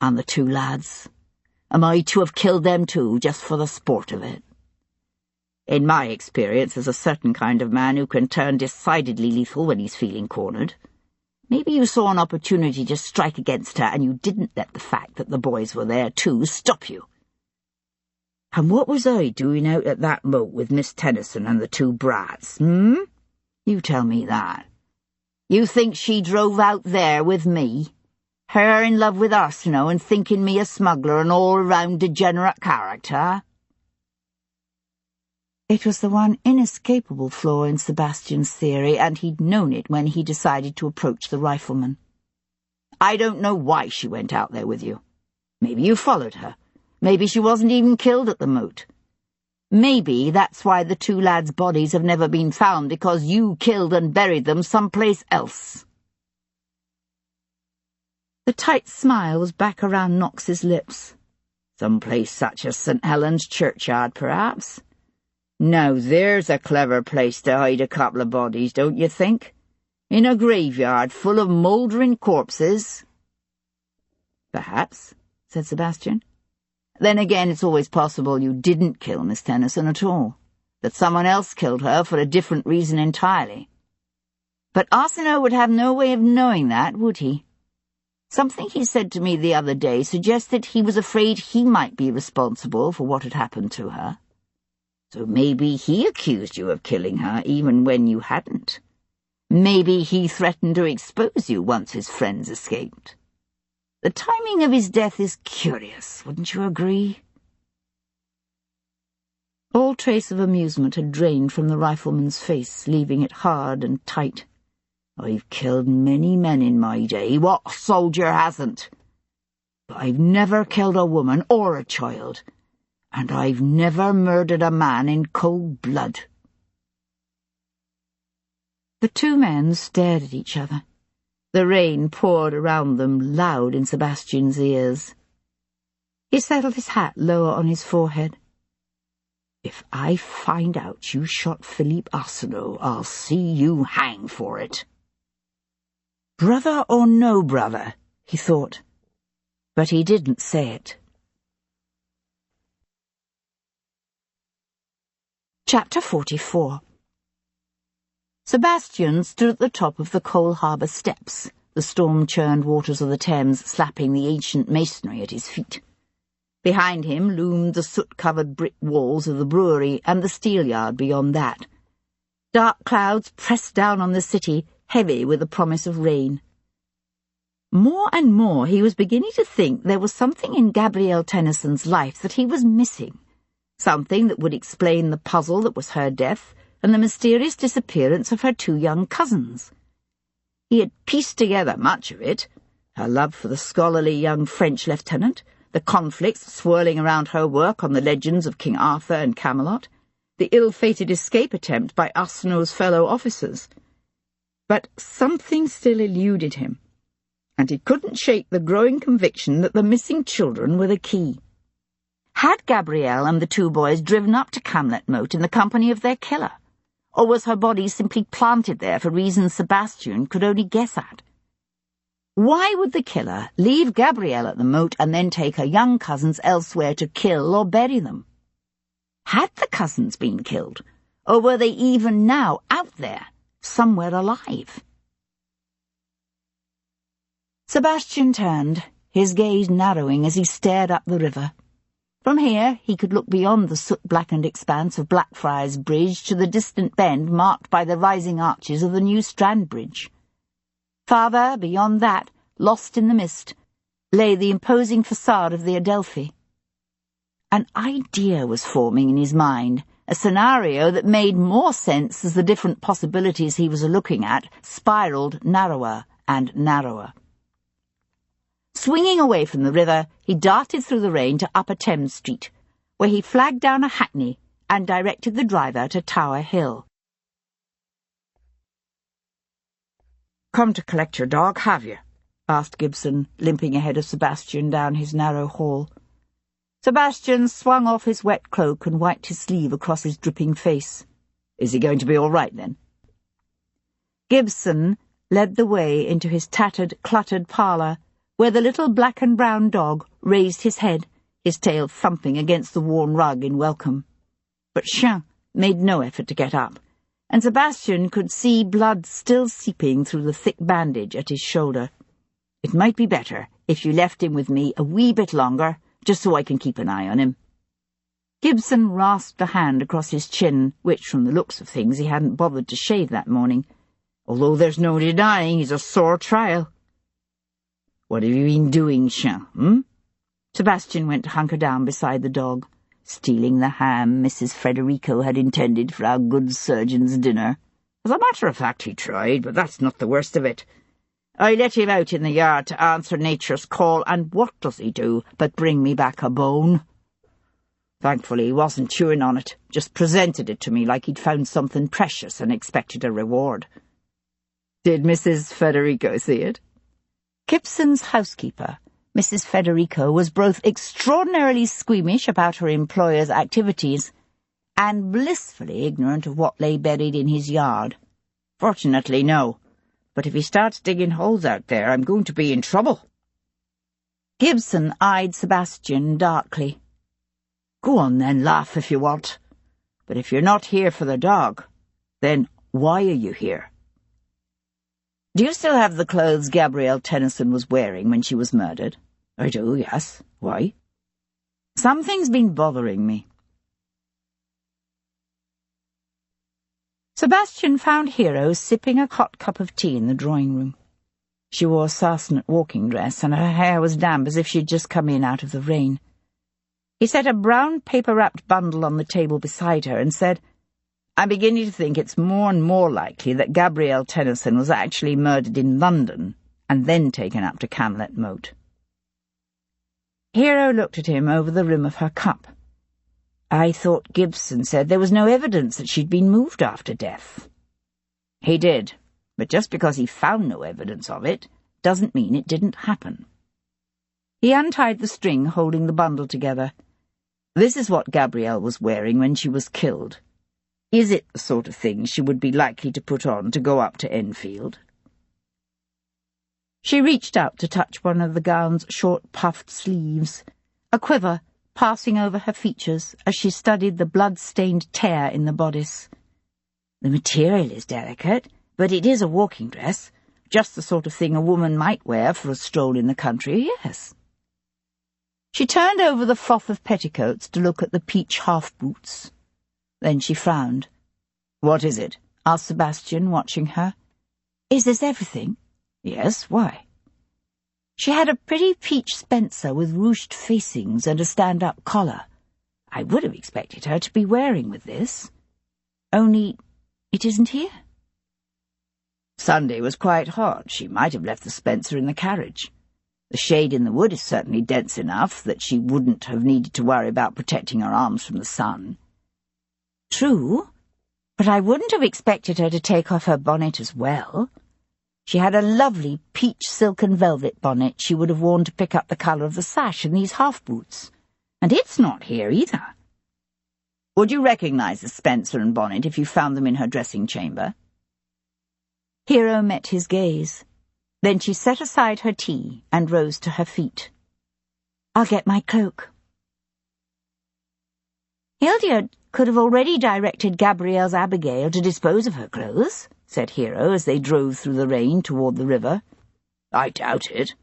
"And the 2 lads? Am I to have killed them too, just for the sport of it? In my experience, there's a certain kind of man who can turn decidedly lethal when he's feeling cornered. Maybe you saw an opportunity to strike against her, and you didn't let the fact that the boys were there too stop you. And what was I doing out at that moat with Miss Tennyson and the 2 brats, You tell me that. You think she drove out there with me? Her in love with Arsenault and thinking me a smuggler and all-round degenerate character?" It was the one inescapable flaw in Sebastian's theory, and he'd known it when he decided to approach the rifleman. "I don't know why she went out there with you. Maybe you followed her. Maybe she wasn't even killed at the moat. Maybe that's why the 2 lads' bodies have never been found, because you killed and buried them someplace else." The tight smile was back around Knox's lips. "Someplace such as St. Helens churchyard, perhaps? Now there's a clever place to hide a couple of bodies, don't you think? In a graveyard full of mouldering corpses." "Perhaps," said Sebastian. "Then again, it's always possible you didn't kill Miss Tennyson at all, that someone else killed her for a different reason entirely. But Arsenault would have no way of knowing that, would he? Something he said to me the other day suggested he was afraid he might be responsible for what had happened to her. So maybe he accused you of killing her even when you hadn't. Maybe he threatened to expose you once his friends escaped. The timing of his death is curious, wouldn't you agree?" All trace of amusement had drained from the rifleman's face, leaving it hard and tight. "I've killed many men in my day. What soldier hasn't? but I've never killed a woman or a child, and I've never murdered a man in cold blood." The two men stared at each other. The rain poured around them loud in Sebastian's ears. He settled his hat lower on his forehead. "If I find out you shot Philippe Arsenault, I'll see you hang for it." Brother or no brother, he thought, but he didn't say it. Chapter 44. Sebastian stood at the top of the Coal Harbour steps, the storm-churned waters of the Thames slapping the ancient masonry at his feet. Behind him loomed the soot-covered brick walls of the brewery and the steelyard beyond that. Dark clouds pressed down on the city, heavy with the promise of rain. More and more he was beginning to think there was something in Gabrielle Tennyson's life that he was missing, something that would explain the puzzle that was her death and the mysterious disappearance of her two young cousins. He had pieced together much of it: her love for the scholarly young French lieutenant, the conflicts swirling around her work on the legends of King Arthur and Camelot, the ill-fated escape attempt by Arsenault's fellow officers. But something still eluded him, and he couldn't shake the growing conviction that the missing children were the key. Had Gabrielle and the two boys driven up to Camlet Moat in the company of their killer, or was her body simply planted there for reasons Sebastian could only guess at? Why would the killer leave Gabrielle at the moat and then take her young cousins elsewhere to kill or bury them? Had the cousins been killed, or were they even now out there, somewhere alive? Sebastian turned, his gaze narrowing as he stared up the river. From here he could look beyond the soot-blackened expanse of Blackfriars Bridge to the distant bend marked by the rising arches of the new Strand Bridge. Farther, beyond that, lost in the mist, lay the imposing facade of the Adelphi. An idea was forming in his mind, a scenario that made more sense as the different possibilities he was looking at spiraled narrower and narrower. Swinging away from the river, he darted through the rain to Upper Thames Street, where he flagged down a hackney and directed the driver to Tower Hill. "Come to collect your dog, have you?" asked Gibson, limping ahead of Sebastian down his narrow hall. Sebastian swung off his wet cloak and wiped his sleeve across his dripping face. "Is he going to be all right, then?" Gibson led the way into his tattered, cluttered parlour, where the little black and brown dog raised his head, his tail thumping against the worn rug in welcome. But Chien made no effort to get up, and Sebastian could see blood still seeping through the thick bandage at his shoulder. "It might be better if you left him with me a wee bit longer, just so I can keep an eye on him." Gibson rasped a hand across his chin, which, from the looks of things, he hadn't bothered to shave that morning, although there's no denying he's a sore trial. "What have you been doing, Chien, Sebastian went to hunker down beside the dog. "Stealing the ham Mrs. Federico had intended for our good surgeon's dinner. As a matter of fact, he tried, but that's not the worst of it. I let him out in the yard to answer nature's call, and what does he do but bring me back a bone? Thankfully, he wasn't chewing on it, just presented it to me like he'd found something precious and expected a reward." "Did Mrs. Federico see it?" Gibson's housekeeper, Mrs. Federico, was both extraordinarily squeamish about her employer's activities and blissfully ignorant of what lay buried in his yard. "Fortunately, no. But if he starts digging holes out there, I'm going to be in trouble." Gibson eyed Sebastian darkly. "Go on then, laugh if you want. But if you're not here for the dog, then why are you here?" "Do you still have the clothes Gabrielle Tennyson was wearing when she was murdered?" "I do, yes. Why?" "Something's been bothering me." Sebastian found Hero sipping a hot cup of tea in the drawing-room. She wore a sarcenet walking dress, and her hair was damp as if she'd just come in out of the rain. He set a brown paper-wrapped bundle on the table beside her and said, "I'm beginning to think it's more and more likely that Gabrielle Tennyson was actually murdered in London and then taken up to Camlet Moat." Hero looked at him over the rim of her cup. I thought Gibson said there was no evidence that she'd been moved after death. He did, but just because he found no evidence of it doesn't mean it didn't happen. He untied the string holding the bundle together. This is what Gabrielle was wearing when she was killed. Is it the sort of thing she would be likely to put on to go up to Enfield? She reached out to touch one of the gown's short puffed sleeves, a quiver passing over her features as she studied the blood-stained tear in the bodice. The material is delicate, but it is a walking dress, just the sort of thing a woman might wear for a stroll in the country, yes. She turned over the froth of petticoats to look at the peach half-boots. Then she frowned. "What is it?" asked Sebastian, watching her. "Is this everything?" "Yes, why?" She had a pretty peach spencer with ruched facings and a stand-up collar. I would have expected her to be wearing with this. Only it isn't here. Sunday was quite hot. She might have left the spencer in the carriage. The shade in the wood is certainly dense enough that she wouldn't have needed to worry about protecting her arms from the sun. True, but I wouldn't have expected her to take off her bonnet as well. She had a lovely peach silken velvet bonnet she would have worn to pick up the colour of the sash in these half-boots, and it's not here either. Would you recognise the spencer and bonnet if you found them in her dressing-chamber? Hero met his gaze. Then she set aside her tea and rose to her feet. "I'll get my cloak." Hildyard could have already directed Gabrielle's Abigail to dispose of her clothes, said Hero as they drove through the rain toward the river. "I doubt it.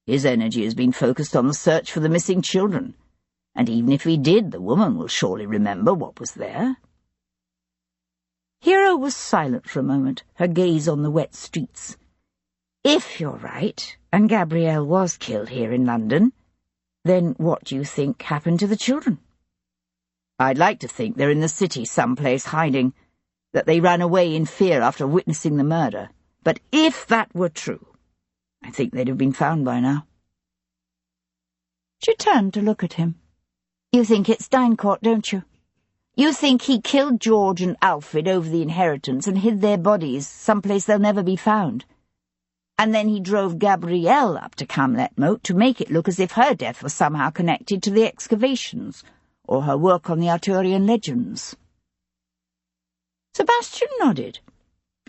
His energy has been focused on the search for the missing children, and even if he did, the woman will surely remember what was there." Hero was silent for a moment, her gaze on the wet streets. "If you're right, and Gabrielle was killed here in London, then what do you think happened to the children?" "I'd like to think they're in the city someplace hiding, that they ran away in fear after witnessing the murder. But if that were true, I think they'd have been found by now." She turned to look at him. "You think it's Steincourt, don't you? You think he killed George and Alfred over the inheritance and hid their bodies someplace they'll never be found. And then he drove Gabrielle up to Camlet Moat to make it look as if her death was somehow connected to the excavations, or her work on the Arthurian legends." Sebastian nodded.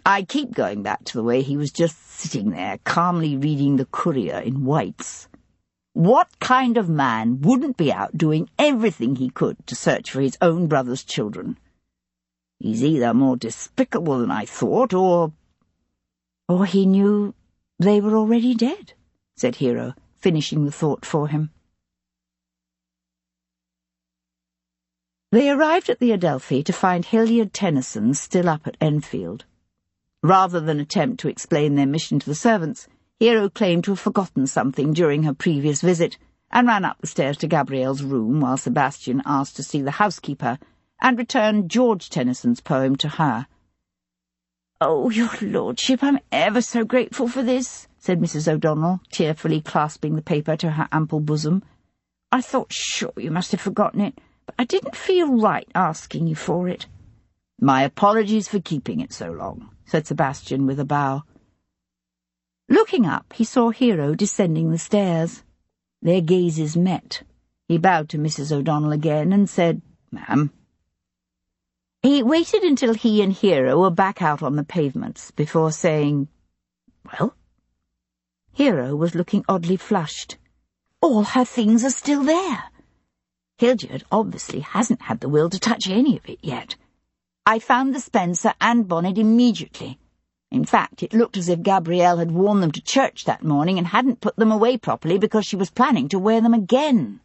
I keep going back to the way he was just sitting there, calmly reading the Courier in whites. What kind of man wouldn't be out doing everything he could to search for his own brother's children? He's either more despicable than I thought, or he knew they were already dead, said Hero, finishing the thought for him. They arrived at the Adelphi to find Hildyard Tennyson still up at Enfield. Rather than attempt to explain their mission to the servants, Hero claimed to have forgotten something during her previous visit and ran up the stairs to Gabrielle's room while Sebastian asked to see the housekeeper and returned George Tennyson's poem to her. "Oh, your lordship, I'm ever so grateful for this," said Mrs. O'Donnell, tearfully clasping the paper to her ample bosom. "I thought sure you must have forgotten it, but I didn't feel right asking you for it." "My apologies for keeping it so long," said Sebastian with a bow. Looking up, he saw Hero descending the stairs. Their gazes met. He bowed to Mrs. O'Donnell again and said, "Ma'am." He waited until he and Hero were back out on the pavements before saying, "Well?" Hero was looking oddly flushed. "All her things are still there. Hildyard obviously hasn't had the will to touch any of it yet. I found the spencer and bonnet immediately. In fact, it looked as if Gabrielle had worn them to church that morning and hadn't put them away properly because she was planning to wear them again."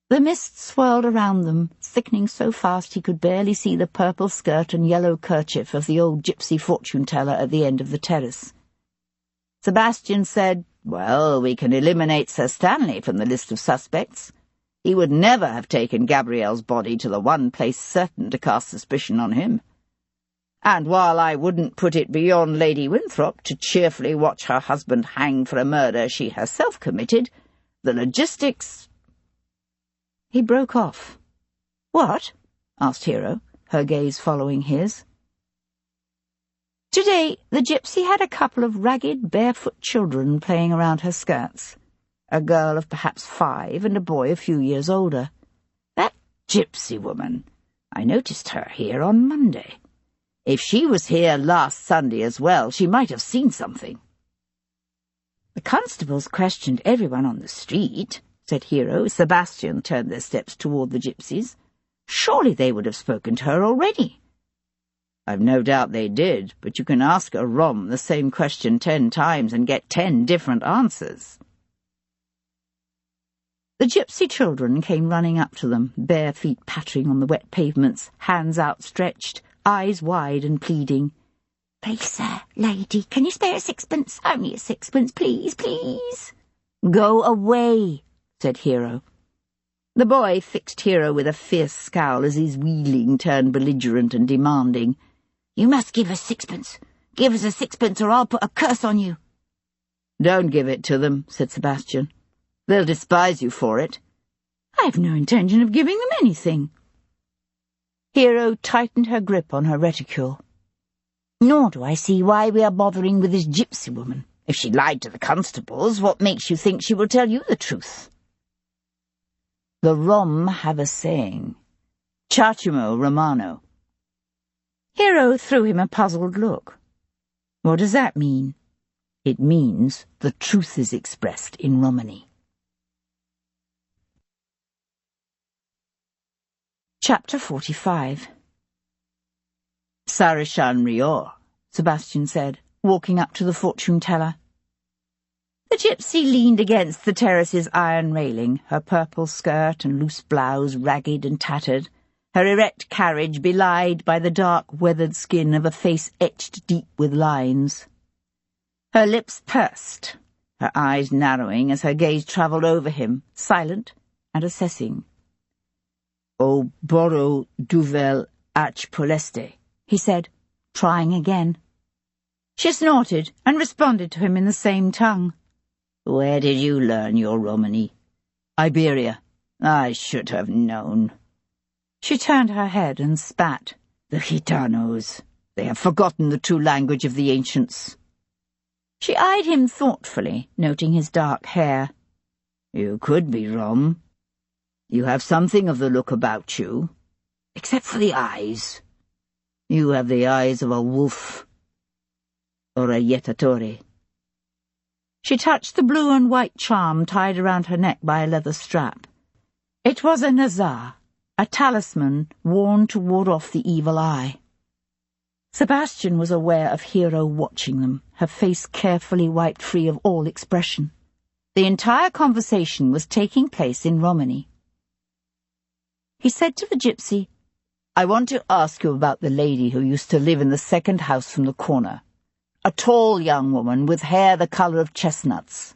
The mist swirled around them, thickening so fast he could barely see the purple skirt and yellow kerchief of the old gypsy fortune-teller at the end of the terrace. Sebastian said, "Well, we can eliminate Sir Stanley from the list of suspects. He would never have taken Gabrielle's body to the one place certain to cast suspicion on him. And while I wouldn't put it beyond Lady Winthrop to cheerfully watch her husband hanged for a murder she herself committed, The logistics—" He broke off. "What?" asked Hero, her gaze following his. Today, the gypsy had a couple of ragged, barefoot children playing around her skirts. A girl of perhaps 5 and a boy a few years older. That gypsy woman. I noticed her here on Monday. If she was here last Sunday as well, she might have seen something. The constables questioned everyone on the street, said Hero, as Sebastian turned their steps toward the gypsies. Surely they would have spoken to her already. I've no doubt they did, but you can ask a Rom the same question 10 times and get 10 different answers. The gypsy children came running up to them, bare feet pattering on the wet pavements, hands outstretched, eyes wide and pleading. "Please, sir, lady, can you spare a 6pence? Only a 6pence, please, please." "Go away," said Hero. The boy fixed Hero with a fierce scowl as his wheeling turned belligerent and demanding. "You must give us 6pence. Give us a 6pence or I'll put a curse on you." "Don't give it to them," said Sebastian. "They'll despise you for it." "I've no intention of giving them anything." Hero tightened her grip on her reticule. "Nor do I see why we are bothering with this gypsy woman. If she lied to the constables, what makes you think she will tell you the truth?" The Rom have a saying, "Chachimo Romano." Hero threw him a puzzled look. "What does that mean?" "It means the truth is expressed in Romany." Chapter 45. "Sarishan Rior," Sebastian said, walking up to the fortune-teller. The gypsy leaned against the terrace's iron railing, her purple skirt and loose blouse ragged and tattered, her erect carriage belied by the dark, weathered skin of a face etched deep with lines. Her lips pursed, her eyes narrowing as her gaze travelled over him, silent and assessing. "O boro duvel ach poleste," he said, trying again. She snorted and responded to him in the same tongue. "Where did you learn your Romany?" "Iberia. I should have known." She turned her head and spat. "The Gitanos. They have forgotten the true language of the ancients." She eyed him thoughtfully, noting his dark hair. "You could be Rom. You have something of the look about you, except for the eyes. You have the eyes of a wolf, or a jettatore." She touched the blue and white charm tied around her neck by a leather strap. It was a nazar, a talisman worn to ward off the evil eye. Sebastian was aware of Hero watching them, her face carefully wiped free of all expression. The entire conversation was taking place in Romany. He said to the gypsy, "I want to ask you about the lady who used to live in the second house from the corner. A tall young woman with hair the colour of chestnuts."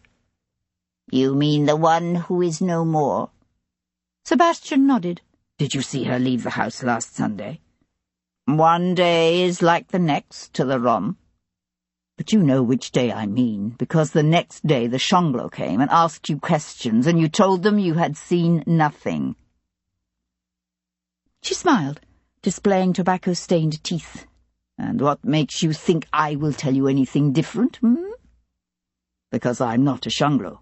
"You mean the one who is no more?" Sebastian nodded. "Did you see her leave the house last Sunday?" "One day is like the next to the Rom." "But you know which day I mean, because the next day the Shonglo came and asked you questions, and you told them you had seen nothing." She smiled, displaying tobacco-stained teeth. "And what makes you think I will tell you anything different, Because I'm not a Shonglo."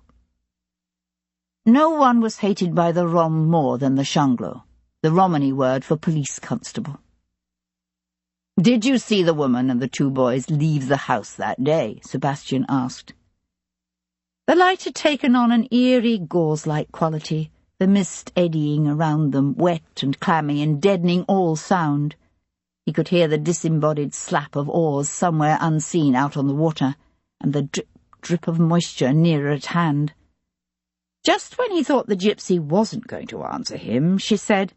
No one was hated by the Rom more than the Shonglo, the Romany word for police constable. "Did you see the woman and the 2 boys leave the house that day?" Sebastian asked. The light had taken on an eerie gauze-like quality, the mist eddying around them, wet and clammy and deadening all sound. He could hear the disembodied slap of oars somewhere unseen out on the water, and the drip, drip of moisture nearer at hand. Just when he thought the gypsy wasn't going to answer him, she said,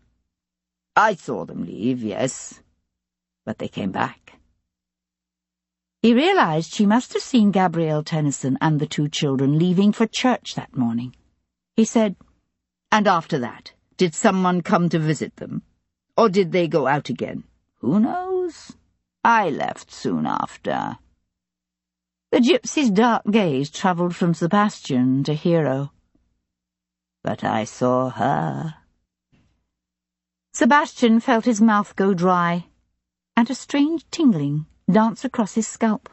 "I saw them leave, yes, but they came back." He realized she must have seen Gabrielle Tennyson and the 2 children leaving for church that morning. He said, "And after that, did someone come to visit them? Or did they go out again? Who knows? I left soon after." The gypsy's dark gaze travelled from Sebastian to Hero. but I saw her." Sebastian felt his mouth go dry, and a strange tingling dance across his scalp.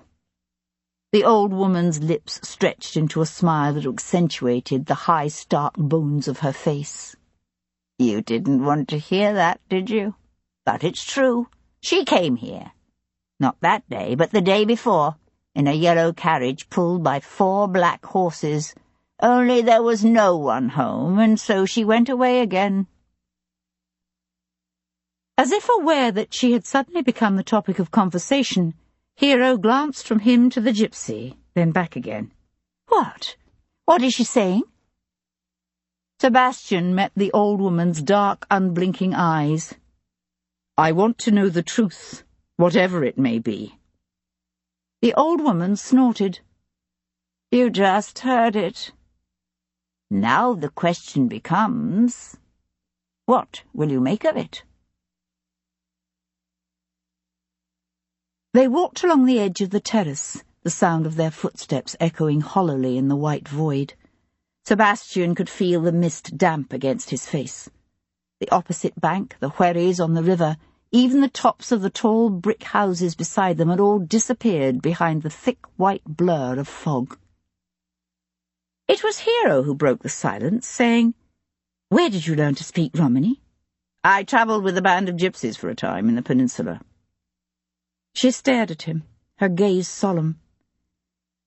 The old woman's lips stretched into a smile that accentuated the high, stark bones of her face. "You didn't want to hear that, did you? But it's true. She came here. Not that day, but the day before, in a yellow carriage pulled by 4 black horses. Only there was no one home, and so she went away again." As if aware that she had suddenly become the topic of conversation, Hero glanced from him to the gypsy, then back again. "What? What is she saying?" Sebastian met the old woman's dark, unblinking eyes. "I want to know the truth, whatever it may be." The old woman snorted. "You just heard it. Now the question becomes, what will you make of it?" They walked along the edge of the terrace, the sound of their footsteps echoing hollowly in the white void. Sebastian could feel the mist damp against his face. The opposite bank, the wherries on the river, even the tops of the tall brick houses beside them had all disappeared behind the thick white blur of fog. It was Hero who broke the silence, saying, "Where did you learn to speak Romany?" "I travelled with a band of gypsies for a time in the peninsula." She stared at him, her gaze solemn.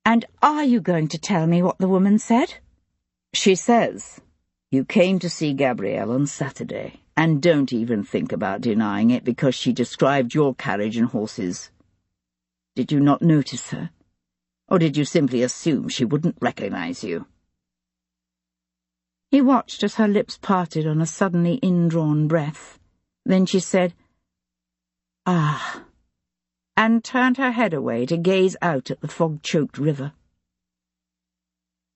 "And are you going to tell me what the woman said?" "She says, you came to see Gabrielle on Saturday, and don't even think about denying it because she described your carriage and horses. Did you not notice her? Or did you simply assume she wouldn't recognize you?" He watched as her lips parted on a suddenly indrawn breath. Then she said, "Ah," and turned her head away to gaze out at the fog-choked river.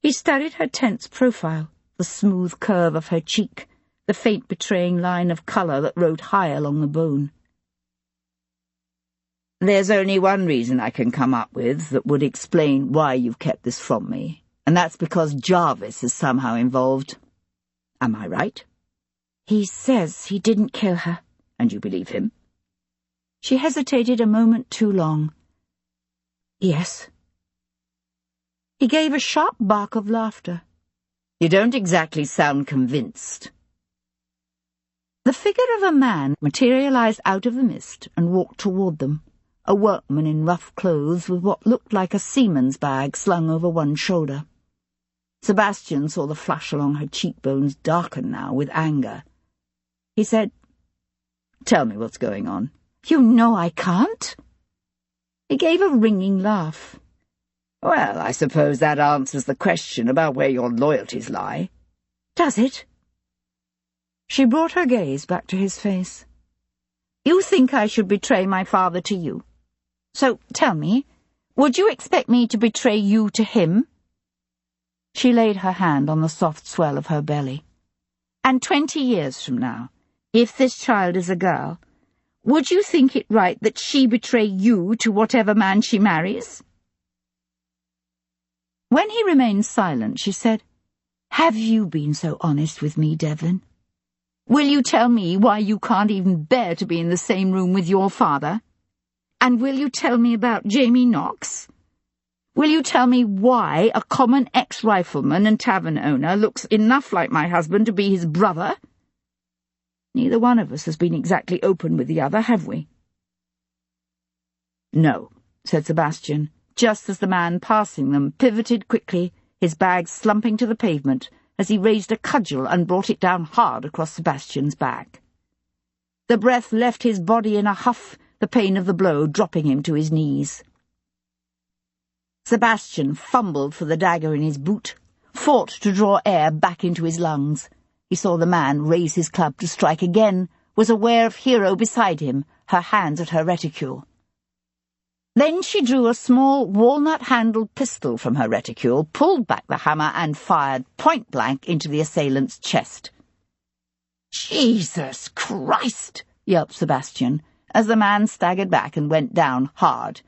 He studied her tense profile, the smooth curve of her cheek, the faint betraying line of colour that rode high along the bone. "There's only one reason I can come up with that would explain why you've kept this from me, and that's because Jarvis is somehow involved. Am I right?" "He says he didn't kill her." "And you believe him?" She hesitated a moment too long. "Yes." He gave a sharp bark of laughter. "You don't exactly sound convinced." The figure of a man materialized out of the mist and walked toward them, a workman in rough clothes with what looked like a seaman's bag slung over one shoulder. Sebastian saw the flush along her cheekbones darken now with anger. He said, "Tell me what's going on." "You know I can't." He gave a ringing laugh. "Well, I suppose that answers the question about where your loyalties lie." "Does it?" She brought her gaze back to his face. "You think I should betray my father to you. So, tell me, would you expect me to betray you to him?" She laid her hand on the soft swell of her belly. "And 20 years from now, if this child is a girl, would you think it right that she betray you to whatever man she marries?" When he remained silent, she said, "Have you been so honest with me, Devlin? Will you tell me why you can't even bear to be in the same room with your father? And will you tell me about Jamie Knox? Will you tell me why a common ex-rifleman and tavern owner looks enough like my husband to be his brother? Neither one of us has been exactly open with the other, have we?" "No," said Sebastian, just as the man passing them pivoted quickly, his bag slumping to the pavement, as he raised a cudgel and brought it down hard across Sebastian's back. The breath left his body in a huff, the pain of the blow dropping him to his knees. Sebastian fumbled for the dagger in his boot, fought to draw air back into his lungs. He saw the man raise his club to strike again, was aware of Hero beside him, her hands at her reticule. Then she drew a small walnut-handled pistol from her reticule, pulled back the hammer, and fired point-blank into the assailant's chest. "Jesus Christ!" yelped Sebastian, as the man staggered back and went down hard.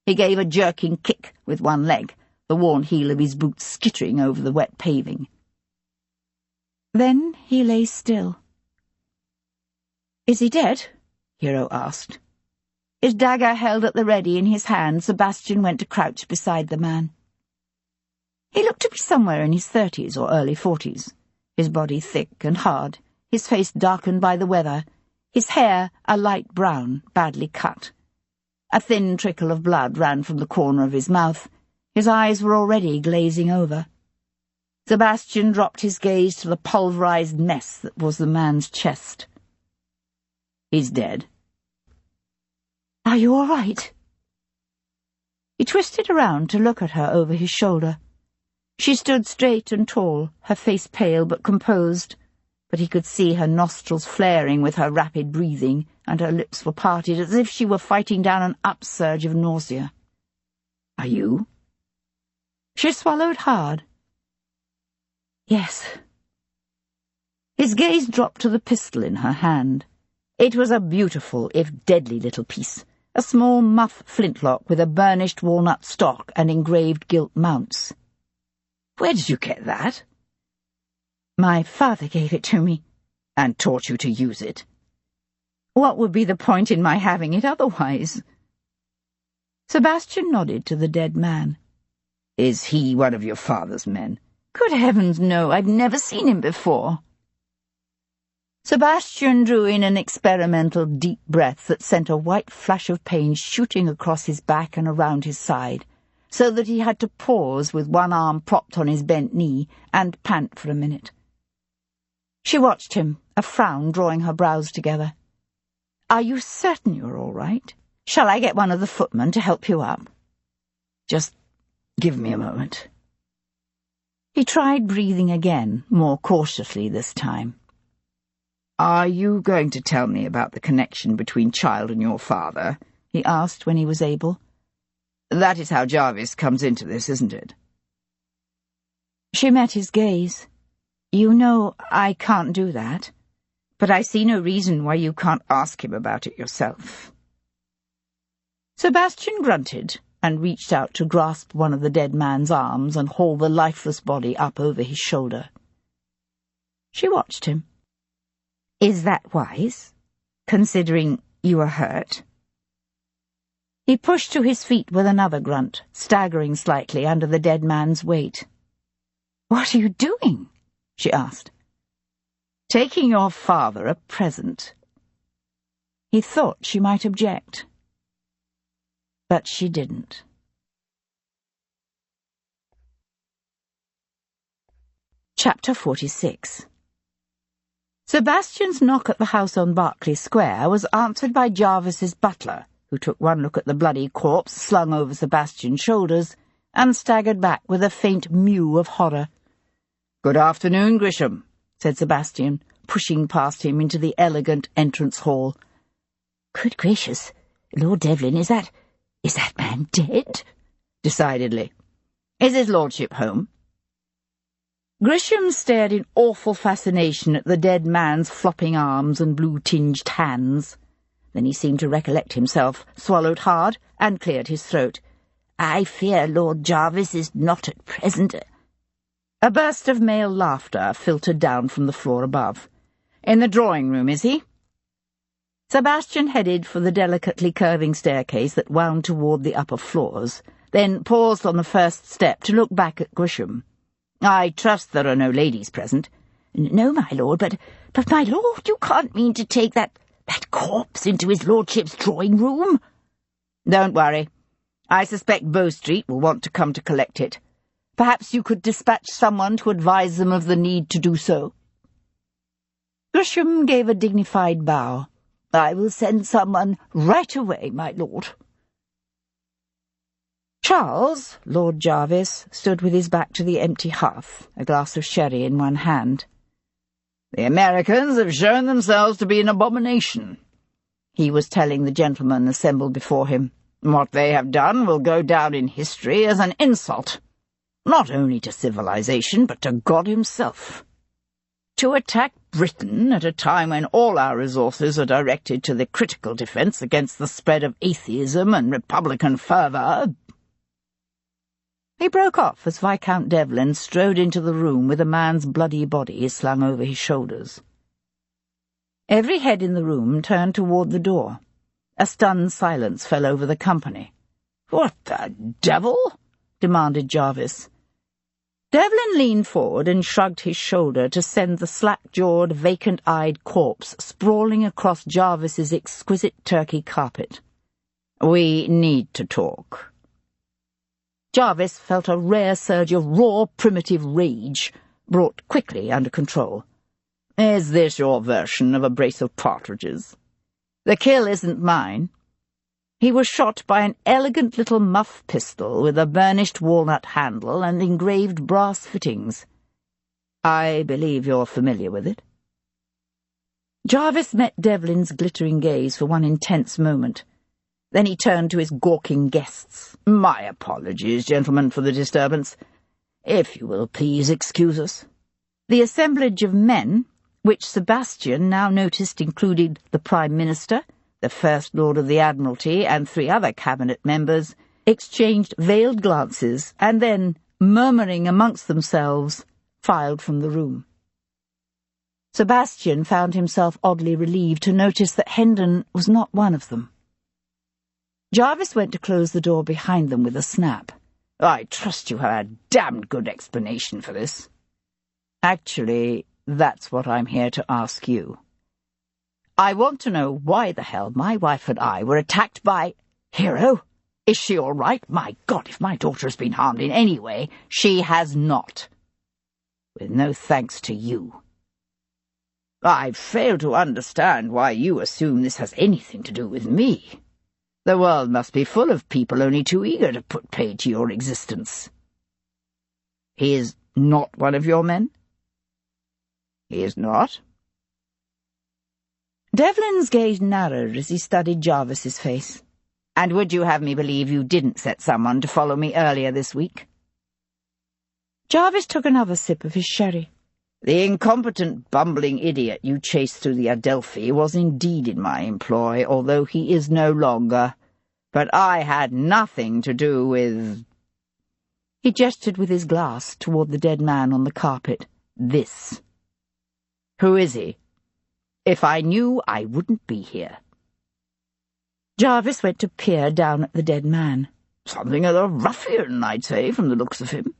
He gave a jerking kick with one leg, the worn heel of his boot skittering over the wet paving. Then he lay still. "Is he dead?" Hero asked. His dagger held at the ready in his hand, Sebastian went to crouch beside the man. He looked to be somewhere in his 30s or early 40s, his body thick and hard, his face darkened by the weather, his hair a light brown, badly cut. A thin trickle of blood ran from the corner of his mouth. His eyes were already glazing over. Sebastian dropped his gaze to the pulverized mess that was the man's chest. "He's dead." "Are you all right?" He twisted around to look at her over his shoulder. She stood straight and tall, her face pale but composed, but he could see her nostrils flaring with her rapid breathing, and her lips were parted as if she were fighting down an upsurge of nausea. "Are you?" She swallowed hard. "Yes." His gaze dropped to the pistol in her hand. It was a beautiful, if deadly little piece, a small muff flintlock with a burnished walnut stock and engraved gilt mounts. "Where did you get that?" "My father gave it to me." "And taught you to use it?" "What would be the point in my having it otherwise?" Sebastian nodded to the dead man. "Is he one of your father's men?" "Good heavens, no! I've never seen him before." Sebastian drew in an experimental deep breath that sent a white flash of pain shooting across his back and around his side, so that he had to pause with one arm propped on his bent knee and pant for a minute. She watched him, a frown drawing her brows together. "Are you certain you're all right? Shall I get one of the footmen to help you up?" "Just give me a moment." He tried breathing again, more cautiously this time. "Are you going to tell me about the connection between Child and your father?" he asked when he was able. "That is how Jarvis comes into this, isn't it?" She met his gaze. "You know I can't do that, but I see no reason why you can't ask him about it yourself." Sebastian grunted and reached out to grasp one of the dead man's arms and haul the lifeless body up over his shoulder. She watched him. "Is that wise, considering you are hurt?" He pushed to his feet with another grunt, staggering slightly under the dead man's weight. "What are you doing?" she asked. "Taking your father a present." He thought she might object, but she didn't. Chapter 46. Sebastian's knock at the house on Berkeley Square was answered by Jarvis's butler, who took one look at the bloody corpse slung over Sebastian's shoulders and staggered back with a faint mew of horror. "Good afternoon, Grisham," said Sebastian, pushing past him into the elegant entrance hall. "Good gracious, Lord Devlin, is that man dead?" "Decidedly. Is his lordship home?" Grisham stared in awful fascination at the dead man's flopping arms and blue-tinged hands. Then he seemed to recollect himself, swallowed hard, and cleared his throat. "I fear Lord Jarvis is not at present." A burst of male laughter filtered down from the floor above. "In the drawing-room, is he?" Sebastian headed for the delicately curving staircase that wound toward the upper floors, then paused on the first step to look back at Grisham. "I trust there are no ladies present." "No, my lord, but my lord, you can't mean to take that corpse into his lordship's drawing-room?" "Don't worry. I suspect Bow Street will want to come to collect it. Perhaps you could dispatch someone to advise them of the need to do so." Grisham gave a dignified bow. "I will send someone right away, my lord." Charles, Lord Jarvis, stood with his back to the empty hearth, a glass of sherry in one hand. "The Americans have shown themselves to be an abomination," he was telling the gentlemen assembled before him. "What they have done will go down in history as an insult, not only to civilization, but to God himself. To attack Britain at a time when all our resources are directed to the critical defense against the spread of atheism and republican fervor." He broke off as Viscount Devlin strode into the room with a man's bloody body slung over his shoulders. Every head in the room turned toward the door. A stunned silence fell over the company. "What the devil?" demanded Jarvis. Devlin leaned forward and shrugged his shoulder to send the slack-jawed, vacant-eyed corpse sprawling across Jarvis's exquisite turkey carpet. "We need to talk." Jarvis felt a rare surge of raw, primitive rage, brought quickly under control. "Is this your version of a brace of partridges? The kill isn't mine. He was shot by an elegant little muff pistol with a burnished walnut handle and engraved brass fittings. I believe you're familiar with it." Jarvis met Devlin's glittering gaze for one intense moment. Then he turned to his gawking guests. "My apologies, gentlemen, for the disturbance. If you will please excuse us." The assemblage of men, which Sebastian now noticed included the Prime Minister, the First Lord of the Admiralty, and 3 other cabinet members, exchanged veiled glances and then, murmuring amongst themselves, filed from the room. Sebastian found himself oddly relieved to notice that Hendon was not one of them. Jarvis went to close the door behind them with a snap. "I trust you have a damned good explanation for this." "Actually, that's what I'm here to ask you. I want to know why the hell my wife and I were attacked by— Hero? Is she all right? My God, if my daughter has been harmed in any way, she has not. With no thanks to you." "I fail to understand why you assume this has anything to do with me. The world must be full of people only too eager to put paid to your existence." "He is not one of your men?" "He is not." Devlin's gaze narrowed as he studied Jarvis's face. "And would you have me believe you didn't set someone to follow me earlier this week?" Jarvis took another sip of his sherry. "The incompetent, bumbling idiot you chased through the Adelphi was indeed in my employ, although he is no longer. But I had nothing to do with—" He gestured with his glass toward the dead man on the carpet. "This. Who is he? If I knew, I wouldn't be here." Jarvis went to peer down at the dead man. "Something of a ruffian, I'd say, from the looks of him."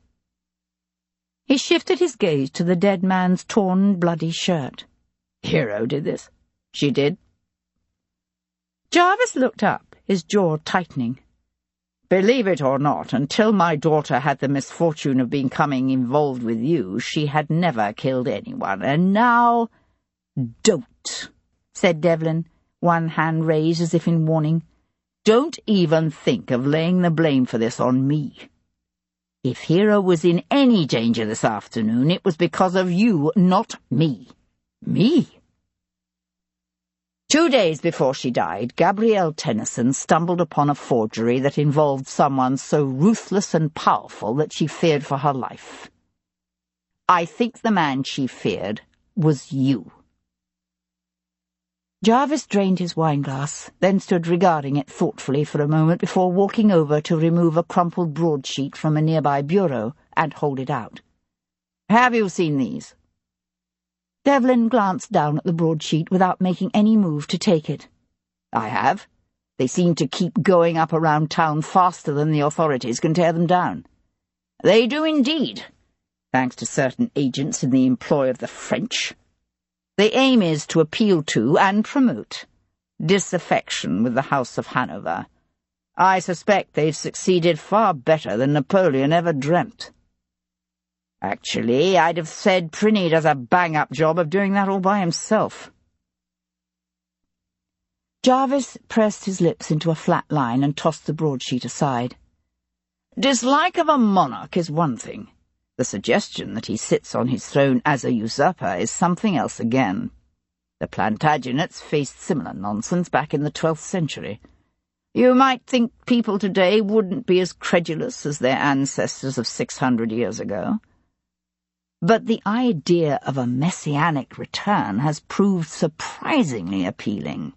He shifted his gaze to the dead man's torn, bloody shirt. "Hero did this?" "She did." Jarvis looked up, his jaw tightening. "Believe it or not, until my daughter had the misfortune of becoming involved with you, she had never killed anyone, and now—" "Don't," said Devlin, one hand raised as if in warning. "Don't even think of laying the blame for this on me. If Hero was in any danger this afternoon, it was because of you, not me." "Me?" 2 days before she died, Gabrielle Tennyson stumbled upon a forgery that involved someone so ruthless and powerful that she feared for her life. I think the man she feared was you." Jarvis drained his wineglass, then stood regarding it thoughtfully for a moment before walking over to remove a crumpled broadsheet from a nearby bureau and hold it out. "Have you seen these?" Devlin glanced down at the broadsheet without making any move to take it. "I have. They seem to keep going up around town faster than the authorities can tear them down." "They do indeed, thanks to certain agents in the employ of the French. The aim is to appeal to and promote disaffection with the House of Hanover. I suspect they've succeeded far better than Napoleon ever dreamt. Actually, I'd have said Prinny does a bang-up job of doing that all by himself." Jarvis pressed his lips into a flat line and tossed the broadsheet aside. "Dislike of a monarch is one thing. The suggestion that he sits on his throne as a usurper is something else again. The Plantagenets faced similar nonsense back in the 12th century. You might think people today wouldn't be as credulous as their ancestors of 600 years ago. But the idea of a messianic return has proved surprisingly appealing."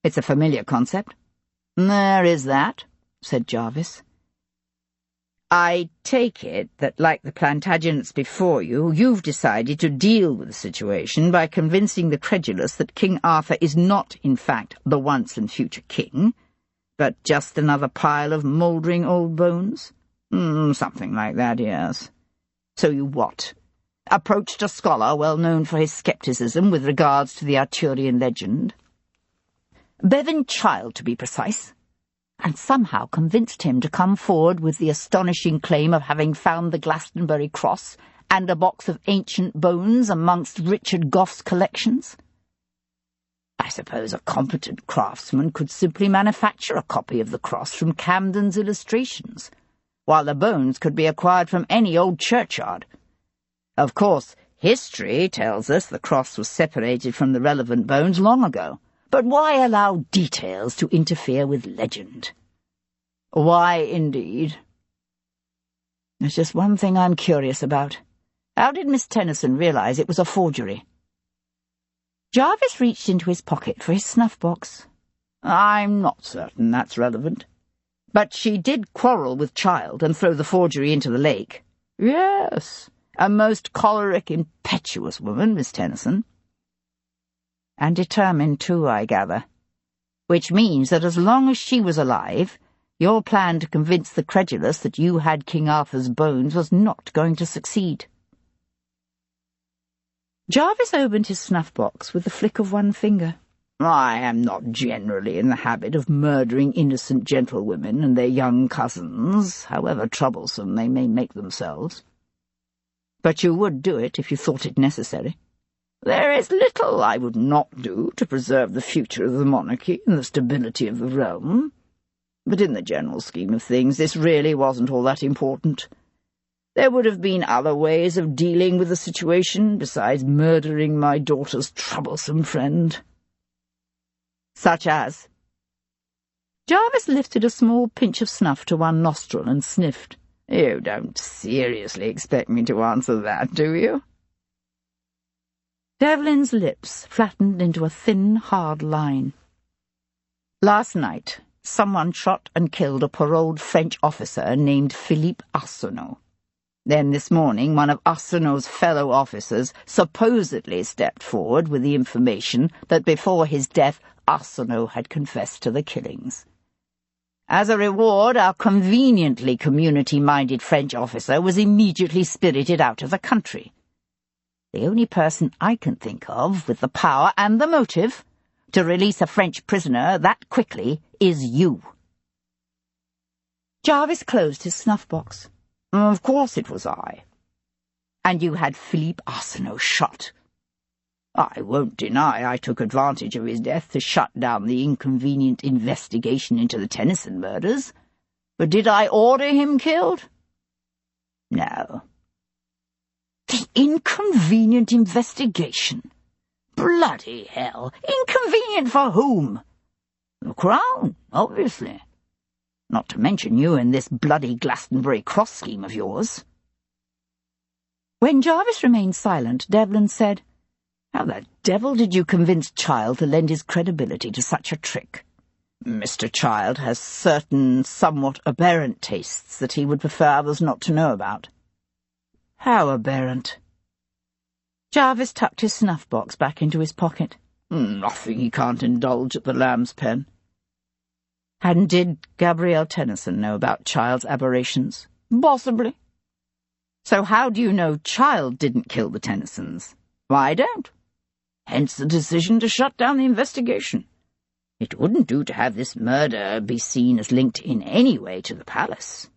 "It's a familiar concept." "There is that," said Jarvis. I take it that, like the Plantagenets before you, you've decided to deal with the situation by convincing the credulous that King Arthur is not, in fact, the once and future king, but just another pile of mouldering old bones? Something like that, yes. So you what? Approached a scholar well known for his scepticism with regards to the Arthurian legend? Bevan Child, to be precise, and somehow convinced him to come forward with the astonishing claim of having found the Glastonbury cross and a box of ancient bones amongst Richard Gough's collections. I suppose a competent craftsman could simply manufacture a copy of the cross from Camden's illustrations, while the bones could be acquired from any old churchyard. Of course, history tells us the cross was separated from the relevant bones long ago. But why allow details to interfere with legend? Why, indeed? There's just one thing I'm curious about. How did Miss Tennyson realize it was a forgery? Jarvis reached into his pocket for his snuff-box. I'm not certain that's relevant. But she did quarrel with Child and throw the forgery into the lake. Yes, a most choleric, impetuous woman, Miss Tennyson. And determined, too, I gather. Which means that as long as she was alive, your plan to convince the credulous that you had King Arthur's bones was not going to succeed. Jarvis opened his snuff-box with the flick of one finger. I am not generally in the habit of murdering innocent gentlewomen and their young cousins, however troublesome they may make themselves. But you would do it if you thought it necessary. There is little I would not do to preserve the future of the monarchy and the stability of the realm. But in the general scheme of things, this really wasn't all that important. There would have been other ways of dealing with the situation besides murdering my daughter's troublesome friend. Such as? Jarvis lifted a small pinch of snuff to one nostril and sniffed. You don't seriously expect me to answer that, do you? Devlin's lips flattened into a thin, hard line. Last night, someone shot and killed a paroled French officer named Philippe Arsenault. Then this morning, one of Arsenault's fellow officers supposedly stepped forward with the information that before his death, Arsenault had confessed to the killings. As a reward, our conveniently community-minded French officer was immediately spirited out of the country. The only person I can think of with the power and the motive to release a French prisoner that quickly is you. Jarvis closed his snuff-box. Of course it was I. And you had Philippe Arsenault shot. I won't deny I took advantage of his death to shut down the inconvenient investigation into the Tennyson murders. But did I order him killed? No. The inconvenient investigation? Bloody hell! Inconvenient for whom? The Crown, obviously. Not to mention you and this bloody Glastonbury cross scheme of yours. When Jarvis remained silent, Devlin said, "How the devil did you convince Child to lend his credibility to such a trick?" Mr. Child has certain somewhat aberrant tastes that he would prefer others not to know about. How aberrant? Jarvis tucked his snuff-box back into his pocket. Nothing he can't indulge at the Lamb's Pen. And did Gabrielle Tennyson know about Child's aberrations? Possibly. So how do you know Child didn't kill the Tennysons? I don't. Hence the decision to shut down the investigation. It wouldn't do to have this murder be seen as linked in any way to the palace.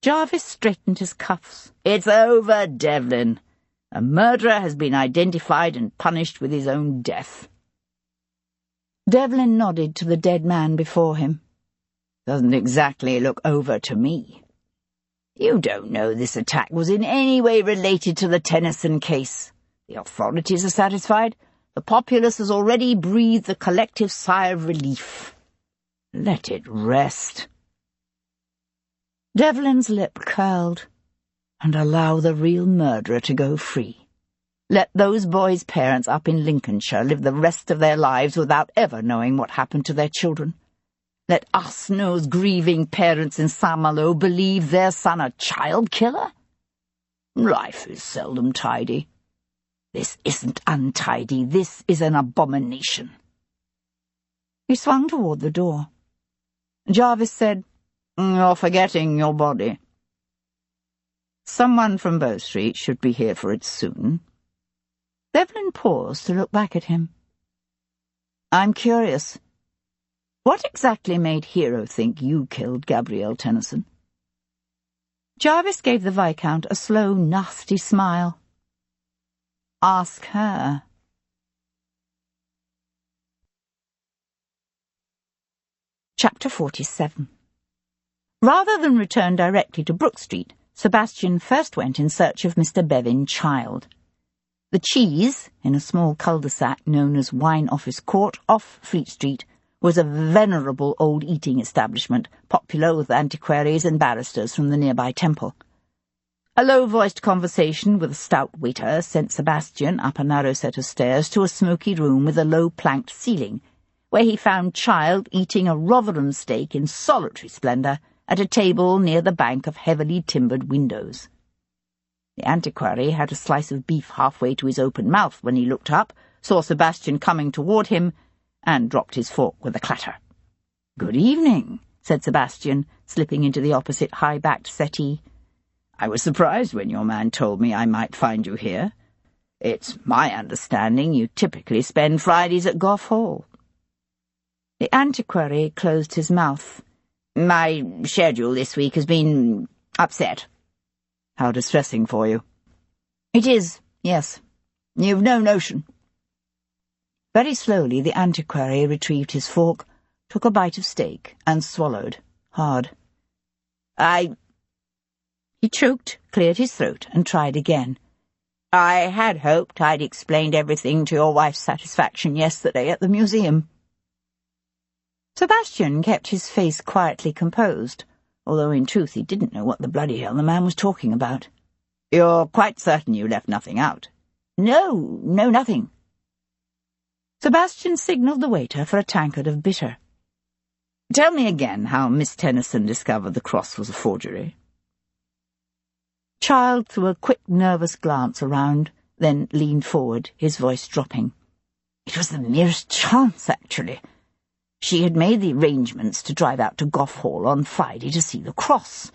Jarvis straightened his cuffs. It's over, Devlin. A murderer has been identified and punished with his own death. Devlin nodded to the dead man before him. Doesn't exactly look over to me. You don't know this attack was in any way related to the Tennyson case. The authorities are satisfied. The populace has already breathed a collective sigh of relief. Let it rest. Devlin's lip curled. And allow the real murderer to go free. Let those boys' parents up in Lincolnshire live the rest of their lives without ever knowing what happened to their children. Let us-nosed grieving parents in Saint-Malo believe their son a child killer? Life is seldom tidy. This isn't untidy. This is an abomination. He swung toward the door. Jarvis said, "You're forgetting your body." "Someone from Bow Street should be here for it soon." Devlin paused to look back at him. "I'm curious. What exactly made Hero think you killed Gabrielle Tennyson?" Jarvis gave the Viscount a slow, nasty smile. "Ask her." Chapter 47. Rather than return directly to Brook Street, Sebastian first went in search of Mr. Bevin Child. The Cheese, in a small cul-de-sac known as Wine Office Court off Fleet Street, was a venerable old eating establishment, popular with antiquaries and barristers from the nearby temple. A low-voiced conversation with a stout waiter sent Sebastian up a narrow set of stairs to a smoky room with a low-planked ceiling, where he found Child eating a Rotherham steak in solitary splendour at a table near the bank of heavily timbered windows. The antiquary had a slice of beef halfway to his open mouth when he looked up, saw Sebastian coming toward him, and dropped his fork with a clatter. "Good evening," said Sebastian, slipping into the opposite high-backed settee. "I was surprised when your man told me I might find you here. It's my understanding you typically spend Fridays at Gough Hall." The antiquary closed his mouth. "My schedule this week has been upset." "How distressing for you." "It is, yes. You've no notion." Very slowly the antiquary retrieved his fork, took a bite of steak, and swallowed, hard. He choked, cleared his throat, and tried again. "I had hoped I'd explained everything to your wife's satisfaction yesterday at the museum." Sebastian kept his face quietly composed, although in truth he didn't know what the bloody hell the man was talking about. "You're quite certain you left nothing out?" No, nothing." Sebastian signalled the waiter for a tankard of bitter. "Tell me again how Miss Tennyson discovered the cross was a forgery." Child threw a quick, nervous glance around, then leaned forward, his voice dropping. "It was the merest chance, actually. She had made the arrangements to drive out to Gough Hall on Friday to see the cross.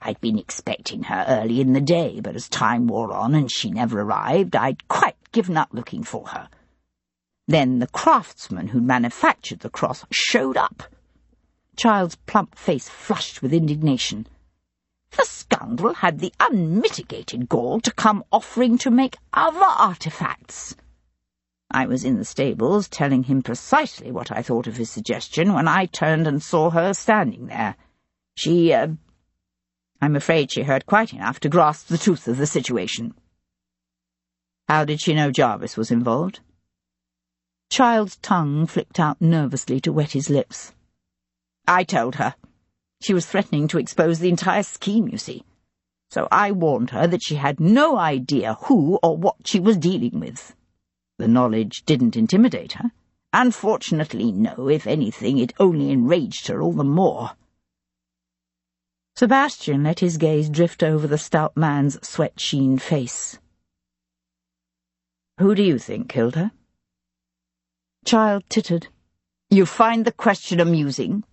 I'd been expecting her early in the day, but as time wore on and she never arrived, I'd quite given up looking for her. Then the craftsman who manufactured the cross showed up." Child's plump face flushed with indignation. "The scoundrel had the unmitigated gall to come offering to make other artefacts. I was in the stables telling him precisely what I thought of his suggestion when I turned and saw her standing there. I'm afraid she heard quite enough to grasp the truth of the situation." "How did she know Jarvis was involved?" Child's tongue flicked out nervously to wet his lips. "I told her. She was threatening to expose the entire scheme, you see. So I warned her that she had no idea who or what she was dealing with. The knowledge didn't intimidate her. Unfortunately, no. If anything, it only enraged her all the more." Sebastian let his gaze drift over the stout man's sweat-sheened face. "Who do you think killed her?" Child tittered. "You find the question amusing?"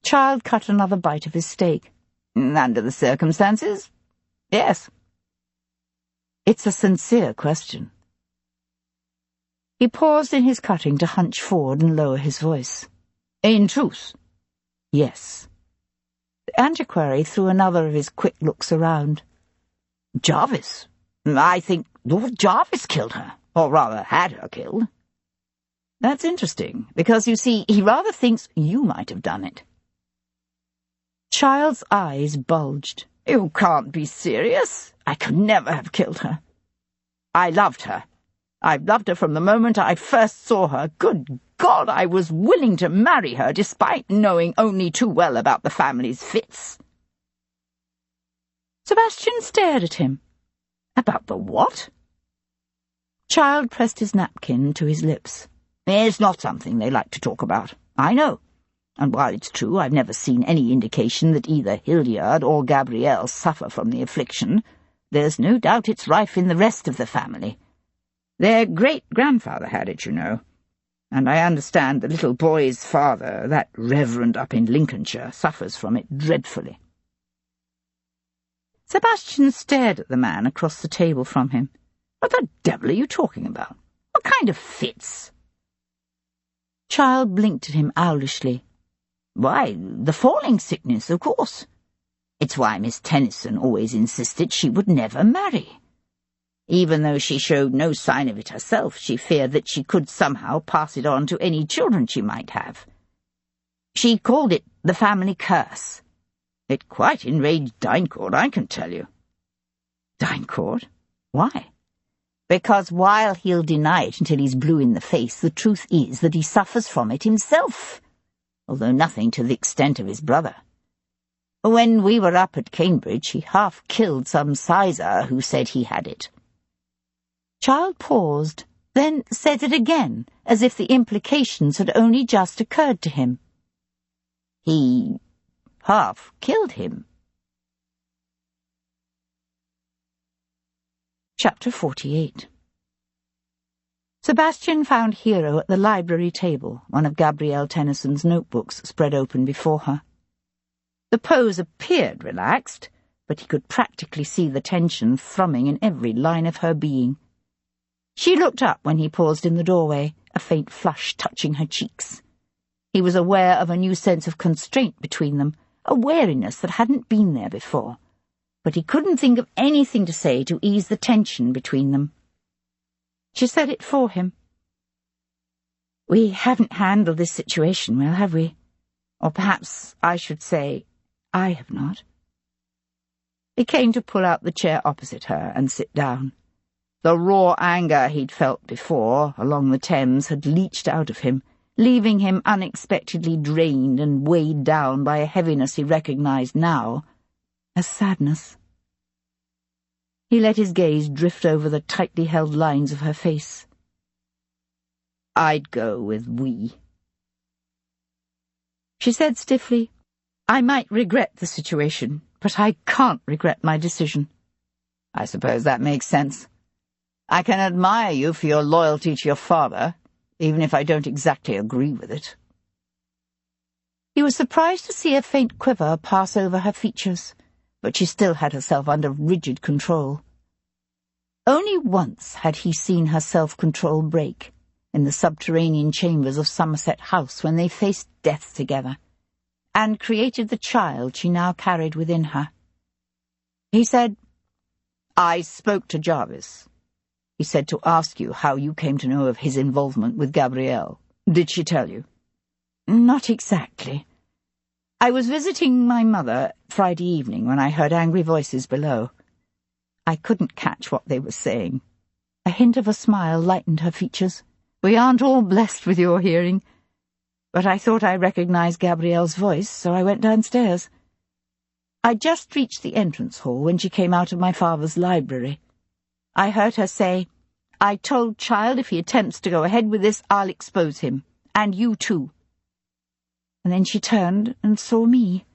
Child cut another bite of his steak. "Under the circumstances, yes." "It's a sincere question." He paused in his cutting to hunch forward and lower his voice. "In truth?" "Yes." The antiquary threw another of his quick looks around. "Jarvis? I think Lord Jarvis killed her, or rather had her killed." "That's interesting, because, you see, he rather thinks you might have done it." Child's eyes bulged. "You can't be serious. I could never have killed her. I loved her. I've loved her from the moment I first saw her. Good God, I was willing to marry her despite knowing only too well about the family's fits." Sebastian stared at him. "About the what?" Child pressed his napkin to his lips. "It's not something they like to talk about. I know. And while it's true I've never seen any indication that either Hildyard or Gabrielle suffer from the affliction, there's no doubt it's rife in the rest of the family. Their great-grandfather had it, you know. And I understand the little boy's father, that reverend up in Lincolnshire, suffers from it dreadfully." Sebastian stared at the man across the table from him. "What the devil are you talking about? What kind of fits?" Child blinked at him owlishly. "Why, the falling sickness, of course. It's why Miss Tennyson always insisted she would never marry. Even though she showed no sign of it herself, she feared that she could somehow pass it on to any children she might have. She called it the family curse. It quite enraged Dynecourt, I can tell you." "Dynecourt? Why?" "Because while he'll deny it until he's blue in the face, the truth is that he suffers from it himself, although nothing to the extent of his brother. When we were up at Cambridge, he half killed some sizer who said he had it." Child paused, then said it again, as if the implications had only just occurred to him. "He half killed him." Chapter 48. Sebastian found Hero at the library table, one of Gabrielle Tennyson's notebooks spread open before her. The pose appeared relaxed, but he could practically see the tension thrumming in every line of her being. She looked up when he paused in the doorway, a faint flush touching her cheeks. He was aware of a new sense of constraint between them, a wariness that hadn't been there before, but he couldn't think of anything to say to ease the tension between them. She said it for him. "We haven't handled this situation well, have we? Or perhaps I should say, I have not." He came to pull out the chair opposite her and sit down. The raw anger he'd felt before, along the Thames, had leached out of him, leaving him unexpectedly drained and weighed down by a heaviness he recognized now as sadness. He let his gaze drift over the tightly held lines of her face. "I'd go with we." She said stiffly, "I might regret the situation, but I can't regret my decision." "I suppose that makes sense. I can admire you for your loyalty to your father, even if I don't exactly agree with it." He was surprised to see a faint quiver pass over her features, but she still had herself under rigid control. Only once had he seen her self-control break, in the subterranean chambers of Somerset House when they faced death together, and created the child she now carried within her. He said, "I spoke to Jarvis. He said to ask you how you came to know of his involvement with Gabrielle. Did she tell you?" "Not exactly. I was visiting my mother Friday evening when I heard angry voices below. I couldn't catch what they were saying." A hint of a smile lightened her features. "We aren't all blessed with your hearing. But I thought I recognized Gabrielle's voice, so I went downstairs. I'd just reached the entrance hall when she came out of my father's library. I heard her say, 'I told Child if he attempts to go ahead with this, I'll expose him. And you too.' And then she turned and saw me.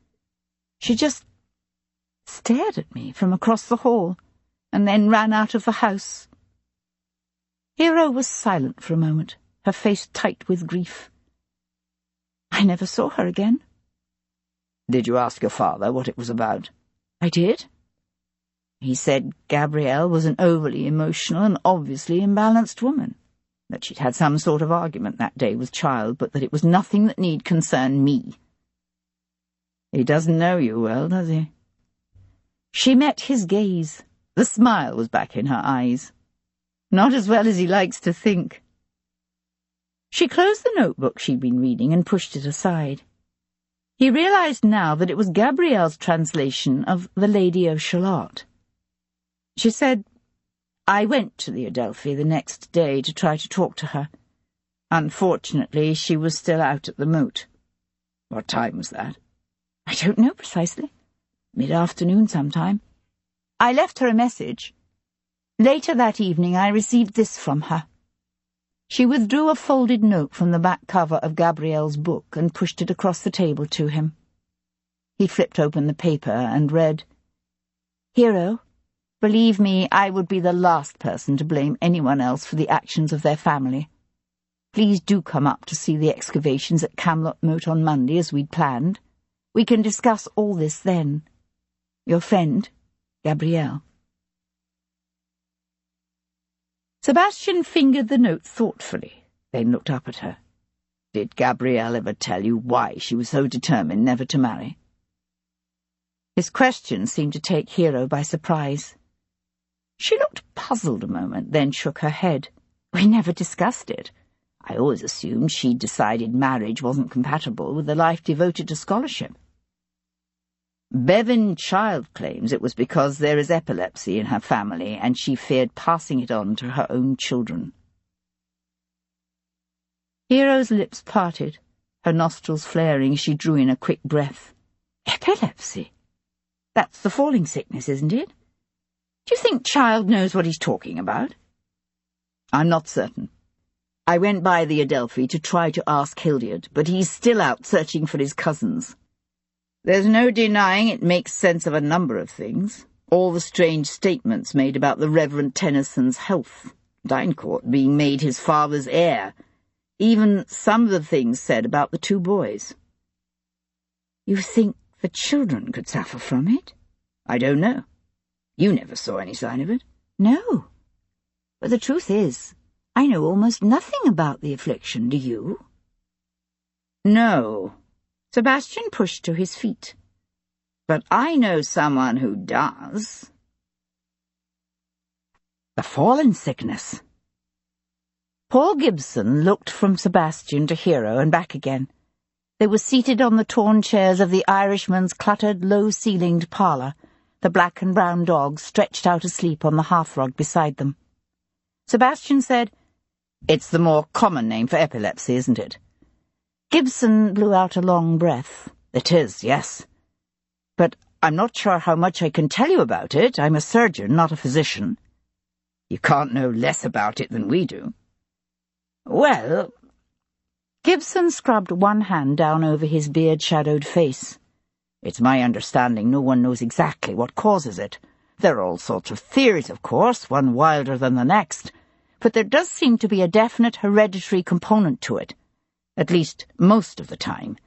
She just stared at me from across the hall, and then ran out of the house." Hero was silent for a moment, her face tight with grief. "I never saw her again." "Did you ask your father what it was about?" "I did. He said Gabrielle was an overly emotional and obviously imbalanced woman, that she'd had some sort of argument that day with Child, but that it was nothing that need concern me." "He doesn't know you well, does he?" She met his gaze. The smile was back in her eyes. "Not as well as he likes to think." She closed the notebook she'd been reading and pushed it aside. He realized now that it was Gabrielle's translation of The Lady of Shalott. She said, "I went to the Adelphi the next day to try to talk to her. Unfortunately, she was still out at the moot." "What time was that?" "I don't know precisely. Mid-afternoon sometime. I left her a message. Later that evening I received this from her." She withdrew a folded note from the back cover of Gabrielle's book and pushed it across the table to him. He flipped open the paper and read, "Hero, believe me, I would be the last person to blame anyone else for the actions of their family. Please do come up to see the excavations at Camelot Moat on Monday as we'd planned. We can discuss all this then. Your friend, Gabrielle." Sebastian fingered the note thoughtfully, then looked up at her. "Did Gabrielle ever tell you why she was so determined never to marry?" His question seemed to take Hero by surprise. She looked puzzled a moment, then shook her head. "We never discussed it. I always assumed she'd decided marriage wasn't compatible with a life devoted to scholarship. Bevan Child claims it was because there is epilepsy in her family and she feared passing it on to her own children." Hero's lips parted, her nostrils flaring as she drew in a quick breath. "Epilepsy? That's the falling sickness, isn't it? Do you think Child knows what he's talking about?" "I'm not certain. I went by the Adelphi to try to ask Hildyard, but he's still out searching for his cousins. There's no denying it makes sense of a number of things. All the strange statements made about the Reverend Tennyson's health, Dynecourt being made his father's heir, even some of the things said about the two boys." "You think the children could suffer from it?" "I don't know. You never saw any sign of it?" "No. But the truth is, I know almost nothing about the affliction, do you?" "No." Sebastian pushed to his feet. "But I know someone who does." "The fallen sickness." Paul Gibson looked from Sebastian to Hero and back again. They were seated on the torn chairs of the Irishman's cluttered, low-ceilinged parlour, the black and brown dogs stretched out asleep on the hearthrug beside them. Sebastian said, "It's the more common name for epilepsy, isn't it?" Gibson blew out a long breath. "It is, yes. But I'm not sure how much I can tell you about it. I'm a surgeon, not a physician." "You can't know less about it than we do." "Well—" Gibson scrubbed one hand down over his beard-shadowed face. "It's my understanding no one knows exactly what causes it. There are all sorts of theories, of course, one wilder than the next, but there does seem to be a definite hereditary component to it, at least most of the time.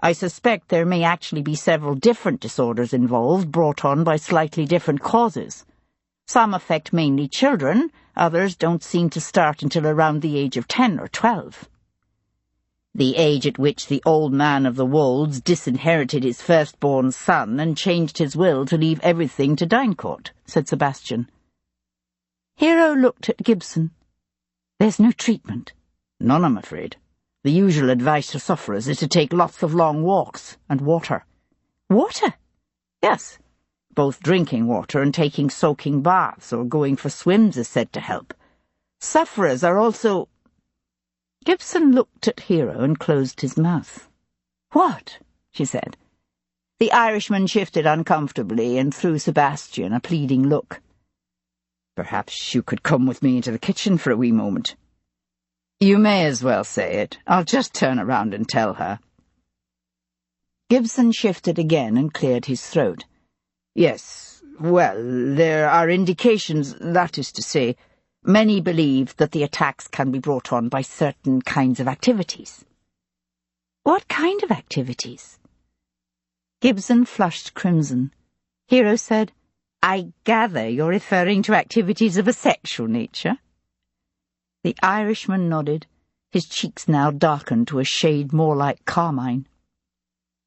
I suspect there may actually be several different disorders involved, brought on by slightly different causes. Some affect mainly children, others don't seem to start until around the age of 10 or 12. The age at which the old man of the Wolds disinherited his firstborn son and changed his will to leave everything to Dynecourt," said Sebastian. Hero looked at Gibson. "There's no treatment?" "None, I'm afraid. The usual advice to sufferers is to take lots of long walks and water." "Water?" "Yes. Both drinking water and taking soaking baths or going for swims is said to help. Sufferers are also—" Gibson looked at Hero and closed his mouth. "What?" she said. The Irishman shifted uncomfortably and threw Sebastian a pleading look. "Perhaps you could come with me into the kitchen for a wee moment." "You may as well say it. I'll just turn around and tell her." Gibson shifted again and cleared his throat. "Yes, well, there are indications, that is to say, many believe that the attacks can be brought on by certain kinds of activities." "What kind of activities?" Gibson flushed crimson. Hero said, "I gather you're referring to activities of a sexual nature?" The Irishman nodded, his cheeks now darkened to a shade more like carmine.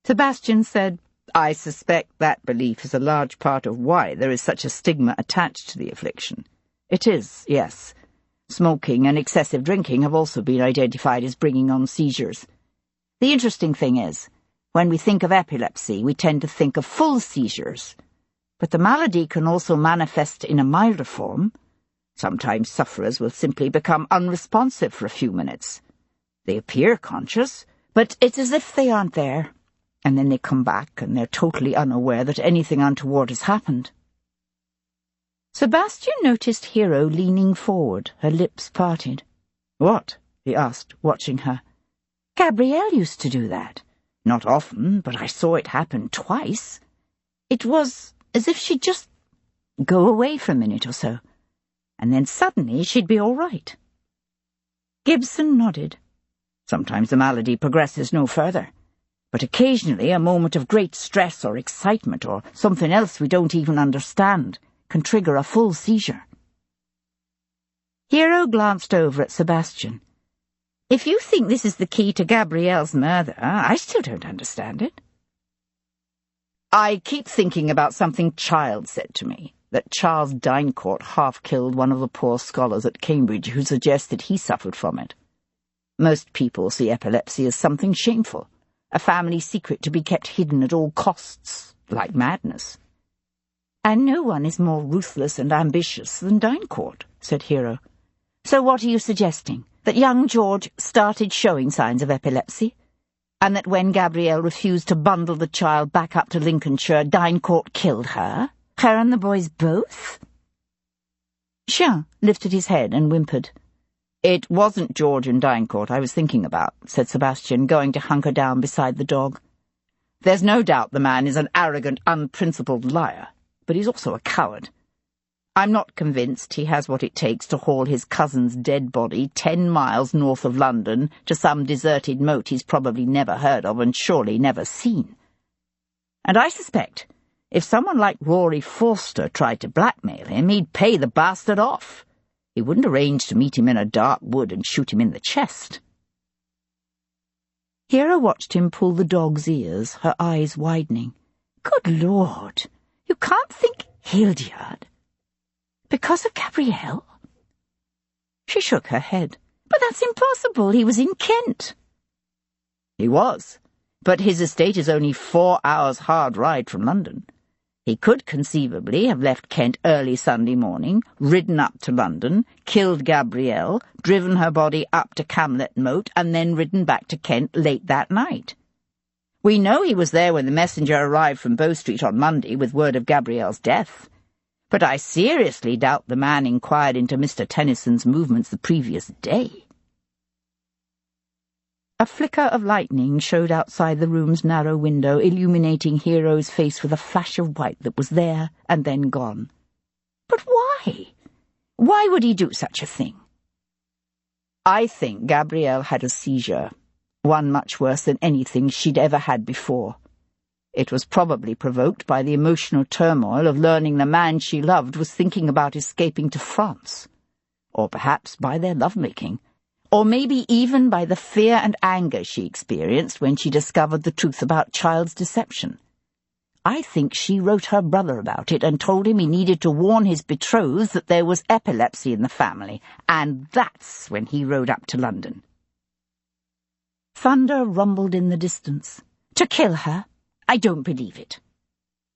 Sebastian said, "I suspect that belief is a large part of why there is such a stigma attached to the affliction. It is, yes. Smoking and excessive drinking have also been identified as bringing on seizures. The interesting thing is, when we think of epilepsy, we tend to think of full seizures. But the malady can also manifest in a milder form. Sometimes sufferers will simply become unresponsive for a few minutes. They appear conscious, but it's as if they aren't there. And then they come back and they're totally unaware that anything untoward has happened." Sebastian noticed Hero leaning forward, her lips parted. "What?" he asked, watching her. "Gabrielle used to do that." "Not often, but I saw it happen twice. It was as if she'd just go away for a minute or so, and then suddenly she'd be all right." Gibson nodded. "Sometimes the malady progresses no further, but occasionally a moment of great stress or excitement or something else we don't even understand can trigger a full seizure." Hero glanced over at Sebastian. "If you think this is the key to Gabrielle's murder, I still don't understand it." "I keep thinking about something Child said to me, that Charles Dynecourt half-killed one of the poor scholars at Cambridge who suggested he suffered from it. Most people see epilepsy as something shameful, a family secret to be kept hidden at all costs, like madness." "And no one is more ruthless and ambitious than Dynecourt," said Hero. "So what are you suggesting? That young George started showing signs of epilepsy? And that when Gabrielle refused to bundle the child back up to Lincolnshire, Dynecourt killed her? Her and the boys both?" Chien lifted his head and whimpered. "It wasn't George and Dynecourt I was thinking about," said Sebastian, going to hunker down beside the dog. "There's no doubt the man is an arrogant, unprincipled liar, but he's also a coward. I'm not convinced he has what it takes to haul his cousin's dead body 10 miles north of London to some deserted moat he's probably never heard of and surely never seen. And I suspect if someone like Rory Forster tried to blackmail him, he'd pay the bastard off. He wouldn't arrange to meet him in a dark wood and shoot him in the chest." Hero watched him pull the dog's ears, her eyes widening. "Good Lord, you can't think Hildyard? Because of Gabrielle?" She shook her head. "But that's impossible. He was in Kent." "He was, but his estate is only 4 hours' hard ride from London. He could conceivably have left Kent early Sunday morning, ridden up to London, killed Gabrielle, driven her body up to Camlet Moat, and then ridden back to Kent late that night. We know he was there when the messenger arrived from Bow Street on Monday with word of Gabrielle's death. But I seriously doubt the man inquired into Mr. Tennyson's movements the previous day." A flicker of lightning showed outside the room's narrow window, illuminating Hero's face with a flash of white that was there and then gone. "But why? Why would he do such a thing?" "I think Gabrielle had a seizure, one much worse than anything she'd ever had before. It was probably provoked by the emotional turmoil of learning the man she loved was thinking about escaping to France, or perhaps by their lovemaking, or maybe even by the fear and anger she experienced when she discovered the truth about Child's deception. I think she wrote her brother about it and told him he needed to warn his betrothed that there was epilepsy in the family, and that's when he rode up to London." Thunder rumbled in the distance. "To kill her? I don't believe it."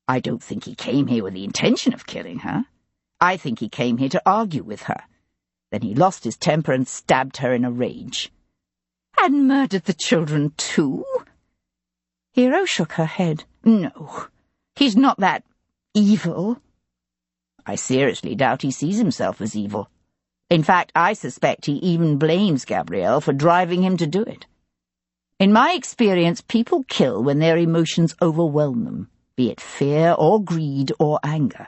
"I don't think he came here with the intention of killing her. I think he came here to argue with her. Then he lost his temper and stabbed her in a rage." "And murdered the children too?" Hero shook her head. "No, he's not that evil." "I seriously doubt he sees himself as evil. In fact, I suspect he even blames Gabrielle for driving him to do it. In my experience, people kill when their emotions overwhelm them, be it fear or greed or anger.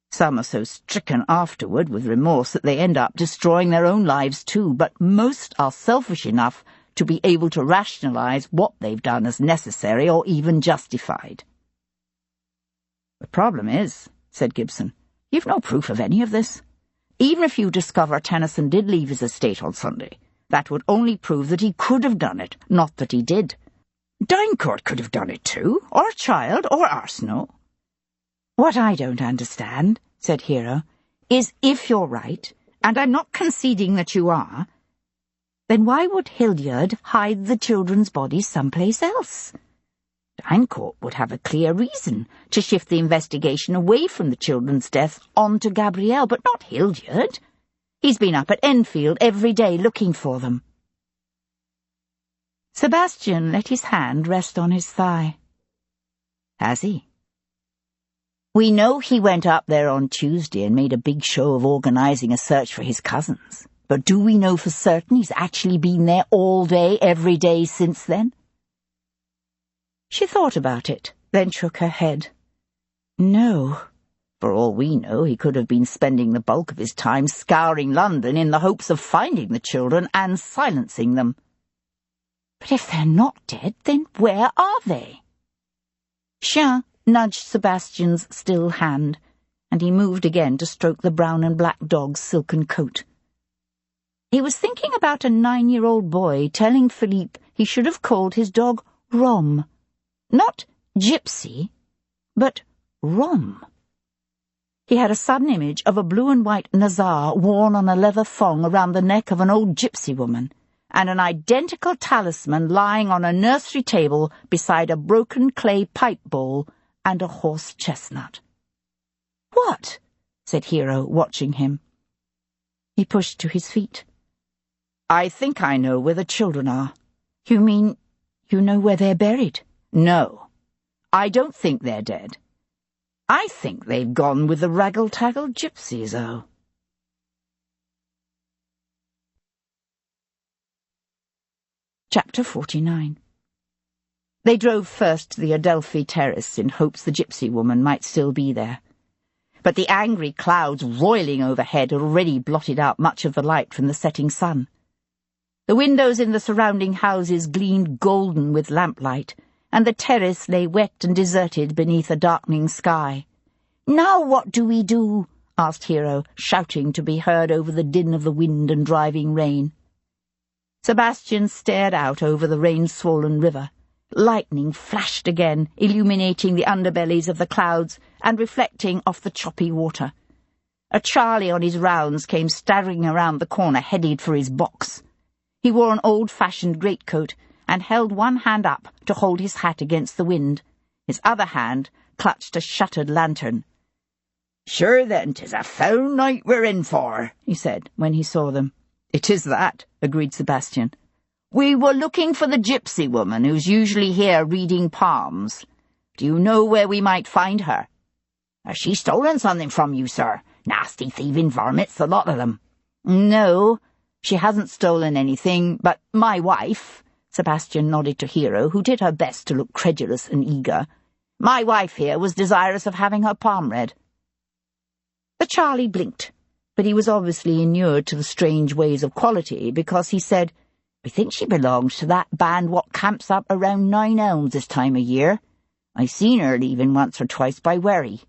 Some are so stricken afterward with remorse that they end up destroying their own lives too, but most are selfish enough to be able to rationalize what they've done as necessary or even justified." "The problem is," said Gibson, "you've no proof of any of this. Even if you discover Tennyson did leave his estate on Sunday, that would only prove that he could have done it, not that he did. Dynecourt could have done it too, or Child, or Arsenault." "What I don't understand," said Hero, "is if you're right, and I'm not conceding that you are, then why would Hildyard hide the children's bodies someplace else? Dynecourt would have a clear reason to shift the investigation away from the children's death onto Gabrielle, but not Hildyard. He's been up at Enfield every day looking for them." Sebastian let his hand rest on his thigh. "Has he?" "We know he went up there on Tuesday and made a big show of organizing a search for his cousins, But do we know for certain he's actually been there all day, every day since then? She thought about it, then shook her head. No. For all we know, he could have been spending the bulk of his time scouring London in the hopes of finding the children and silencing them. But if they're not dead, then where are they? Chien nudged Sebastian's still hand, and he moved again to stroke the brown and black dog's silken coat. He was thinking about a 9-year-old boy telling Philippe he should have called his dog Rom. Not Gypsy, but Rom. He had a sudden image of a blue and white nazar worn on a leather thong around the neck of an old gypsy woman, and an identical talisman lying on a nursery table beside a broken clay pipe bowl and a horse chestnut. What? Said Hero, watching him. He pushed to his feet. I think I know where the children are. You mean you know where they're buried? No, I don't think they're dead. I think they've gone with the raggle-taggle gypsies, oh. Chapter 49. They drove first to the Adelphi terrace in hopes the gypsy woman might still be there. But the angry clouds roiling overhead had already blotted out much of the light from the setting sun. The windows in the surrounding houses gleamed golden with lamplight, and the terrace lay wet and deserted beneath a darkening sky. Now what do we do? Asked Hero, shouting to be heard over the din of the wind and driving rain. Sebastian stared out over the rain-swollen river. Lightning flashed again, illuminating the underbellies of the clouds and reflecting off the choppy water. A Charlie on his rounds came staggering around the corner, headed for his box. He wore an old-fashioned greatcoat and held one hand up to hold his hat against the wind. His other hand clutched a shuttered lantern. "Sure then, 'tis a foul night we're in for," he said when he saw them. "It is that," agreed Sebastian. "We were looking for the gypsy woman who's usually here reading palms. Do you know where we might find her?" "Has she stolen something from you, sir? Nasty thieving varmints, the lot of them." "No, she hasn't stolen anything, but my wife," Sebastian nodded to Hero, who did her best to look credulous and eager. "My wife here was desirous of having her palm read." The Charlie blinked, but he was obviously inured to the strange ways of quality, because he said, "I think she belongs to that band what camps up around 9 Elms this time of year. I seen her leaving once or twice by Wherry."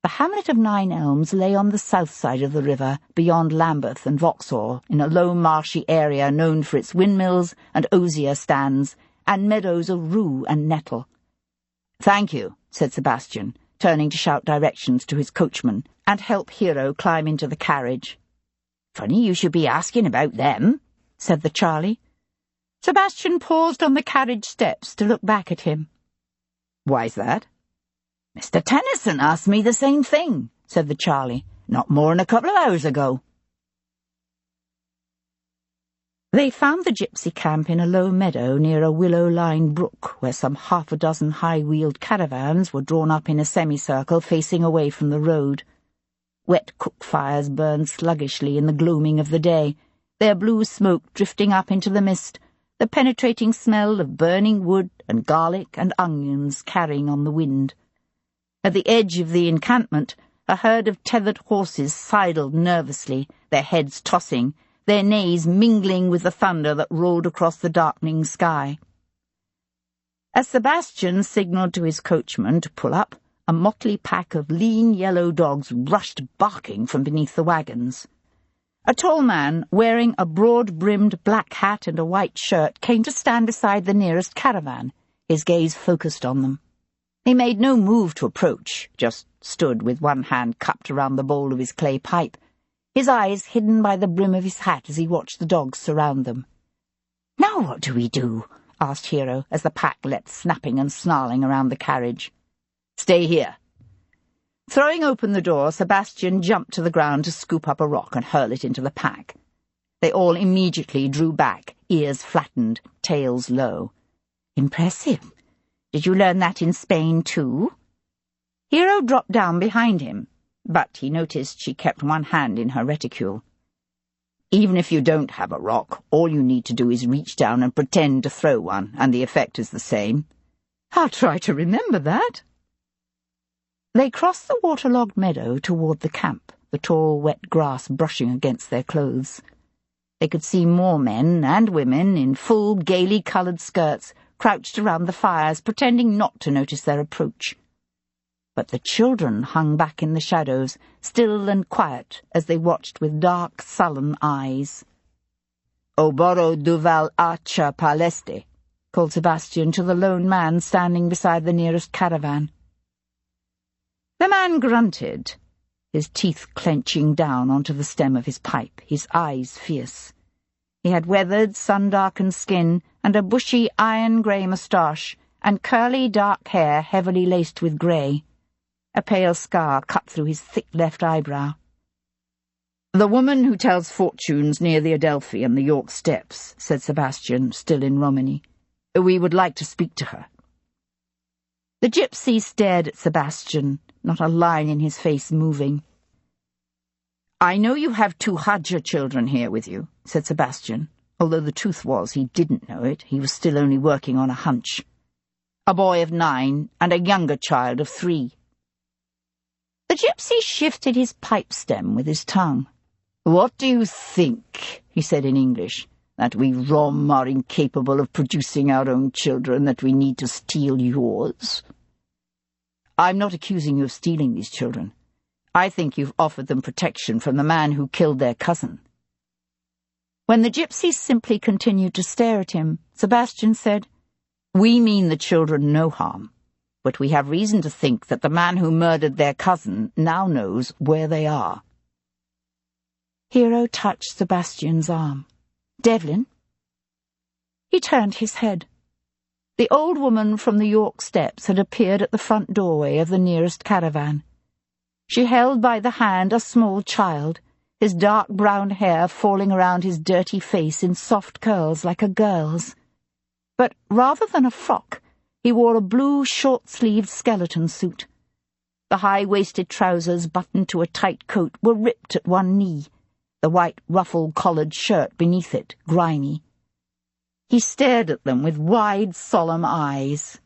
The hamlet of 9 Elms lay on the south side of the river, beyond Lambeth and Vauxhall, in a low marshy area known for its windmills and osier stands, and meadows of rue and nettle. "Thank you," said Sebastian, turning to shout directions to his coachman, and help Hero climb into the carriage. "Funny you should be asking about them," said the Charlie. Sebastian paused on the carriage steps to look back at him. "Why's that?" "Mr. Tennyson asked me the same thing," said the Charlie, "not more'n a couple of hours ago." They found the gypsy camp in a low meadow near a willow-lined brook, where some 6 high-wheeled caravans were drawn up in a semicircle facing away from the road. Wet cook fires burned sluggishly in the gloaming of the day, their blue smoke drifting up into the mist, the penetrating smell of burning wood and garlic and onions carrying on the wind. At the edge of the encampment, a herd of tethered horses sidled nervously, their heads tossing, their neighs mingling with the thunder that rolled across the darkening sky. As Sebastian signalled to his coachman to pull up, a motley pack of lean yellow dogs rushed barking from beneath the wagons. A tall man, wearing a broad-brimmed black hat and a white shirt, came to stand beside the nearest caravan, his gaze focused on them. He made no move to approach, just stood with one hand cupped around the bowl of his clay pipe, his eyes hidden by the brim of his hat as he watched the dogs surround them. "Now what do we do?" asked Hero, as the pack let snapping and snarling around the carriage. "Stay here." Throwing open the door, Sebastian jumped to the ground to scoop up a rock and hurl it into the pack. They all immediately drew back, ears flattened, tails low. "Impressive. Did you learn that in Spain, too?" Hero dropped down behind him, but he noticed she kept one hand in her reticule. Even if you don't have a rock, all you need to do is reach down and pretend to throw one, and the effect is the same. I'll try to remember that. They crossed the waterlogged meadow toward the camp, the tall, wet grass brushing against their clothes. They could see more men and women in full, gaily coloured skirts crouched around the fires, pretending not to notice their approach. But the children hung back in the shadows, still and quiet, as they watched with dark, sullen eyes. "Oboro duval archa paleste," called Sebastian to the lone man standing beside the nearest caravan. The man grunted, his teeth clenching down onto the stem of his pipe, his eyes fierce. He had weathered, sun-darkened skin and a bushy, iron-grey moustache and curly, dark hair heavily laced with grey. A pale scar cut through his thick left eyebrow. "The woman who tells fortunes near the Adelphi and the York Steps," said Sebastian, still in Romany. "We would like to speak to her." The gypsy stared at Sebastian, not a line in his face moving. "I know you have 2 Hadja children here with you," said Sebastian, although the truth was he didn't know it. He was still only working on a hunch. "A boy of 9 and a younger child of 3. The gypsy shifted his pipe stem with his tongue. "What do you think," he said in English, "that we Rom are incapable of producing our own children, that we need to steal yours?" "I'm not accusing you of stealing these children. I think you've offered them protection from the man who killed their cousin." When the gypsies simply continued to stare at him, Sebastian said, "We mean the children no harm, but we have reason to think that the man who murdered their cousin now knows where they are." Hero touched Sebastian's arm. "Devlin?" He turned his head. The old woman from the York Steps had appeared at the front doorway of the nearest caravan. She held by the hand a small child, his dark brown hair falling around his dirty face in soft curls like a girl's. But rather than a frock, he wore a blue short-sleeved skeleton suit. The high-waisted trousers, buttoned to a tight coat, were ripped at one knee, the white ruffled-collared shirt beneath it, grimy. He stared at them with wide, solemn eyes.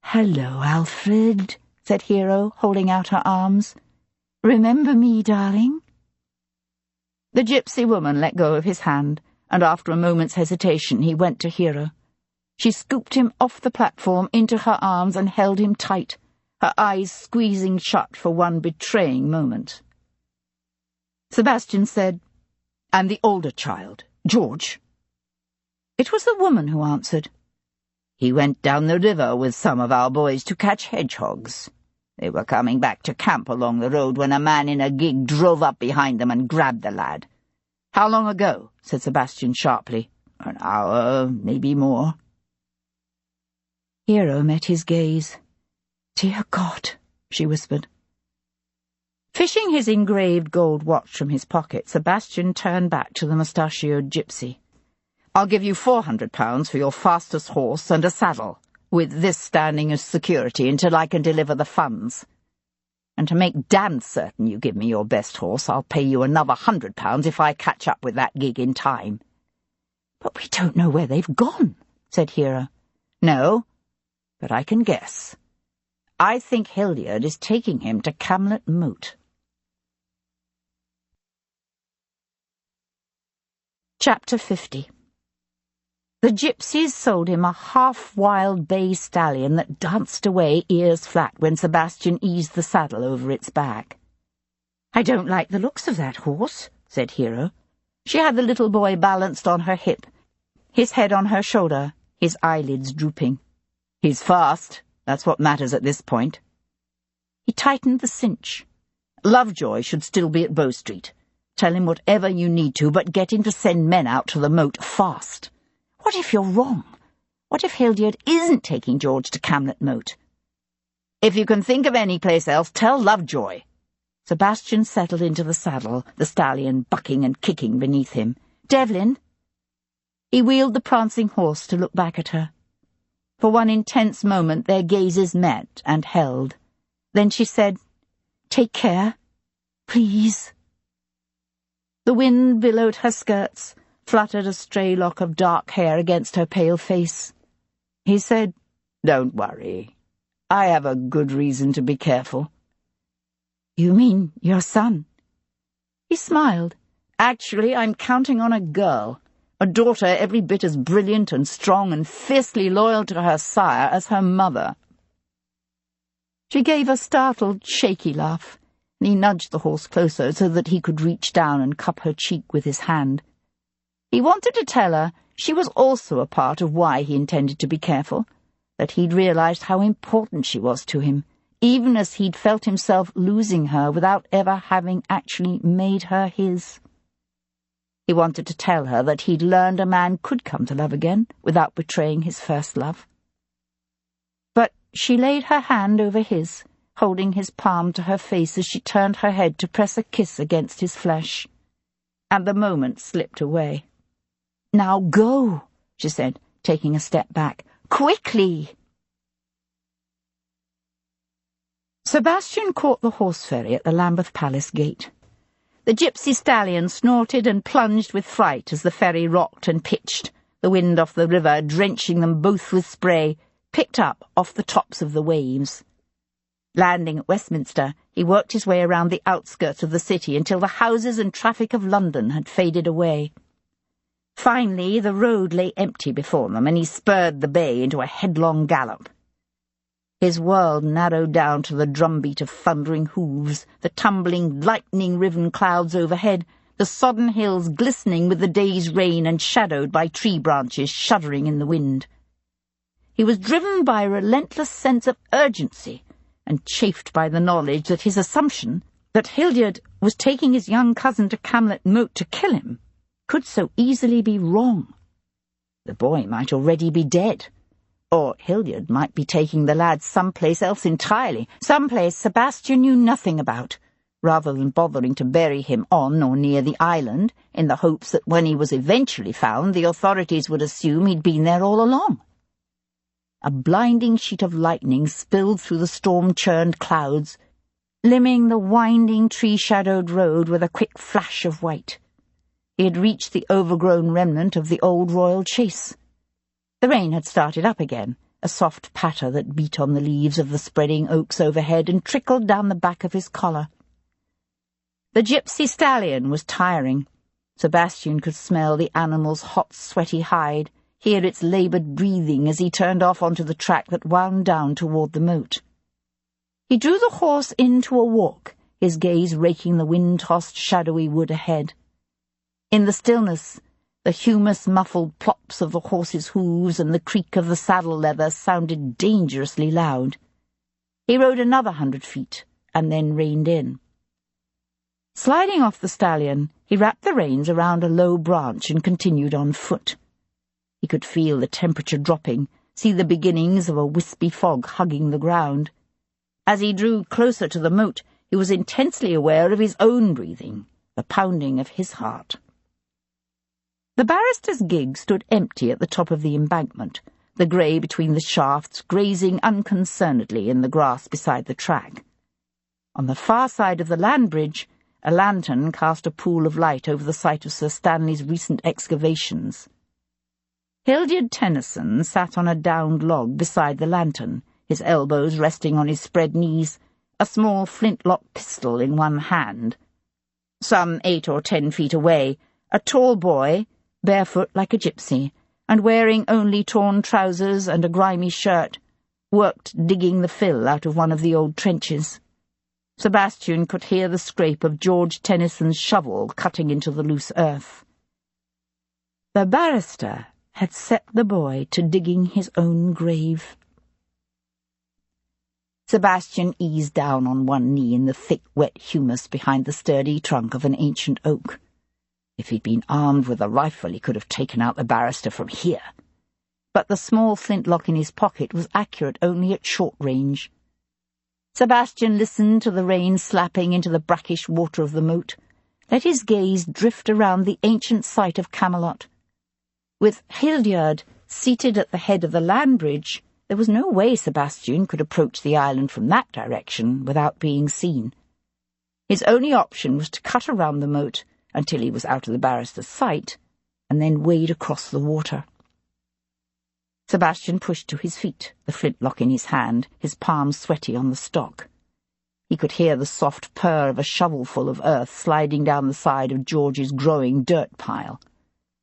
"Hello, Alfred," said Hero, holding out her arms. "Remember me, darling?" The gypsy woman let go of his hand, and after a moment's hesitation he went to Hero. She scooped him off the platform into her arms and held him tight, her eyes squeezing shut for one betraying moment. Sebastian said, "And the older child, George?" It was the woman who answered. "He went down the river with some of our boys to catch hedgehogs. They were coming back to camp along the road when a man in a gig drove up behind them and grabbed the lad." "How long ago?" said Sebastian sharply. "An hour, maybe more." Hero met his gaze. "Dear God," she whispered. Fishing his engraved gold watch from his pocket, Sebastian turned back to the mustachioed gypsy. "I'll give you £400 for your fastest horse and a saddle, with this standing as security until I can deliver the funds. And to make damned certain you give me your best horse, I'll pay you another £100 if I catch up with that gig in time." "But we don't know where they've gone," said Hero. "No, but I can guess. I think Hildyard is taking him to Camlet Moat." Chapter 50. The gypsies sold him a half-wild bay stallion that danced away ears flat when Sebastian eased the saddle over its back. "I don't like the looks of that horse," said Hero. She had the little boy balanced on her hip, his head on her shoulder, his eyelids drooping. "He's fast. That's what matters at this point." He tightened the cinch. "Lovejoy should still be at Bow Street. Tell him whatever you need to, but get him to send men out to the moat fast. What if you're wrong? What if Hildyard isn't taking George to Camlet Moat? If you can think of any place else, tell Lovejoy." Sebastian settled into the saddle, the stallion bucking and kicking beneath him. "Devlin?" He wheeled the prancing horse to look back at her. For one intense moment their gazes met and held. Then she said, "Take care, please." The wind billowed her skirts, fluttered a stray lock of dark hair against her pale face. He said, "Don't worry. I have a good reason to be careful." "You mean your son?" He smiled. "Actually, I'm counting on a girl, a daughter every bit as brilliant and strong and fiercely loyal to her sire as her mother." She gave a startled, shaky laugh, and he nudged the horse closer so that he could reach down and cup her cheek with his hand. He wanted to tell her she was also a part of why he intended to be careful, that he'd realized how important she was to him, even as he'd felt himself losing her without ever having actually made her his. He wanted to tell her that he'd learned a man could come to love again without betraying his first love. But she laid her hand over his, holding his palm to her face as she turned her head to press a kiss against his flesh. And the moment slipped away. "Now go," she said, taking a step back. "Quickly!" Sebastian caught the horse ferry at the Lambeth Palace gate. The gypsy stallion snorted and plunged with fright as the ferry rocked and pitched, the wind off the river drenching them both with spray, picked up off the tops of the waves. Landing at Westminster, he worked his way around the outskirts of the city until the houses and traffic of London had faded away. Finally, the road lay empty before them, and he spurred the bay into a headlong gallop. His world narrowed down to the drumbeat of thundering hooves, the tumbling, lightning-riven clouds overhead, the sodden hills glistening with the day's rain and shadowed by tree branches shuddering in the wind. He was driven by a relentless sense of urgency, and chafed by the knowledge that his assumption that Hildyard was taking his young cousin to Camlet Moat to kill him could so easily be wrong. The boy might already be dead, or Hildyard might be taking the lad someplace else entirely, someplace Sebastian knew nothing about, rather than bothering to bury him on or near the island, in the hopes that when he was eventually found, the authorities would assume he'd been there all along. A blinding sheet of lightning spilled through the storm-churned clouds, limning the winding, tree-shadowed road with a quick flash of white. He had reached the overgrown remnant of the old royal chase. The rain had started up again, a soft patter that beat on the leaves of the spreading oaks overhead and trickled down the back of his collar. The gypsy stallion was tiring. Sebastian could smell the animal's hot, sweaty hide, hear its laboured breathing as he turned off onto the track that wound down toward the moat. He drew the horse into a walk, his gaze raking the wind-tossed, shadowy wood ahead. In the stillness, the humus-muffled plops of the horse's hooves and the creak of the saddle leather sounded dangerously loud. He rode another 100 feet, and then reined in. Sliding off the stallion, he wrapped the reins around a low branch and continued on foot. He could feel the temperature dropping, see the beginnings of a wispy fog hugging the ground. As he drew closer to the moat, he was intensely aware of his own breathing, the pounding of his heart. The barrister's gig stood empty at the top of the embankment, the grey between the shafts grazing unconcernedly in the grass beside the track. On the far side of the land bridge, a lantern cast a pool of light over the site of Sir Stanley's recent excavations. Hildyard Tennyson sat on a downed log beside the lantern, his elbows resting on his spread knees, a small flintlock pistol in one hand. Some 8 or 10 feet away, a tall boy, barefoot like a gypsy, and wearing only torn trousers and a grimy shirt, worked digging the fill out of one of the old trenches. Sebastian could hear the scrape of George Tennyson's shovel cutting into the loose earth. The barrister had set the boy to digging his own grave. Sebastian eased down on one knee in the thick, wet humus behind the sturdy trunk of an ancient oak. If he'd been armed with a rifle, he could have taken out the barrister from here. But the small flintlock in his pocket was accurate only at short range. Sebastian listened to the rain slapping into the brackish water of the moat, let his gaze drift around the ancient site of Camelot. With Hildyard seated at the head of the land bridge, there was no way Sebastian could approach the island from that direction without being seen. His only option was to cut around the moat until he was out of the barrister's sight, and then wade across the water. Sebastian pushed to his feet, the flintlock in his hand, his palms sweaty on the stock. He could hear the soft purr of a shovelful of earth sliding down the side of George's growing dirt pile.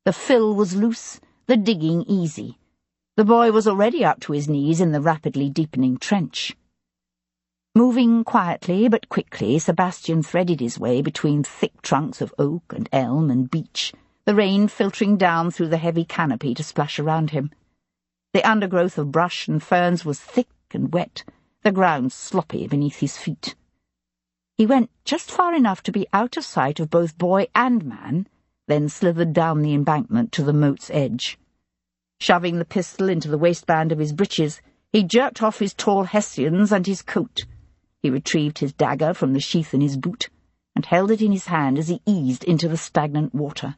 The fill was loose, the digging easy. The boy was already up to his knees in the rapidly deepening trench. Moving quietly but quickly, Sebastian threaded his way between thick trunks of oak and elm and beech, the rain filtering down through the heavy canopy to splash around him. The undergrowth of brush and ferns was thick and wet, the ground sloppy beneath his feet. He went just far enough to be out of sight of both boy and man, then slithered down the embankment to the moat's edge. Shoving the pistol into the waistband of his breeches, he jerked off his tall hessians and his coat. He retrieved his dagger from the sheath in his boot, and held it in his hand as he eased into the stagnant water.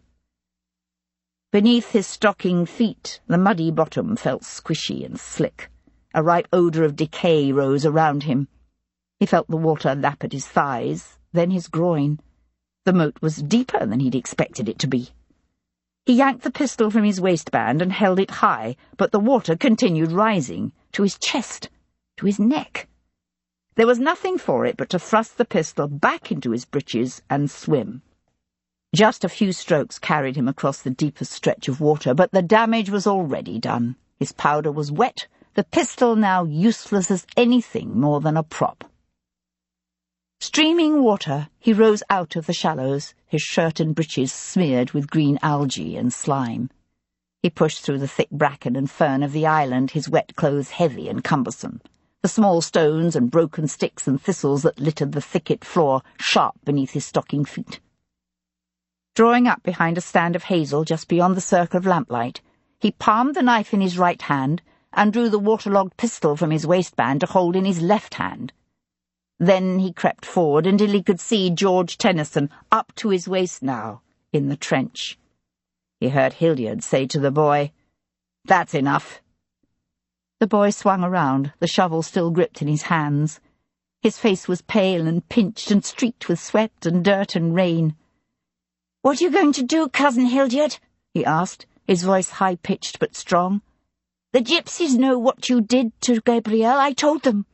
Beneath his stocking feet, the muddy bottom felt squishy and slick. A ripe odour of decay rose around him. He felt the water lap at his thighs, then his groin. The moat was deeper than he'd expected it to be. He yanked the pistol from his waistband and held it high, but the water continued rising, to his chest, to his neck. There was nothing for it but to thrust the pistol back into his breeches and swim. Just a few strokes carried him across the deepest stretch of water, but the damage was already done. His powder was wet, the pistol now useless as anything more than a prop. Streaming water, he rose out of the shallows, his shirt and breeches smeared with green algae and slime. He pushed through the thick bracken and fern of the island, his wet clothes heavy and cumbersome, the small stones and broken sticks and thistles that littered the thicket floor sharp beneath his stocking feet. Drawing up behind a stand of hazel just beyond the circle of lamplight, he palmed the knife in his right hand and drew the waterlogged pistol from his waistband to hold in his left hand. Then he crept forward until he could see George Tennyson up to his waist now, in the trench. He heard Hildyard say to the boy, "That's enough." The boy swung around, the shovel still gripped in his hands. His face was pale and pinched and streaked with sweat and dirt and rain. "What are you going to do, Cousin Hildyard?" he asked, his voice high-pitched but strong. "The gypsies know what you did to Gabrielle. I told them.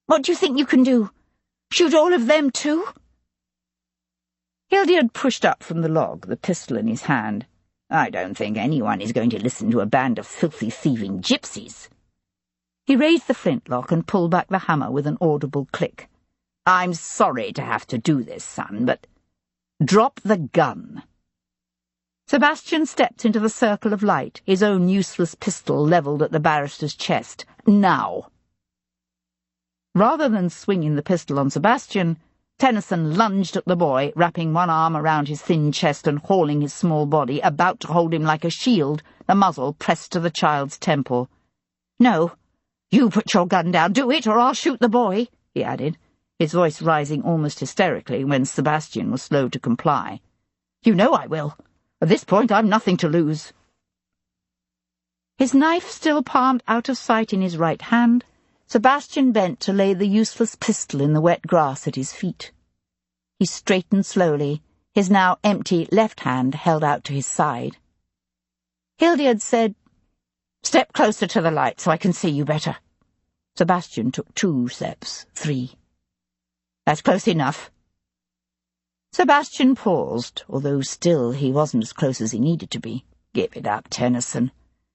What do you think you can do? Shoot all of them too?" Hildyard pushed up from the log, the pistol in his hand. "I don't think anyone is going to listen to a band of filthy, thieving gypsies." He raised the flintlock and pulled back the hammer with an audible click. "I'm sorry to have to do this, son, but drop the gun." Sebastian stepped into the circle of light, his own useless pistol levelled at the barrister's chest. "Now!" Rather than swinging the pistol on Sebastian, Tennyson lunged at the boy, wrapping one arm around his thin chest and hauling his small body, about to hold him like a shield, the muzzle pressed to the child's temple. "No, you put your gun down. Do it, or I'll shoot the boy," he added, his voice rising almost hysterically when Sebastian was slow to comply. "You know I will. At this point I've nothing to lose." His knife still palmed out of sight in his right hand, Sebastian bent to lay the useless pistol in the wet grass at his feet. He straightened slowly, his now empty left hand held out to his side. Hildyard said, "Step closer to the light so I can see you better." Sebastian took 2 steps, 3. "That's close enough." Sebastian paused, although still he wasn't as close as he needed to be. "Give it up, Tennyson.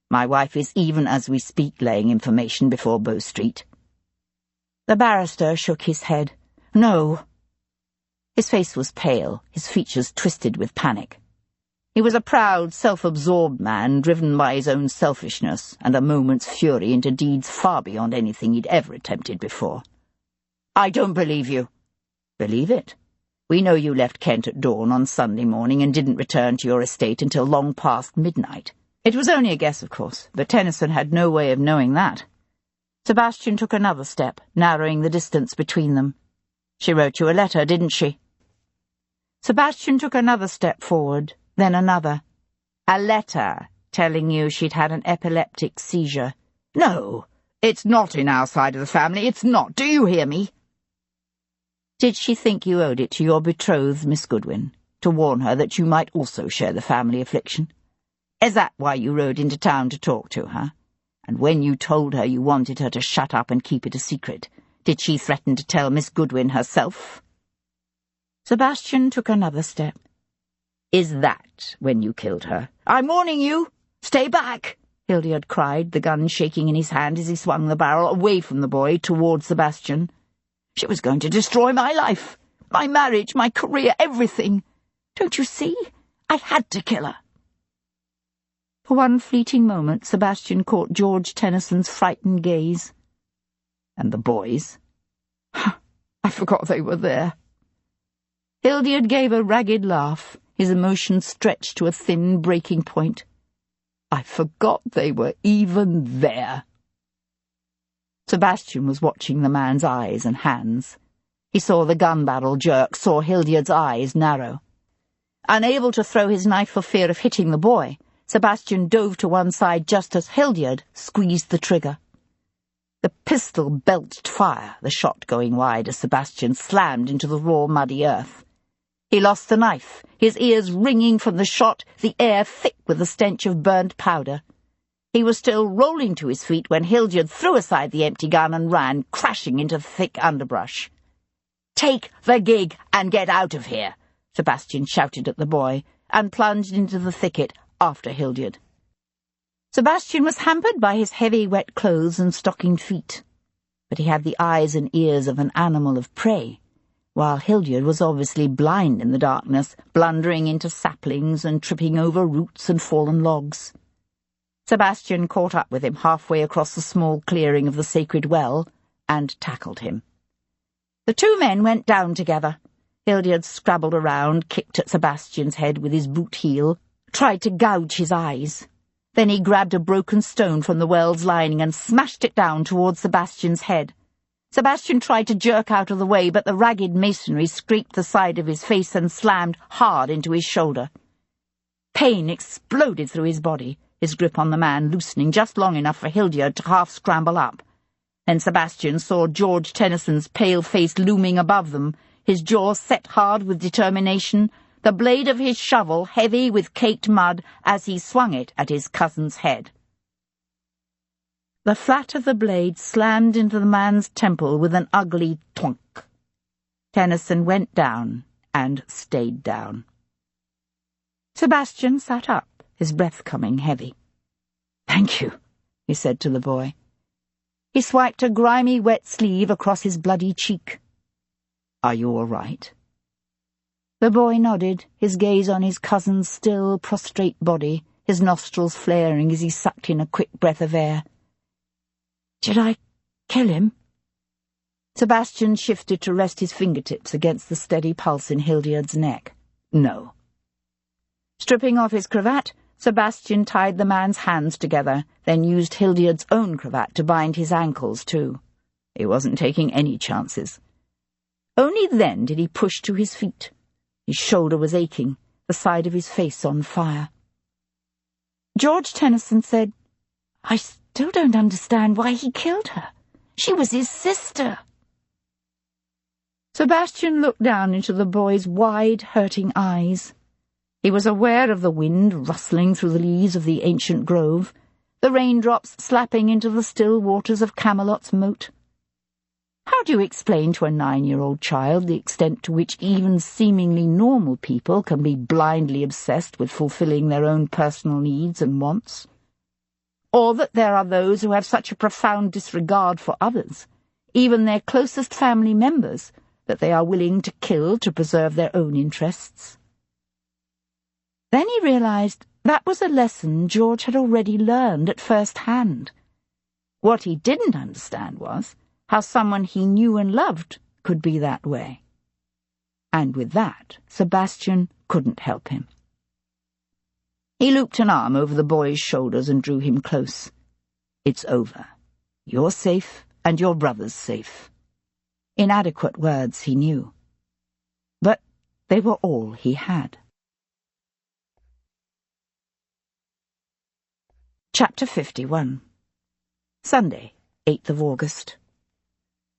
My wife is even as we speak laying information before Bow Street." The barrister shook his head. "No." His face was pale, his features twisted with panic. He was a proud, self-absorbed man, driven by his own selfishness and a moment's fury into deeds far beyond anything he'd ever attempted before. "I don't believe you." "Believe it. We know you left Kent at dawn on Sunday morning and didn't return to your estate until long past midnight. It was only a guess, of course, but Tennyson had no way of knowing that." Sebastian took another step, narrowing the distance between them. "She wrote you a letter, didn't she?" Sebastian took another step forward, then another. "A letter telling you she'd had an epileptic seizure." "No, it's not in our side of the family, it's not. Do you hear me?" "Did she think you owed it to your betrothed, Miss Goodwin, to warn her that you might also share the family affliction. Is that why you rode into town to talk to her? And when you told her you wanted her to shut up and keep it a secret, did she threaten to tell Miss Goodwin herself?" Sebastian took another step. "Is that when you killed her?" "I'm warning you! Stay back!" Hildyard cried, the gun shaking in his hand as he swung the barrel away from the boy towards Sebastian. "She was going to destroy my life, my marriage, my career, everything. Don't you see? I had to kill her." For one fleeting moment, Sebastian caught George Tennyson's frightened gaze. "And the boys?" "I forgot they were there." Hildyard gave a ragged laugh, his emotion stretched to a thin breaking point. "I forgot they were even there." Sebastian was watching the man's eyes and hands. He saw the gun barrel jerk, saw Hildyard's eyes narrow. Unable to throw his knife for fear of hitting the boy, Sebastian dove to one side just as Hildyard squeezed the trigger. The pistol belched fire, the shot going wide as Sebastian slammed into the raw, muddy earth. He lost the knife, his ears ringing from the shot, the air thick with the stench of burnt powder. He was still rolling to his feet when Hildyard threw aside the empty gun and ran, crashing into thick underbrush. "Take the gig and get out of here," Sebastian shouted at the boy, and plunged into the thicket after Hildyard. Sebastian was hampered by his heavy wet clothes and stockinged feet, but he had the eyes and ears of an animal of prey, while Hildyard was obviously blind in the darkness, blundering into saplings and tripping over roots and fallen logs. Sebastian caught up with him halfway across the small clearing of the sacred well and tackled him. The two men went down together. Hildyard scrabbled around, kicked at Sebastian's head with his boot heel, tried to gouge his eyes. Then he grabbed a broken stone from the well's lining and smashed it down towards Sebastian's head. Sebastian tried to jerk out of the way, but the ragged masonry scraped the side of his face and slammed hard into his shoulder. Pain exploded through his body, his grip on the man loosening just long enough for Hildyard to half scramble up. Then Sebastian saw George Tennyson's pale face looming above them, his jaw set hard with determination, the blade of his shovel heavy with caked mud as he swung it at his cousin's head. The flat of the blade slammed into the man's temple with an ugly thunk. Tennyson went down and stayed down. Sebastian sat up, his breath coming heavy. "Thank you," he said to the boy. He swiped a grimy wet sleeve across his bloody cheek. "Are you all right?" The boy nodded, his gaze on his cousin's still, prostrate body, his nostrils flaring as he sucked in a quick breath of air. "Did I kill him?" Sebastian shifted to rest his fingertips against the steady pulse in Hildyard's neck. "No." Stripping off his cravat, Sebastian tied the man's hands together, then used Hildyard's own cravat to bind his ankles too. He wasn't taking any chances. Only then did he push to his feet. His shoulder was aching, the side of his face on fire. George Tennyson said, "I still don't understand why he killed her. She was his sister." Sebastian looked down into the boy's wide, hurting eyes. He was aware of the wind rustling through the leaves of the ancient grove, the raindrops slapping into the still waters of Camelot's moat. How do you explain to a 9-year-old child the extent to which even seemingly normal people can be blindly obsessed with fulfilling their own personal needs and wants? Or that there are those who have such a profound disregard for others, even their closest family members, that they are willing to kill to preserve their own interests? Then he realized that was a lesson George had already learned at first hand. What he didn't understand was how someone he knew and loved could be that way. And with that, Sebastian couldn't help him. He looped an arm over the boy's shoulders and drew him close. "It's over. You're safe, and your brother's safe." Inadequate words, he knew. But they were all he had. Chapter 51. Sunday, 8th of August.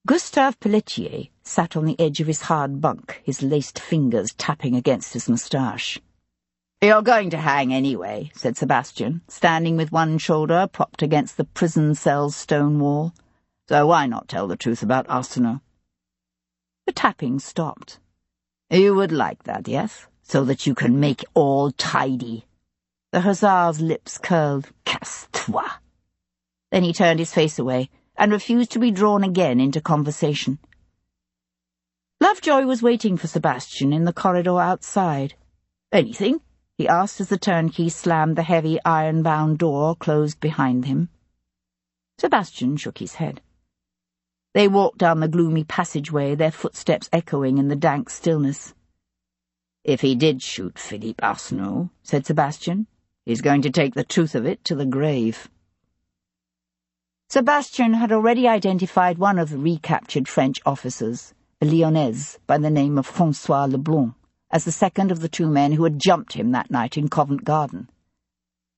Gustave Pelletier sat on the edge of his hard bunk, his laced fingers tapping against his moustache. "You're going to hang anyway," said Sebastian, standing with one shoulder propped against the prison cell's stone wall. "So why not tell the truth about Arsenault?" The tapping stopped. "You would like that, yes? So that you can make all tidy." The hussar's lips curled. "Casse-toi." Then he turned his face away and refused to be drawn again into conversation. Lovejoy was waiting for Sebastian in the corridor outside. "Anything?" he asked as the turnkey slammed the heavy iron-bound door closed behind him. Sebastian shook his head. They walked down the gloomy passageway, their footsteps echoing in the dank stillness. "If he did shoot Philippe Arsenault," said Sebastian, "he's going to take the truth of it to the grave." Sebastian had already identified one of the recaptured French officers, a Lyonnais by the name of François Leblanc, as the second of the two men who had jumped him that night in Covent Garden.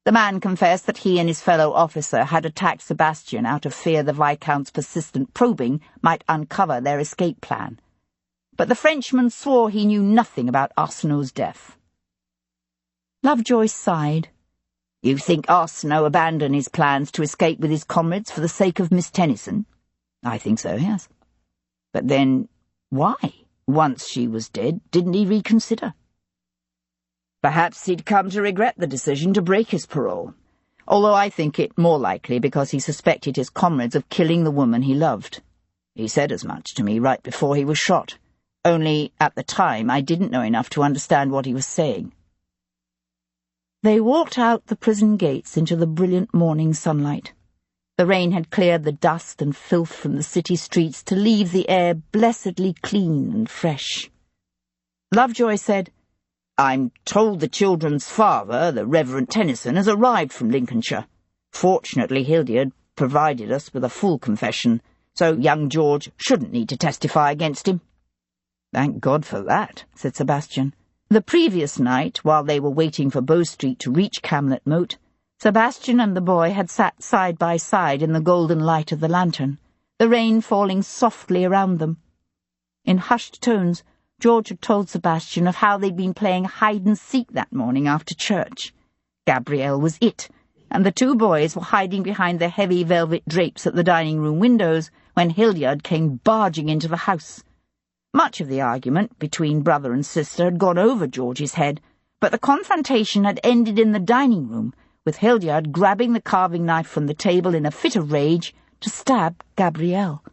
The man confessed that he and his fellow officer had attacked Sebastian out of fear the Viscount's persistent probing might uncover their escape plan. But the Frenchman swore he knew nothing about Arsenault's death. Lovejoy sighed. "You think Arsenault abandoned his plans to escape with his comrades for the sake of Miss Tennyson?" "I think so, yes." "But then, why, once she was dead, didn't he reconsider?" "Perhaps he'd come to regret the decision to break his parole, although I think it more likely because he suspected his comrades of killing the woman he loved. He said as much to me right before he was shot, only at the time I didn't know enough to understand what he was saying." They walked out the prison gates into the brilliant morning sunlight. The rain had cleared the dust and filth from the city streets to leave the air blessedly clean and fresh. Lovejoy said, "I'm told the children's father, the Reverend Tennyson, has arrived from Lincolnshire. Fortunately, Hildyard provided us with a full confession, so young George shouldn't need to testify against him." "Thank God for that," said Sebastian. The previous night, while they were waiting for Bow Street to reach Camlet Moat, Sebastian and the boy had sat side by side in the golden light of the lantern, the rain falling softly around them. In hushed tones, George had told Sebastian of how they'd been playing hide-and-seek that morning after church. Gabrielle was it, and the two boys were hiding behind the heavy velvet drapes at the dining-room windows when Hildyard came barging into the house. Much of the argument between brother and sister had gone over George's head, but the confrontation had ended in the dining-room, with Hildyard grabbing the carving knife from the table in a fit of rage to stab Gabrielle.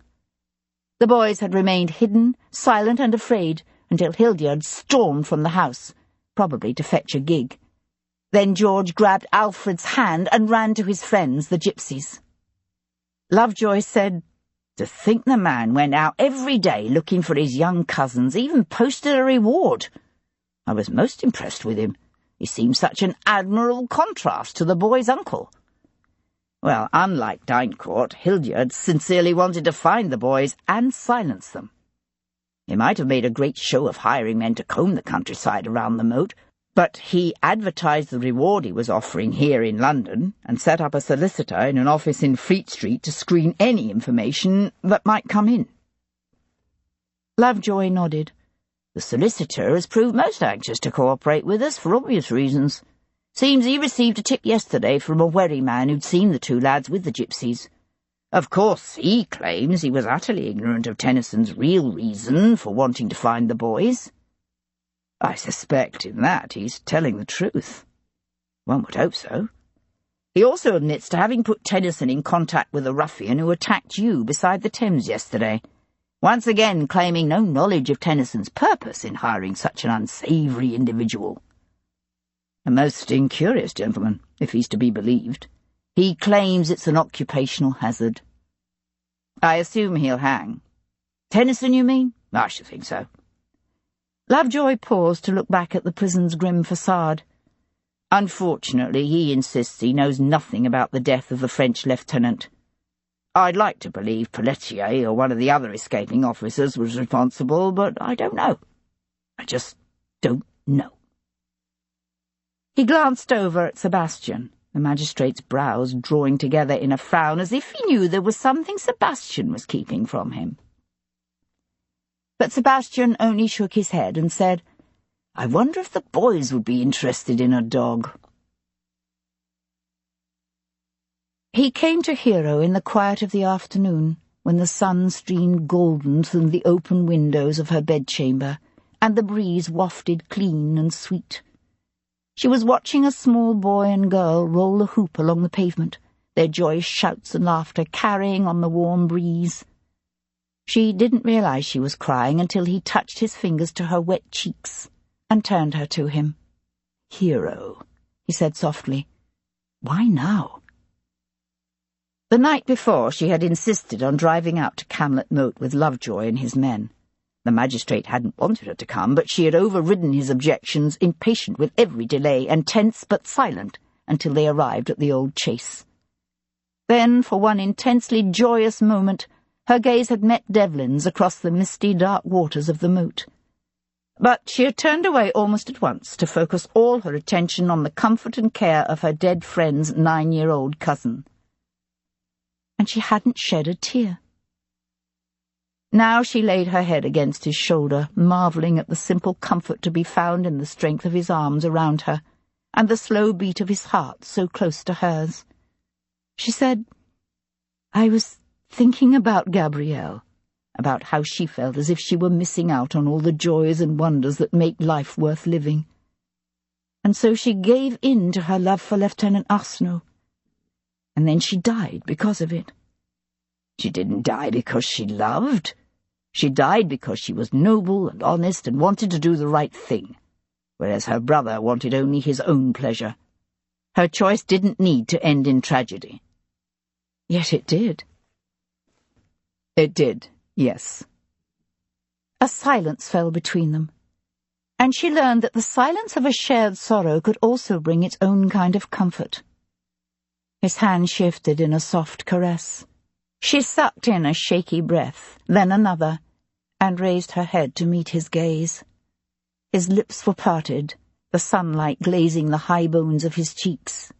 The boys had remained hidden, silent and afraid, until Hildyard stormed from the house, probably to fetch a gig. Then George grabbed Alfred's hand and ran to his friends, the gypsies. Lovejoy said, "To think the man went out every day looking for his young cousins, even posted a reward. I was most impressed with him. He seemed such an admirable contrast to the boy's uncle." Well, unlike Dynecourt, Hildyard sincerely wanted to find the boys and silence them. He might have made a great show of hiring men to comb the countryside around the moat, but he advertised the reward he was offering here in London and set up a solicitor in an office in Fleet Street to screen any information that might come in. Lovejoy nodded. "The solicitor has proved most anxious to cooperate with us for obvious reasons. Seems he received a tip yesterday from a wherry man who'd seen the two lads with the gypsies. Of course, he claims he was utterly ignorant of Tennyson's real reason for wanting to find the boys. I suspect in that he's telling the truth. One would hope so. He also admits to having put Tennyson in contact with a ruffian who attacked you beside the Thames yesterday, once again claiming no knowledge of Tennyson's purpose in hiring such an unsavoury individual. A most incurious gentleman, if he's to be believed. He claims it's an occupational hazard. I assume he'll hang. Tennyson, you mean? I should think so." Lovejoy paused to look back at the prison's grim facade. "Unfortunately, he insists he knows nothing about the death of the French lieutenant. I'd like to believe Pelletier or one of the other escaping officers was responsible, but I don't know. I just don't know." He glanced over at Sebastian, the magistrate's brows drawing together in a frown as if he knew there was something Sebastian was keeping from him. But Sebastian only shook his head and said, "I wonder if the boys would be interested in a dog." He came to Hero in the quiet of the afternoon, when the sun streamed golden through the open windows of her bedchamber, and the breeze wafted clean and sweet. She was watching a small boy and girl roll the hoop along the pavement, their joyous shouts and laughter carrying on the warm breeze. She didn't realize she was crying until he touched his fingers to her wet cheeks and turned her to him. "Hero," he said softly. "Why now?" The night before, she had insisted on driving out to Camlet Moat with Lovejoy and his men. The magistrate hadn't wanted her to come, but she had overridden his objections, impatient with every delay, and tense but silent until they arrived at the old chase. Then, for one intensely joyous moment, her gaze had met Devlin's across the misty, dark waters of the moat. But she had turned away almost at once to focus all her attention on the comfort and care of her dead friend's 9-year-old cousin. And she hadn't shed a tear. Now she laid her head against his shoulder, marvelling at the simple comfort to be found in the strength of his arms around her, and the slow beat of his heart so close to hers. She said, "I was thinking about Gabrielle, about how she felt as if she were missing out on all the joys and wonders that make life worth living. And so she gave in to her love for Lieutenant Arsenault. And then she died because of it. She didn't die because she loved. She died because she was noble and honest and wanted to do the right thing, whereas her brother wanted only his own pleasure. Her choice didn't need to end in tragedy." "Yet it did." "It did, yes." A silence fell between them, and she learned that the silence of a shared sorrow could also bring its own kind of comfort. His hand shifted in a soft caress. She sucked in a shaky breath, then another, and raised her head to meet his gaze. His lips were parted, the sunlight glazing the high bones of his cheeks.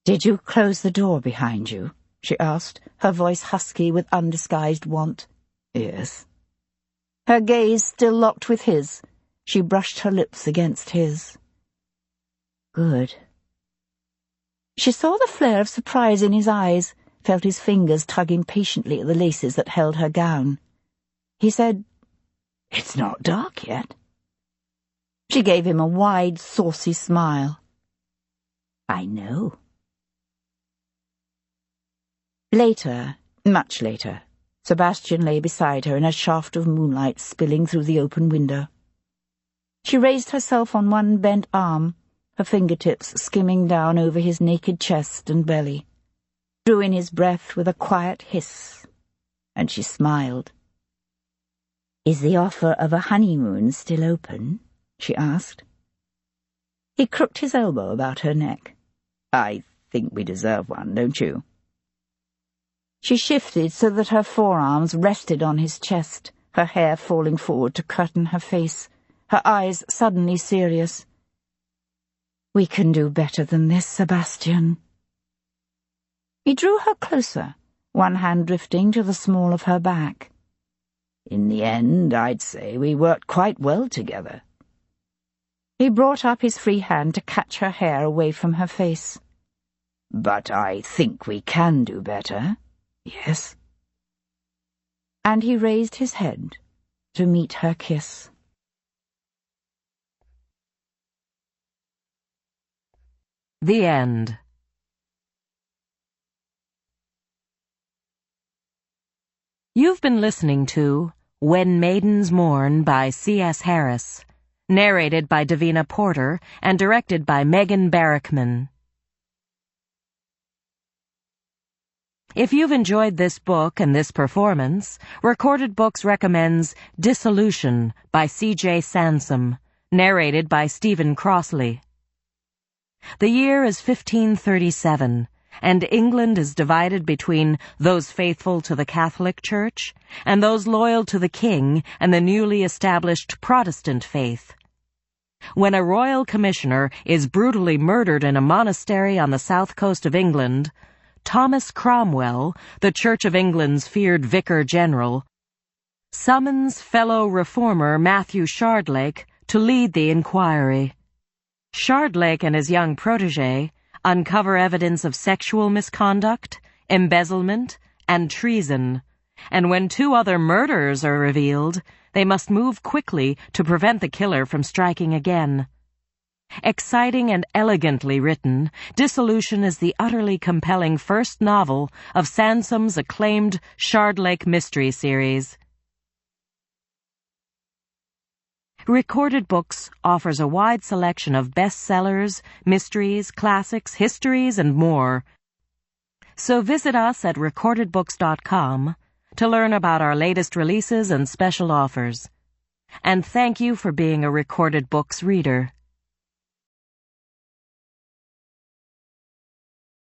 "Did you close the door behind you?" she asked, her voice husky with undisguised want. "Yes." Her gaze still locked with his, she brushed her lips against his. "Good." She saw the flare of surprise in his eyes, felt his fingers tug impatiently at the laces that held her gown. He said, "It's not dark yet." She gave him a wide, saucy smile. "I know." Later, much later, Sebastian lay beside her in a shaft of moonlight spilling through the open window. She raised herself on one bent arm, her fingertips skimming down over his naked chest and belly, drew in his breath with a quiet hiss, and she smiled. "Is the offer of a honeymoon still open?" she asked. He crooked his elbow about her neck. "I think we deserve one, don't you?" She shifted so that her forearms rested on his chest, her hair falling forward to curtain her face, her eyes suddenly serious. "We can do better than this, Sebastian." He drew her closer, one hand drifting to the small of her back. "In the end, I'd say we worked quite well together." He brought up his free hand to catch her hair away from her face. "But I think we can do better, yes?" And he raised his head to meet her kiss. The end. You've been listening to When Maidens Mourn by C.S. Harris, narrated by Davina Porter and directed by Megan Barrickman. If you've enjoyed this book and this performance, Recorded Books recommends Dissolution by C.J. Sansom, narrated by Stephen Crossley. The year is 1537, and England is divided between those faithful to the Catholic Church and those loyal to the King and the newly established Protestant faith. When a royal commissioner is brutally murdered in a monastery on the south coast of England, Thomas Cromwell, the Church of England's feared vicar general, summons fellow reformer Matthew Shardlake to lead the inquiry. Shardlake and his young protege uncover evidence of sexual misconduct, embezzlement, and treason, and when 2 other murders are revealed, they must move quickly to prevent the killer from striking again. Exciting and elegantly written, Dissolution is the utterly compelling first novel of Sansom's acclaimed Shardlake mystery series. Recorded Books offers a wide selection of bestsellers, mysteries, classics, histories, and more. So visit us at recordedbooks.com to learn about our latest releases and special offers. And thank you for being a Recorded Books reader.